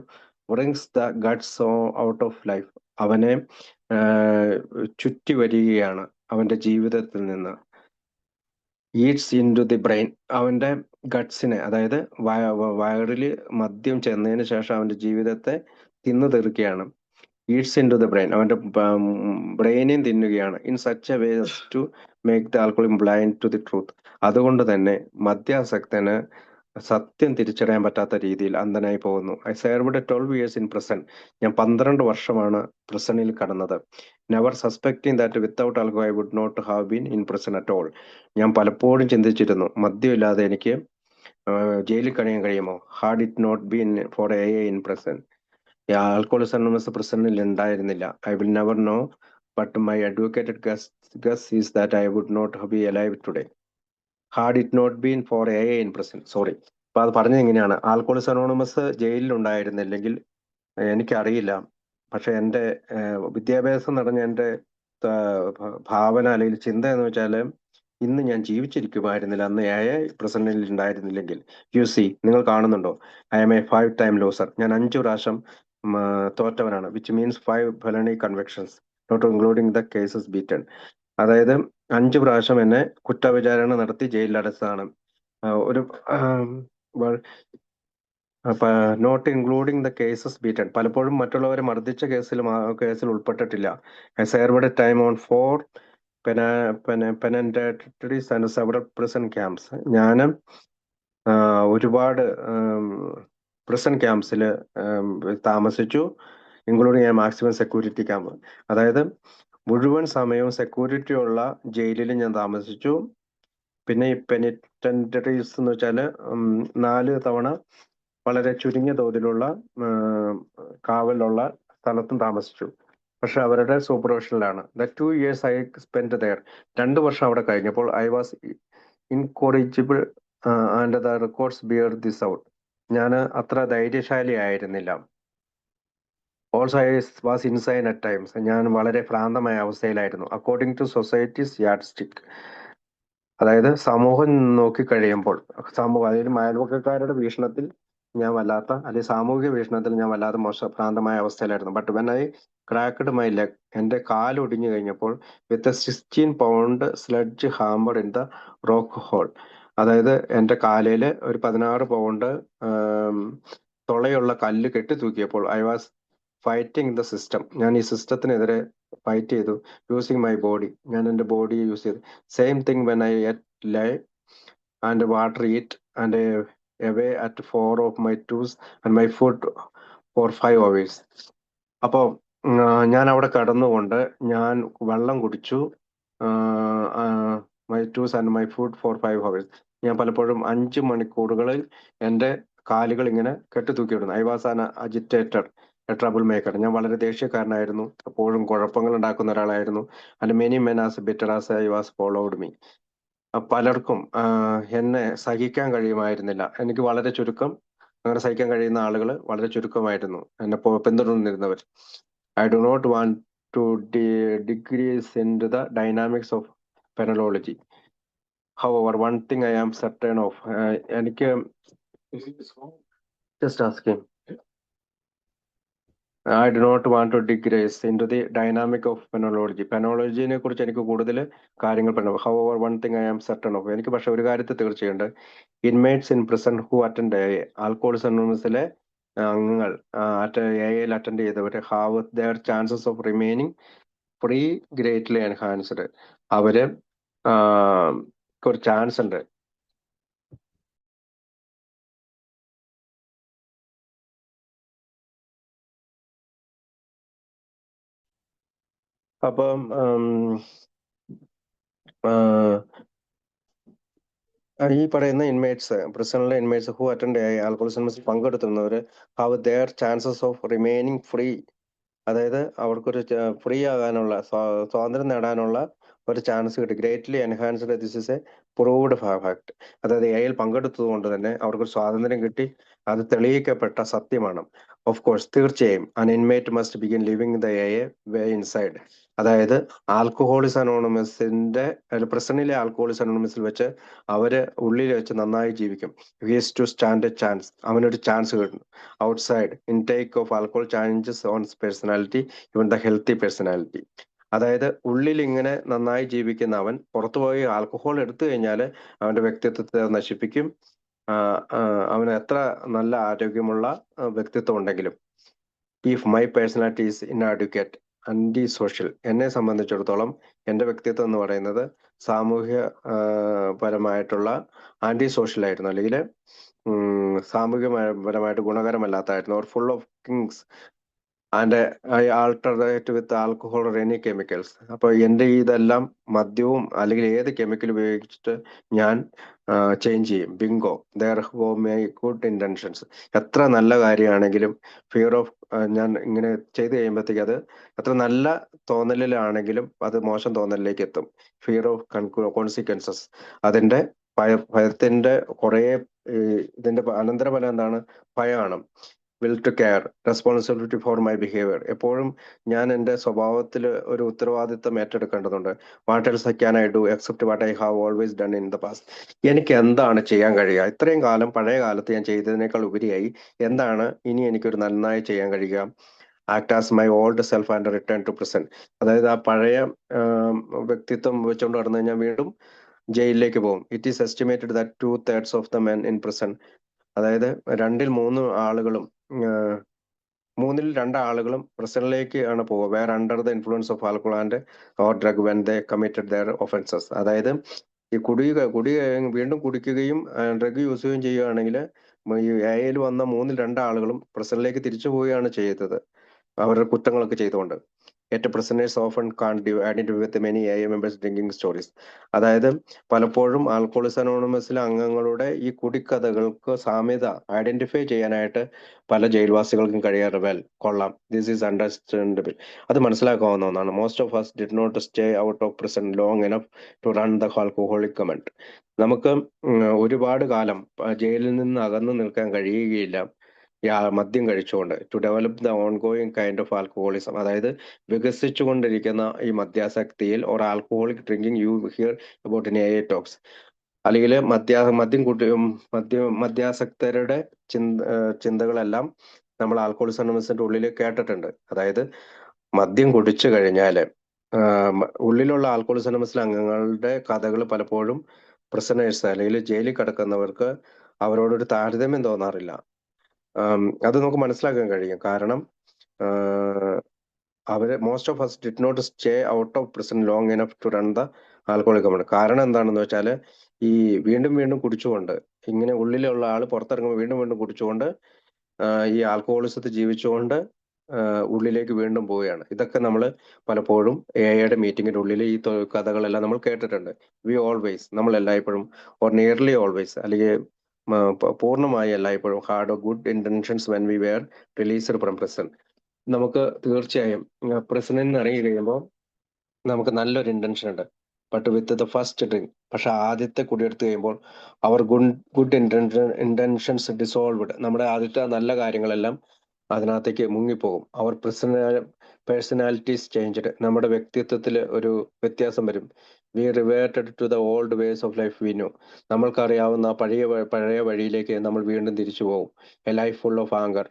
brings the guts out of life. അവനെ ചുറ്റി വരികയാണ് അവന്റെ ജീവിതത്തിൽ നിന്ന്. Eats in to the brain. അവന്റെ ഗട്ട്സിനെ, അതായത് വയറിൽ മദ്യം ചെന്നതിന് ശേഷം അവന്റെ ജീവിതത്തെ തിന്നു തീർക്കുകയാണ്. Eats in to the brain, അവന്റെ ബ്രെയിനെയും തിന്നുകയാണ്. In such a way to make the alcoholic blind to the truth. അതുകൊണ്ട് തന്നെ മദ്യാസക്തന് സത്യം തിരിച്ചറിയാൻ പറ്റാത്ത രീതിയിൽ അന്ധനായി പോകുന്നു. I served 12 years in prison. ഞാൻ 12 വർഷമാണ് പ്രസണിൽ കടന്നത്. Never suspecting that without alcohol I would not have been in prison at all. ഞാൻ പലപ്പോഴും ചിന്തിച്ചിരുന്നു, മദ്യമില്ലാതെ എനിക്ക് ജയിലിൽ കഴിയാൻ കഴിയുമോ? Had it not been for A in prison. Alcoholics anonymous പ്രസന്റിൽ ഉണ്ടായിരുന്നില്ല. I will never know, but my advocated guess is that I would not be alive today. Had it not been for A in prison. Sorry. അപ്പൊ അത് പറഞ്ഞത് എങ്ങനെയാണ്? Alcoholics anonymous ജയിലിൽ ഉണ്ടായിരുന്നില്ലെങ്കിൽ എനിക്കറിയില്ല. പക്ഷെ എൻ്റെ വിദ്യാഭ്യാസം നടന്ന എൻ്റെ ഭാവന അല്ലെങ്കിൽ ചിന്ത എന്ന് വെച്ചാൽ, ഇന്ന് ഞാൻ ജീവിച്ചിരിക്കുമായിരുന്നില്ല അന്ന് പ്രസന്റിൽ ഉണ്ടായിരുന്നില്ലെങ്കിൽ. യു സി, നിങ്ങൾ കാണുന്നുണ്ടോ? I am a 5-time loser. ഞാൻ 5 പ്രാവശ്യം തോറ്റവനാണ്. Which means 5 felony convictions, not including the cases beaten. അതായത് 5 പ്രാവശ്യം എന്നെ കുറ്റവിചാരണ നടത്തി ജയിലിലടച്ചതാണ്. ഒരു not including the cases beaten, പലപ്പോഴും മറ്റുള്ളവരെ മർദ്ദിച്ച കേസിൽ ഉൾപ്പെട്ടിട്ടില്ല. I served time on 4 penitentiaries and several prison camps. ഞാൻ ഒരുപാട് പ്രിസൺ ക്യാമ്പ്സിൽ താമസിച്ചു, including A maximum security camp. അതായത് മുഴുവൻ സമയവും സെക്യൂരിറ്റി ഉള്ള ജയിലിൽ ഞാൻ താമസിച്ചു. പിന്നെ ഈ പെനിറ്റന്ററീസ് എന്ന് വെച്ചാൽ 4 തവണ വളരെ ചുരുങ്ങിയ തോതിലുള്ള കാവലുള്ള സ്ഥലത്തും താമസിച്ചു. പക്ഷെ അവരുടെ സൂപ്പർവിഷനിലാണ്. The 2 years I spend there. 2 വർഷം അവിടെ കഴിഞ്ഞപ്പോൾ I was incorrigible and the records bear this out. ഞാൻ അത്ര ധൈര്യശാലി ആയിരുന്നില്ല. Also I was insane at times. ഞാൻ വളരെ ഭ്രാന്തമായ അവസ്ഥയിലായിരുന്നു. According to society's yardstick. അതായത് സമൂഹം നോക്കിക്കഴിയുമ്പോൾ, അതായത് അയൽവക്കക്കാരുടെ വീക്ഷണത്തിൽ ഞാൻ വല്ലാത്ത, അല്ലെങ്കിൽ സാമൂഹിക വീക്ഷണത്തിൽ ഞാൻ വല്ലാതെ ഭ്രാന്തമായ അവസ്ഥയിലായിരുന്നു. But when I cracked my leg, എന്റെ കാൽ ഒടിഞ്ഞു കഴിഞ്ഞപ്പോൾ, with a 16 pound sledgehammer in the rock hole. അതായത് എന്റെ കാലയിൽ ഒരു 16 പൗണ്ട് തുളയുള്ള കല്ല് കെട്ടിത്തൂക്കിയപ്പോൾ, I was fighting the system. ഞാൻ ഈ സിസ്റ്റത്തിനെതിരെ ഫൈറ്റ് ചെയ്തു. യൂസിങ് മൈ ബോഡി, ഞാൻ എൻ്റെ ബോഡിയെ യൂസ് ചെയ്തു. Same thing when I lie and water eat and away at 4 of my toes and my foot for 5 hours. അപ്പോൾ ഞാൻ അവിടെ കടന്നുകൊണ്ട് ഞാൻ വെള്ളം കുടിച്ചു, my toes and my food for 5 hours. ഞാൻ പലപ്പോഴും 5 മണിക്കൂറുകളിൽ എൻ്റെ കാലുകൾ ഇങ്ങനെ കെട്ടിത്തൂക്കിയിടുന്നു. I was an agitated, a troublemaker. ഞാൻ വളരെ ദേഷ്യക്കാരനായിരുന്നു, എപ്പോഴും കുഴപ്പങ്ങൾ ഉണ്ടാക്കുന്ന ഒരാളായിരുന്നു. And many men as bitter as I was followed me. പലർക്കും എന്നെ സഹിക്കാൻ കഴിയുമായിരുന്നില്ല. എനിക്ക് വളരെ ചുരുക്കം, അങ്ങനെ സഹിക്കാൻ കഴിയുന്ന ആളുകൾ വളരെ ചുരുക്കമായിരുന്നു എന്നെ പിന്തുടർന്നിരുന്നവർ. I do not want to digress in to the dynamics of penology. However one thing I am certain of. എനിക്ക് just asking, I do not want to digress in to the dynamic of penology. പെനോളജിനെ കുറിച്ച് എനിക്ക് കൂടുതൽ കാര്യങ്ങൾ പറയണം. However one thing I am certain of. എനിക്ക് പക്ഷെ ഒരു കാര്യത്തിൽ തീർച്ചയുണ്ട്. Inmates in prison who attend alcoholics അനോണിമസിലെ അംഗങ്ങൾ എയിൽ അറ്റൻഡ് ചെയ്തവർ have their chances of remaining free greatly enhanced. അവര് ഒരു ചാൻസ് ഉണ്ട്. അപ്പം ഈ പറയുന്ന ഇൻമേറ്റ്സ്, പ്രിസണിലെ ഇൻമേറ്റ്സ് ഹു അറ്റൻഡ് ആൽക്കോളിസം പങ്കെടുത്തുന്നവർ have their chances of remaining free. അതായത് അവർക്കൊരു ഫ്രീ ആകാനുള്ള, സ്വാതന്ത്ര്യം നേടാനുള്ള ഒരു ചാൻസ് കിട്ടി. Greatly enhanced. This is a proved fact. അതായത് എയിൽ പങ്കെടുത്തത് കൊണ്ട് തന്നെ അവർക്കൊരു സ്വാതന്ത്ര്യം കിട്ടി. അത് തെളിയിക്കപ്പെട്ട സത്യമാണ്. ഓഫ് കോഴ്സ്, തീർച്ചയായും അൻ inmate must begin living the a way inside. അതായത് ആൽക്കഹോളിസ് അനോണിമസിന്റെ, പ്രസന്റിലെ ആൽക്കഹോളിസ് അനോണിമസിൽ വെച്ച് അവര് ഉള്ളിൽ വെച്ച് നന്നായി ജീവിക്കും. He's to stand a chance. അവനൊരു ചാൻസ് കിട്ടും. Outside intake of alcohol changes on personality, even the healthy personality. അതായത് ഉള്ളിൽ ഇങ്ങനെ നന്നായി ജീവിക്കുന്ന അവൻ പുറത്തുപോയി ആൽക്കഹോൾ എടുത്തു കഴിഞ്ഞാൽ അവന്റെ വ്യക്തിത്വത്തെ നശിപ്പിക്കും. അവന് എത്ര നല്ല ആരോഗ്യമുള്ള വ്യക്തിത്വം ഉണ്ടെങ്കിലും, if my personality is inadequate anti social, എന്നെ സംബന്ധിച്ചിടത്തോളം എൻ്റെ വ്യക്തിത്വം എന്ന് പറയുന്നത് സാമൂഹ്യ പരമായിട്ടുള്ള ആന്റി സോഷ്യൽ ആയിരുന്നു, അല്ലെങ്കിൽ സാമൂഹ്യപരമായിട്ട് ഗുണകരമല്ലാത്തായിരുന്നു. Or full of kings and I alternate with alcohol or any chemicals. അപ്പൊ എൻ്റെ ഇതെല്ലാം മദ്യവും അല്ലെങ്കിൽ ഏത് കെമിക്കൽ ഉപയോഗിച്ചിട്ട് ഞാൻ ചേഞ്ച് ചെയ്യും. Bingo, there go my good intentions. എത്ര നല്ല കാര്യമാണെങ്കിലും ഫിയർ ഓഫ്, ഞാൻ ഇങ്ങനെ ചെയ്ത് കഴിയുമ്പോഴത്തേക്ക് അത് എത്ര നല്ല തോന്നലിലാണെങ്കിലും അത് മോശം തോന്നലിലേക്ക് എത്തും. Fear of consequences. അതിന്റെ ഭയത്തിന്റെ കുറെ, ഇതിന്റെ അനന്തരഫലം എന്താണ്? ഭയമാണ്. Will to care, responsibility for my behaviour. എപ്പോഴും ഞാൻ എൻ്റെ സ്വഭാവത്തിൽ ഒരു ഉത്തരവാദിത്തം ഏറ്റെടുക്കേണ്ടതുണ്ട്. What else can I do except what I have always done in the past. എനിക്ക് എന്താണ് ചെയ്യാൻ കഴിയുക? ഇത്രയും കാലം പഴയ കാലത്ത് ഞാൻ ചെയ്തതിനേക്കാൾ ഉപരിയായി എന്താണ് ഇനി എനിക്കൊരു നന്നായി ചെയ്യാൻ കഴിയുക? Act as my old self and return to prison. അതായത് ആ പഴയ വ്യക്തിത്വം വെച്ചുകൊണ്ട് നടന്നു കഴിഞ്ഞാൽ വീണ്ടും ജയിലിലേക്ക് പോകും. It is estimated that 2/3 of the men in prison, അതായത് 2/3 ആളുകളും, 3/2 ആളുകളും പ്രസന്റിലേക്ക് ആണ് പോവുക. Were under the influence of alcohol and or drug when they committed their offences. അതായത് ഈ കുടി വീണ്ടും കുടിക്കുകയും ഡ്രഗ് യൂസ് ചെയ്യുകയും ചെയ്യുകയാണെങ്കിൽ ഈ എയിൽ വന്ന 3/2 ആളുകളും പ്രസന്റിലേക്ക് തിരിച്ചു പോവുകയാണ് ചെയ്തത്, അവരുടെ കുറ്റങ്ങളൊക്കെ ചെയ്തുകൊണ്ട്. At prisoners often can identify with many a members drinking stories. അതായത് പലപ്പോഴും ആൽക്കഹോളിസ് അനോണിമസിലെ അംഗങ്ങളുടെ ഈ കുടിക്കഥകൾക്ക് സാമ്യത ഐഡന്റിഫൈ ചെയ്യാനായിട്ട് പല ജയിൽവാസികൾക്കും കഴിയാറ്. വെൽ, കൊള്ളാം, ദിസ് ഈസ് അണ്ടർസ്റ്റാൻഡബിൾ. അത് മനസ്സിലാക്കാവുന്ന ഒന്നാണ്. Most of us did not stay out of prison long enough to run the alcoholic comment. നമുക്ക് ഒരുപാട് കാലം ജയിലിൽ നിന്ന് അകന്നു നിൽക്കാൻ കഴിയുകയില്ല മദ്യം കഴിച്ചുകൊണ്ട്. To develop the ongoing kind of alcoholism, അതായത് വികസിച്ചുകൊണ്ടിരിക്കുന്ന ഈ മദ്യാസക്തിയിൽ, or alcoholic drinking you hear about in a talks. അല്ലെങ്കിൽ മദ്യാസക്തരുടെ ചിന്തകളെല്ലാം നമ്മൾ ആൽക്കഹോളിസം അനോണിമസിന്റെ ഉള്ളിൽ കേട്ടിട്ടുണ്ട്. അതായത് മദ്യം കുടിച്ചു കഴിഞ്ഞാല് ഉള്ളിലുള്ള ആൽക്കഹോളിസം അനോണിമസിലെ അംഗങ്ങളുടെ കഥകൾ പലപ്പോഴും പ്രിസണേഴ്സ് അല്ലെങ്കിൽ ജയിലിൽ കിടക്കുന്നവർക്ക് അവരോടൊരു താരതമ്യം തോന്നാറില്ല. അത് നമുക്ക് മനസ്സിലാക്കാൻ കഴിയും. കാരണം അവര് most of us did not stay out of prison long enough to run the alcoholic comment. കാരണം എന്താണെന്ന് വെച്ചാല് ഈ വീണ്ടും വീണ്ടും കുടിച്ചുകൊണ്ട്, ഇങ്ങനെ ഉള്ളിലുള്ള ആള് പുറത്തിറങ്ങുമ്പോൾ വീണ്ടും വീണ്ടും കുടിച്ചുകൊണ്ട് ഈ ആൽക്കഹോളിസത്തിൽ ജീവിച്ചുകൊണ്ട് ഉള്ളിലേക്ക് വീണ്ടും പോവുകയാണ്. ഇതൊക്കെ നമ്മൾ പലപ്പോഴും എഐയുടെ മീറ്റിങ്ങിന്റെ ഉള്ളിൽ ഈ കഥകളെല്ലാം നമ്മൾ കേട്ടിട്ടുണ്ട്. വി ഓൾവേസ്, നമ്മൾ എല്ലായ്പ്പോഴും ഓർ നിയർലി ഓൾവേസ്, അല്ലെങ്കിൽ പൂർണ്ണമായി എല്ലായ്പ്പോഴും had good intentions when we were released from prison. നമുക്ക് തീർച്ചയായും പ്രിസണിൽ നിന്ന് ഇറങ്ങി കഴിയുമ്പോൾ നമുക്ക് നല്ലൊരു ഇന്റൻഷൻ ഉണ്ട്. But with the first drink, പക്ഷെ ആദ്യത്തെ കുടിയെടുത്ത് കഴിയുമ്പോൾ അവർ ഗുഡ് ഇന്റൻഷൻസ് ഡിസോൾവ്ഡ്. നമ്മുടെ ആദ്യത്തെ നല്ല കാര്യങ്ങളെല്ലാം അതിനകത്തേക്ക് മുങ്ങിപ്പോകും. അവർ പേഴ്സണാലിറ്റീസ് ചേഞ്ച്ഡ്. നമ്മുടെ വ്യക്തിത്വത്തിൽ ഒരു വ്യത്യാസം വരും. We reverted to the old ways of life we know. നമ്മൾക്കറിയാവുന്ന പഴയ വഴിയിലേക്ക് നമ്മൾ വീണ്ടും തിരിച്ചു പോകും. A life full of anger,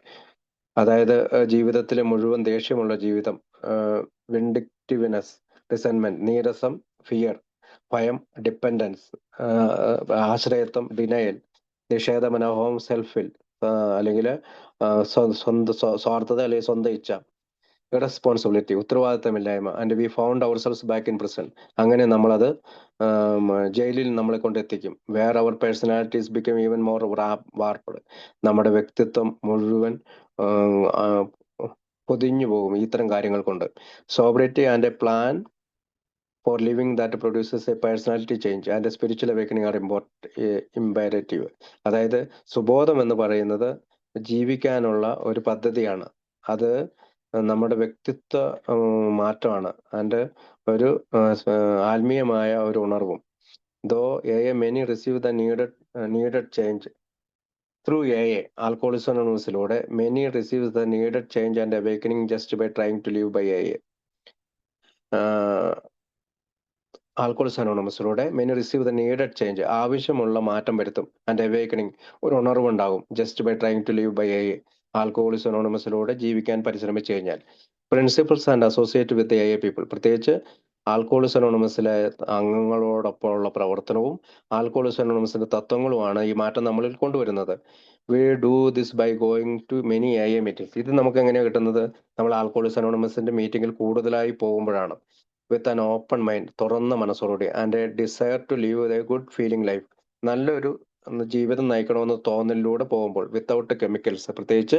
അതായത് ജീവിതത്തിലെ മുഴുവൻ ദേഷ്യമുള്ള ജീവിതം. വിൻഡിക്റ്റിവ്നെസ്, റിസെന്റ്മെന്റ്, നീരസം, ഫിയർ, ഭയം, ഡിപ്പെൻഡൻസ്, ആശ്രയത്വം, ഡിനയൽ, നിഷേധ മനോഭാവം, സെൽഫിൽ, അല്ലെങ്കിൽ സ്വന്തം സ്വാർത്ഥത അല്ലെങ്കിൽ സ്വന്തം ഇച്ഛ, ഇറസ്പോൺസിബിലിറ്റി, ഉത്തരവാദിത്തമില്ലായ്മ, and we found ourselves back in prison. അങ്ങനെ നമ്മളത് ജയിലിൽ നമ്മളെ കൊണ്ട് എത്തിക്കും. Where our personalities become even more warped. നമ്മുടെ വ്യക്തിത്വം മുഴുവൻ പൊതിഞ്ഞു പോകും ഇത്തരം കാര്യങ്ങൾ കൊണ്ട്. Sobriety and a plan for living that produces a personality change and a spiritual awakening are imperative. അതായത് സുബോധം എന്ന് പറയുന്നത് ജീവിക്കാനുള്ള ഒരു പദ്ധതിയാണ്. അത് നമ്മുടെ വ്യക്തിത്വ മാറ്റമാണ്. ആൻഡ് ഒരു ആത്മീയമായ ഒരു ഉണർവും. Though many receive the needed change through alcoholism അനോണിമസിലൂടെ many receives the needed change and awakening just by trying to live by alcoholism അനോണിമസിലൂടെ many receive the needed change, ആവശ്യമുള്ള മാറ്റം വരുത്തും. ആൻഡ് അവേക്കനിങ്, ഒരു ഉണർവുണ്ടാകും. Just by trying to live by alcoholism അനോണിമസിലൂടെ ജീവിക്കാൻ പരിശ്രമിച്ചു കഴിഞ്ഞാൽ. Principles and associate with people, പ്രത്യേകിച്ച് ആൽക്കോളിസം അനോണിമസിലെ അംഗങ്ങളോടൊപ്പമുള്ള പ്രവർത്തനവും ആൽക്കോളിസം അനോണിമസിന്റെ തത്വങ്ങളുമാണ് ഈ മാറ്റം നമ്മളിൽ കൊണ്ടുവരുന്നത്. We do this by going to many meetings. ഇത് നമുക്ക് എങ്ങനെയാണ് കിട്ടുന്നത്? നമ്മൾ ആൽക്കോളിസം അനോണിമസിന്റെ മീറ്റിംഗിൽ കൂടുതലായി പോകുമ്പോഴാണ്. വിത്ത് ആൻ ഓപ്പൺ മൈൻഡ്, തുറന്ന മനസ്സോടുകൂടി, and a desire to live a good feeling life, നല്ലൊരു ജീവിതം നയിക്കണമെന്ന് തോന്നലിലൂടെ പോകുമ്പോൾ. വിത്തൗട്ട് കെമിക്കൽസ്, പ്രത്യേകിച്ച്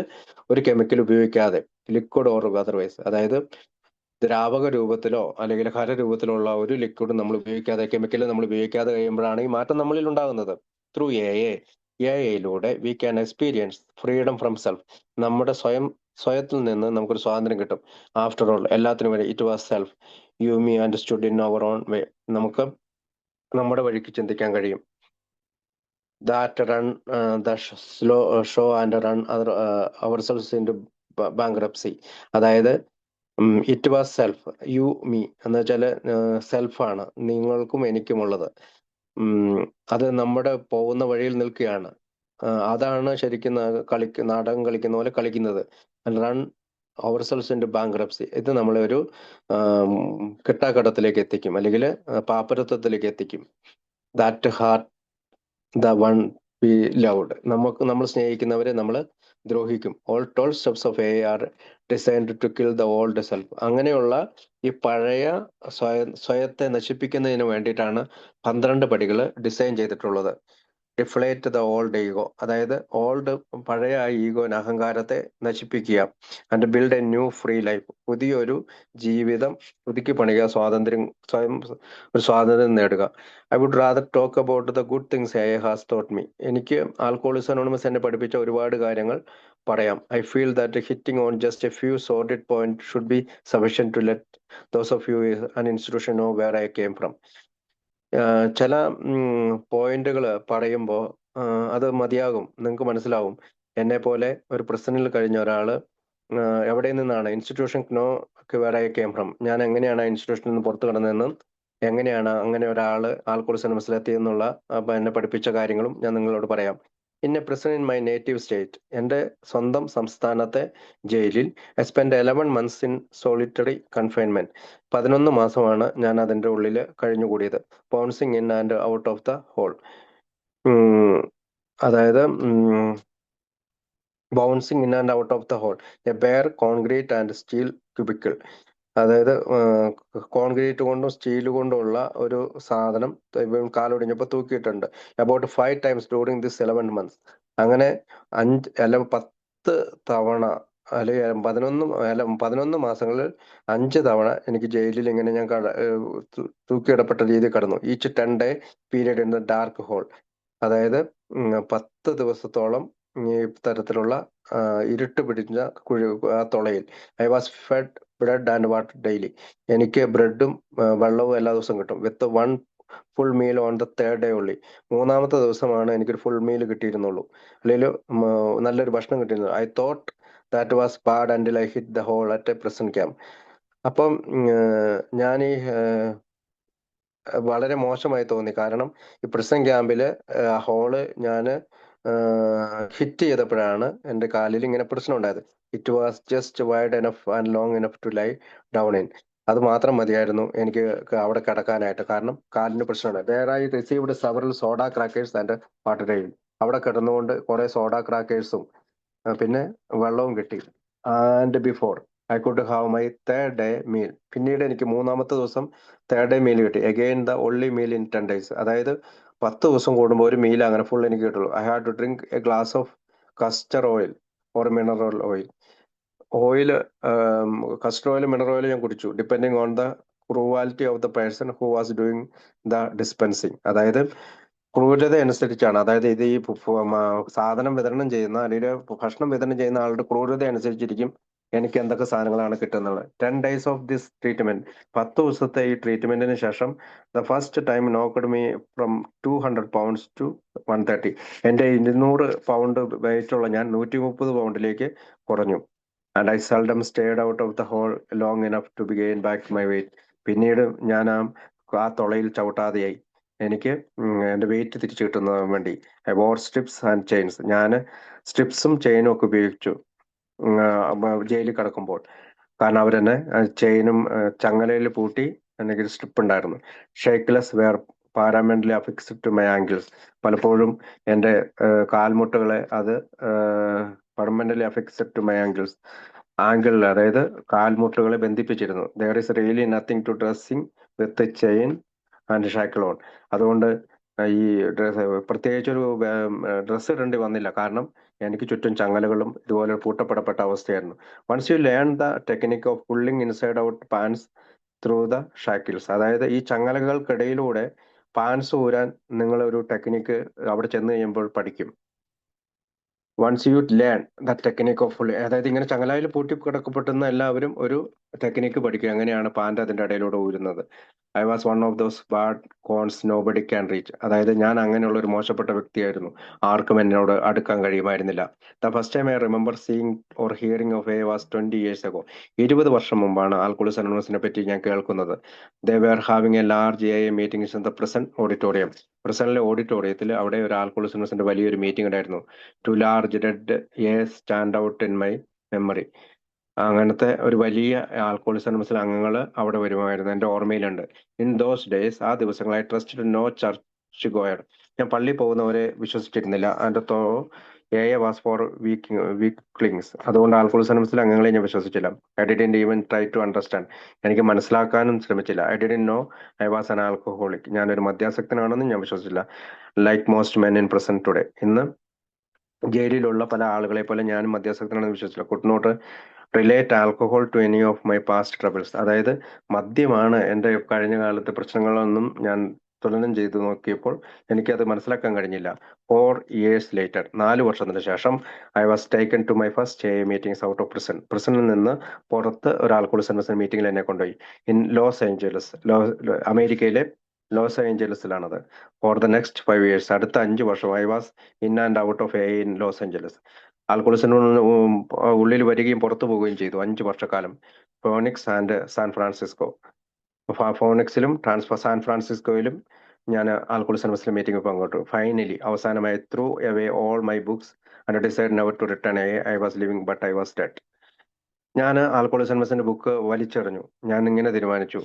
ഒരു കെമിക്കൽ ഉപയോഗിക്കാതെ, ലിക്വിഡ് ഓർ അതർവൈസ്, അതായത് ദ്രാവക രൂപത്തിലോ അല്ലെങ്കിൽ ഖരരൂപത്തിലോ ഉള്ള ഒരു ലിക്വിഡ് നമ്മൾ ഉപയോഗിക്കാതെ, കെമിക്കൽ നമ്മൾ ഉപയോഗിക്കാതെ കഴിയുമ്പോഴാണ് ഈ മാറ്റം നമ്മളിൽ ഉണ്ടാകുന്നത്. ത്രൂ എഐയിലൂടെ we can experience freedom from self. നമ്മുടെ സ്വയത്തിൽ നിന്ന് നമുക്കൊരു സ്വാതന്ത്ര്യം കിട്ടും. ആഫ്റ്റർ ഓൾ, എല്ലാത്തിനും വരെ it was self you me understood in our own way. നമുക്ക് നമ്മുടെ വഴിക്ക് ചിന്തിക്കാൻ കഴിയും. That run the show and run ourselves into bankruptcy. അതായത് it was self you me എന്ന് വെച്ചാൽ സെൽഫാണ് നിങ്ങൾക്കും എനിക്കുമുള്ളത്. അത് നമ്മുടെ പോകുന്ന വഴിയിൽ നിൽക്കുകയാണ്. അതാണ് ശരിക്കും നാടകം കളിക്കുന്ന പോലെ കളിക്കുന്നത്. Run ourselves into bankruptcy. ഇത് നമ്മളെ ഒരു കിട്ടാക്കടത്തിലേക്ക് എത്തിക്കും, അല്ലെങ്കിൽ പാപ്പരത്വത്തിലേക്ക് എത്തിക്കും. That hurt the one we loved. നമ്മൾ സ്നേഹിക്കുന്നവരെ നമ്മൾ ദ്രോഹിക്കും. All 12 steps of are designed to kill the old self. അങ്ങനെയുള്ള ഈ പഴയ സ്വയത്തെ നശിപ്പിക്കുന്നതിന് വേണ്ടിയിട്ടാണ് 12 പടികൾ ഡിസൈൻ ചെയ്തിട്ടുള്ളത്. ഡിഫ്ലേറ്റ് ദ ഓൾഡ് ഈഗോ, അതായത് പഴയ ഈഗോന്, അഹങ്കാരത്തെ നശിപ്പിക്കുക. And build a new free life, പുതിയൊരു ജീവിതം പുതുക്കി പണിയുക, ഒരു സ്വാതന്ത്ര്യം നേടുക. I would rather talk about the good things A has taught me. എനിക്ക് ആൽക്കോളിസം അനോണിമസ് എന്നെ പഠിപ്പിച്ച ഒരുപാട് കാര്യങ്ങൾ പറയാം. I feel that hitting on just a few sorted point should be sufficient to let those of you an institution know where I came from. ചില പോയിന്റുകൾ പറയുമ്പോൾ അത് മതിയാകും, നിങ്ങൾക്ക് മനസ്സിലാവും. എന്നെ പോലെ ഒരു പ്രസിഡന്റിൽ കഴിഞ്ഞ ഒരാള് എവിടെ നിന്നാണ്, institution know where I came from, ഞാൻ എങ്ങനെയാണ് ആ ഇൻസ്റ്റിറ്റ്യൂഷനിൽ നിന്ന് പുറത്തു കിടന്നതെന്നും എങ്ങനെയാണ് അങ്ങനെ ഒരാള് ആൽക്കോളിസം മനസ്സിലെത്തിയെന്നുള്ള എന്നെ പഠിപ്പിച്ച കാര്യങ്ങളും ഞാൻ നിങ്ങളോട് പറയാം. In a prison in my native state, എൻ്റെ സ്വന്തം സംസ്ഥാനത്തെ ജയിലിൽ I spend 11 months in solitary confinement. 11 മാസമാണ് ഞാൻ അതിൻ്റെ ഉള്ളിൽ കഴിഞ്ഞുകൂടിയത്. Bouncing in and out of the hole, അതായത് bouncing in and out of the hole, a bare concrete and steel cubicle. അതായത് കോൺക്രീറ്റ് കൊണ്ടും സ്റ്റീൽ കൊണ്ടുള്ള ഒരു സാധനം കാലൊടിഞ്ഞപ്പോൾ തൂക്കിയിട്ടുണ്ട്. About 5 times during this 11 months. അങ്ങനെ 10 തവണ അല്ലെങ്കിൽ 11 മാസങ്ങളിൽ 5 തവണ എനിക്ക് ജയിലിൽ ഇങ്ങനെ ഞാൻ തൂക്കിയിടപ്പെട്ട രീതി കടന്നു. Each 10 day period in the dark hole. അതായത് 10 ദിവസത്തോളം ഈ തരത്തിലുള്ള ഇരുട്ട് പിടിച്ച ആ തുളയിൽ. I was fed bread and water daily. എനിക്ക് ബ്രെഡും വെള്ളവും എല്ലാ ദിവസവും കിട്ടും. With 1 full meal on the 3rd day only. 3-ാമത്തെ ദിവസമാണ് എനിക്കൊരു ഫുൾ മീൽ കിട്ടിയിരുന്നുള്ളൂ, അല്ലെങ്കിൽ നല്ലൊരു ഭക്ഷണം കിട്ടിയിരുന്നു. I thought that was bad until I hit the hole at a prison camp. അപ്പം ഞാൻ ഈ വളരെ മോശമായി തോന്നി. കാരണം ഈ പ്രിസൺ ക്യാമ്പില് ഹോള് ഞാൻ ഹിറ്റ് ചെയ്തപ്പോഴാണ് എൻ്റെ കാലിൽ ഇങ്ങനെ പ്രശ്നം ഉണ്ടായത്. It was just wide enough and long enough to lie down in. അത് മാത്രം മതിയായിരുന്നു എനിക്ക് അവിടെ കിടക്കാനായിട്ട്, കാരണം കാലിന് പ്രശ്നമുണ്ട്. Where I received several soda crackers and water daily. അവിടെ കിടന്നുകൊണ്ട് കുറെ സോഡ ക്രാക്കേഴ്സും പിന്നെ വെള്ളവും കിട്ടി. And before I could have my 3rd day meal. പിന്നീട് എനിക്ക് 3-ാമത്തെ ദിവസം 3rd ഡേ മീൽ കിട്ടി. Again the only meal in 10 days. അതായത് 10 ദിവസം കൂടുമ്പോൾ ഒരു മീൽ അങ്ങനെ ഫുൾ എനിക്ക് കിട്ടുള്ളൂ. I had to drink a glass of castor oil or mineral oil. Oil, castor oil, mineral oil ഞാൻ കുടിച്ചു, depending on the cruelty of the person who was doing the dispensing. അതായത് ക്രൂരത അനുസരിച്ചാണ്. അതായത് ഇത് ഈ സാധനം വിതരണം ചെയ്യുന്ന, അല്ലെങ്കിൽ ഭക്ഷണം വിതരണം ചെയ്യുന്ന ആളുടെ ക്രൂരത അനുസരിച്ചിരിക്കും എനിക്ക് എന്തൊക്കെ സാധനങ്ങളാണ് കിട്ടുന്നത്. 10 days ഓഫ് ദിസ് ട്രീറ്റ്മെന്റ്. 10 ദിവസത്തെ ഈ ട്രീറ്റ്മെന്റിന് ശേഷം the first time knocked me from 200 pounds to 130. എൻ്റെ 200 പൗണ്ട് വെയിറ്റുള്ള ഞാൻ 130 പൗണ്ടിലേക്ക് കുറഞ്ഞു. And I seldom stayed out of the hole long enough to gain back my weight. പിന്നീട് ഞാൻ ആ തുളയിൽ ചവിട്ടാതെയായി. എനിക്ക് എൻ്റെ വെയിറ്റ് തിരിച്ചു കിട്ടുന്നതിന് വേണ്ടി I war strips and chains. ഞാൻ സ്ട്രിപ്സും ചെയിനും ഒക്കെ ഉപയോഗിച്ചു ജയിലിൽ കിടക്കുമ്പോൾ. കാരണം അവരെന്നെ ചെയിനും ചങ്ങലയിൽ പൂട്ടി എനിക്ക് സ്ട്രിപ്പ് ഉണ്ടായിരുന്നു. Shackles were permanently affixed to my ankles. പലപ്പോഴും എൻ്റെ കാൽമുട്ടുകളെ അത് permanently affixed to my ankles. ആംഗിളിൽ, അതായത് കാൽമുട്ടുകളെ ബന്ധിപ്പിച്ചിരുന്നു. There is really nothing to dressing with chain and shackle on. അതുകൊണ്ട് ഈ പ്രത്യേകിച്ചൊരു ഡ്രസ്സ് ഇടേണ്ടി വന്നില്ല, കാരണം എനിക്ക് ചുറ്റും ചങ്ങലകളും ഇതുപോലെ പൂട്ടപ്പെടപ്പെട്ട അവസ്ഥയായിരുന്നു. Once you learn the technique of pulling inside out pants through the shackles. അതായത് ഈ ചങ്ങലകൾക്കിടയിലൂടെ പാൻസ് ഊരാൻ നിങ്ങൾ ഒരു ടെക്നിക്ക് അവിടെ ചെന്ന് കഴിയുമ്പോൾ പഠിക്കും. Once you learn the technique of pulling, അതായത് ഇങ്ങനെ ചങ്ങലയിൽ പൂട്ടി കിടക്കപ്പെട്ടുന്ന എല്ലാവരും ഒരു ടെക്നിക്ക് പഠിക്കും, എങ്ങനെയാണ് പാൻറ് അതിന്റെ ഇടയിലൂടെ ഊരുന്നത്. I was one of those bad cons nobody can reach. അതായത് ഞാൻ അങ്ങനെയുള്ള ഒരു മോശപ്പെട്ട വ്യക്തിയായിരുന്നു, ആർക്കും എന്നോട് അടുക്കാൻ കഴിയുമായിരുന്നില്ല. The first time I remember seeing or hearing of A was 20 years ago. 20 വർഷം മുമ്പാണ് ആൽക്കോളിസ് അനോണിമസിനെ പറ്റി ഞാൻ കേൾക്കുന്നത്. They were having a large a meetings in the present auditorium. പ്രസന്റിലെ ഓഡിറ്റോറിയത്തിൽ അവിടെ ഒരു ആൽക്കോളിസ് അനോണിമസിന്റെ വലിയൊരു മീറ്റിംഗ് ഉണ്ടായിരുന്നു. Too large dead a stand out in my memory. അങ്ങനത്തെ ഒരു വലിയ ആൽക്കോളിസ് അനോണിമസിലെ അംഗങ്ങൾ അവിടെ വരുമായിരുന്നു, എൻ്റെ ഓർമ്മയിലുണ്ട്. ഇൻ ദോസ് ഡേയ്സ്, ആ ദിവസങ്ങളായി ട്രസ്റ്റഡ് നോ ചർച്ച് ഗോയർ. ഞാൻ പള്ളി പോകുന്നവരെ വിശ്വസിച്ചിരുന്നില്ല. അതിൻ്റെ എ വാസ് ഫോർ വീക്ക്ലിങ്സ്. അതുകൊണ്ട് ആൽക്കോളിസ് അനോണിമസിലെ അംഗങ്ങളെ ഞാൻ വിശ്വസിച്ചില്ല. I didn't even try to understand. എനിക്ക് മനസ്സിലാക്കാനും ശ്രമിച്ചില്ല. I didn't know I was an alcoholic. ഞാനൊരു മദ്യാസക്തനാണെന്നും ഞാൻ വിശ്വസിച്ചില്ല. Like most men in present today. ഇന്ന് ജയിലിലുള്ള പല ആളുകളെ പോലെ ഞാനും മദ്യാസക്തനാണെന്ന് വിശ്വസിച്ചില്ല. Could not relate alcohol to any of my past troubles. അതായത് മദ്യമാണ് എൻ്റെ കഴിഞ്ഞ കാലത്തെ പ്രശ്നങ്ങളൊന്നും ഞാൻ തുലനം ചെയ്തു നോക്കിയപ്പോൾ എനിക്കത് മനസ്സിലാക്കാൻ കഴിഞ്ഞില്ല. 4 years later, 4 വർഷത്തിന് ശേഷം, I was taken to my first a meetings out of prison. പ്രിസണിൽ നിന്ന് പുറത്ത് ഒരു ആൽക്കഹോളിക് അനോണിമസ് മീറ്റിംഗിൽ എന്നെ കൊണ്ടുപോയി. ഇൻ ലോസ് ഏഞ്ചലസ്, അമേരിക്കയിലെ ലോസ് ഏഞ്ചലസിലാണത്. ഫോർ ദ നെക്സ്റ്റ് 5 years, അടുത്ത 5 വർഷം I was in and out of a in Los Angeles. ആൽക്കോളിസിന് ഉള്ളിൽ വരികയും പുറത്തു പോവുകയും ചെയ്തു 5 വർഷക്കാലം. Phoenix and San Francisco. ഫോണിക്സിലും സാൻ ഫ്രാൻസിസ്കോയിലും ഞാൻ ആൽക്കോളിസ് അനോണിമസിലെ മീറ്റിംഗ് പങ്കെടുത്തു. ഫൈനലി, അവസാനമായി, through away all my books and decide never to return. I was living but I was dead. ഞാൻ ആൽക്കോളിസ് അനോണിമസിന്റെ ബുക്ക് വലിച്ചെറിഞ്ഞു. ഞാൻ ഇങ്ങനെ തീരുമാനിച്ചു,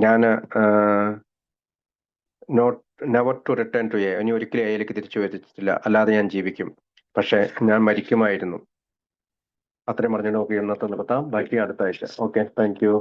ഞാൻ not never to return to A. ഇനി ഒരിക്കലും എയിലേക്ക് തിരിച്ചു വരത്തില്ല, അല്ലാതെ ഞാൻ ജീവിക്കും. പക്ഷെ ഞാൻ മരിക്കുമായിരുന്നു. അത്രയും പറഞ്ഞിട്ട് നമുക്ക് ഇന്നത്തെ നിർത്താം. ബാക്കി അടുത്ത ആഴ്ച. Okay, thank you.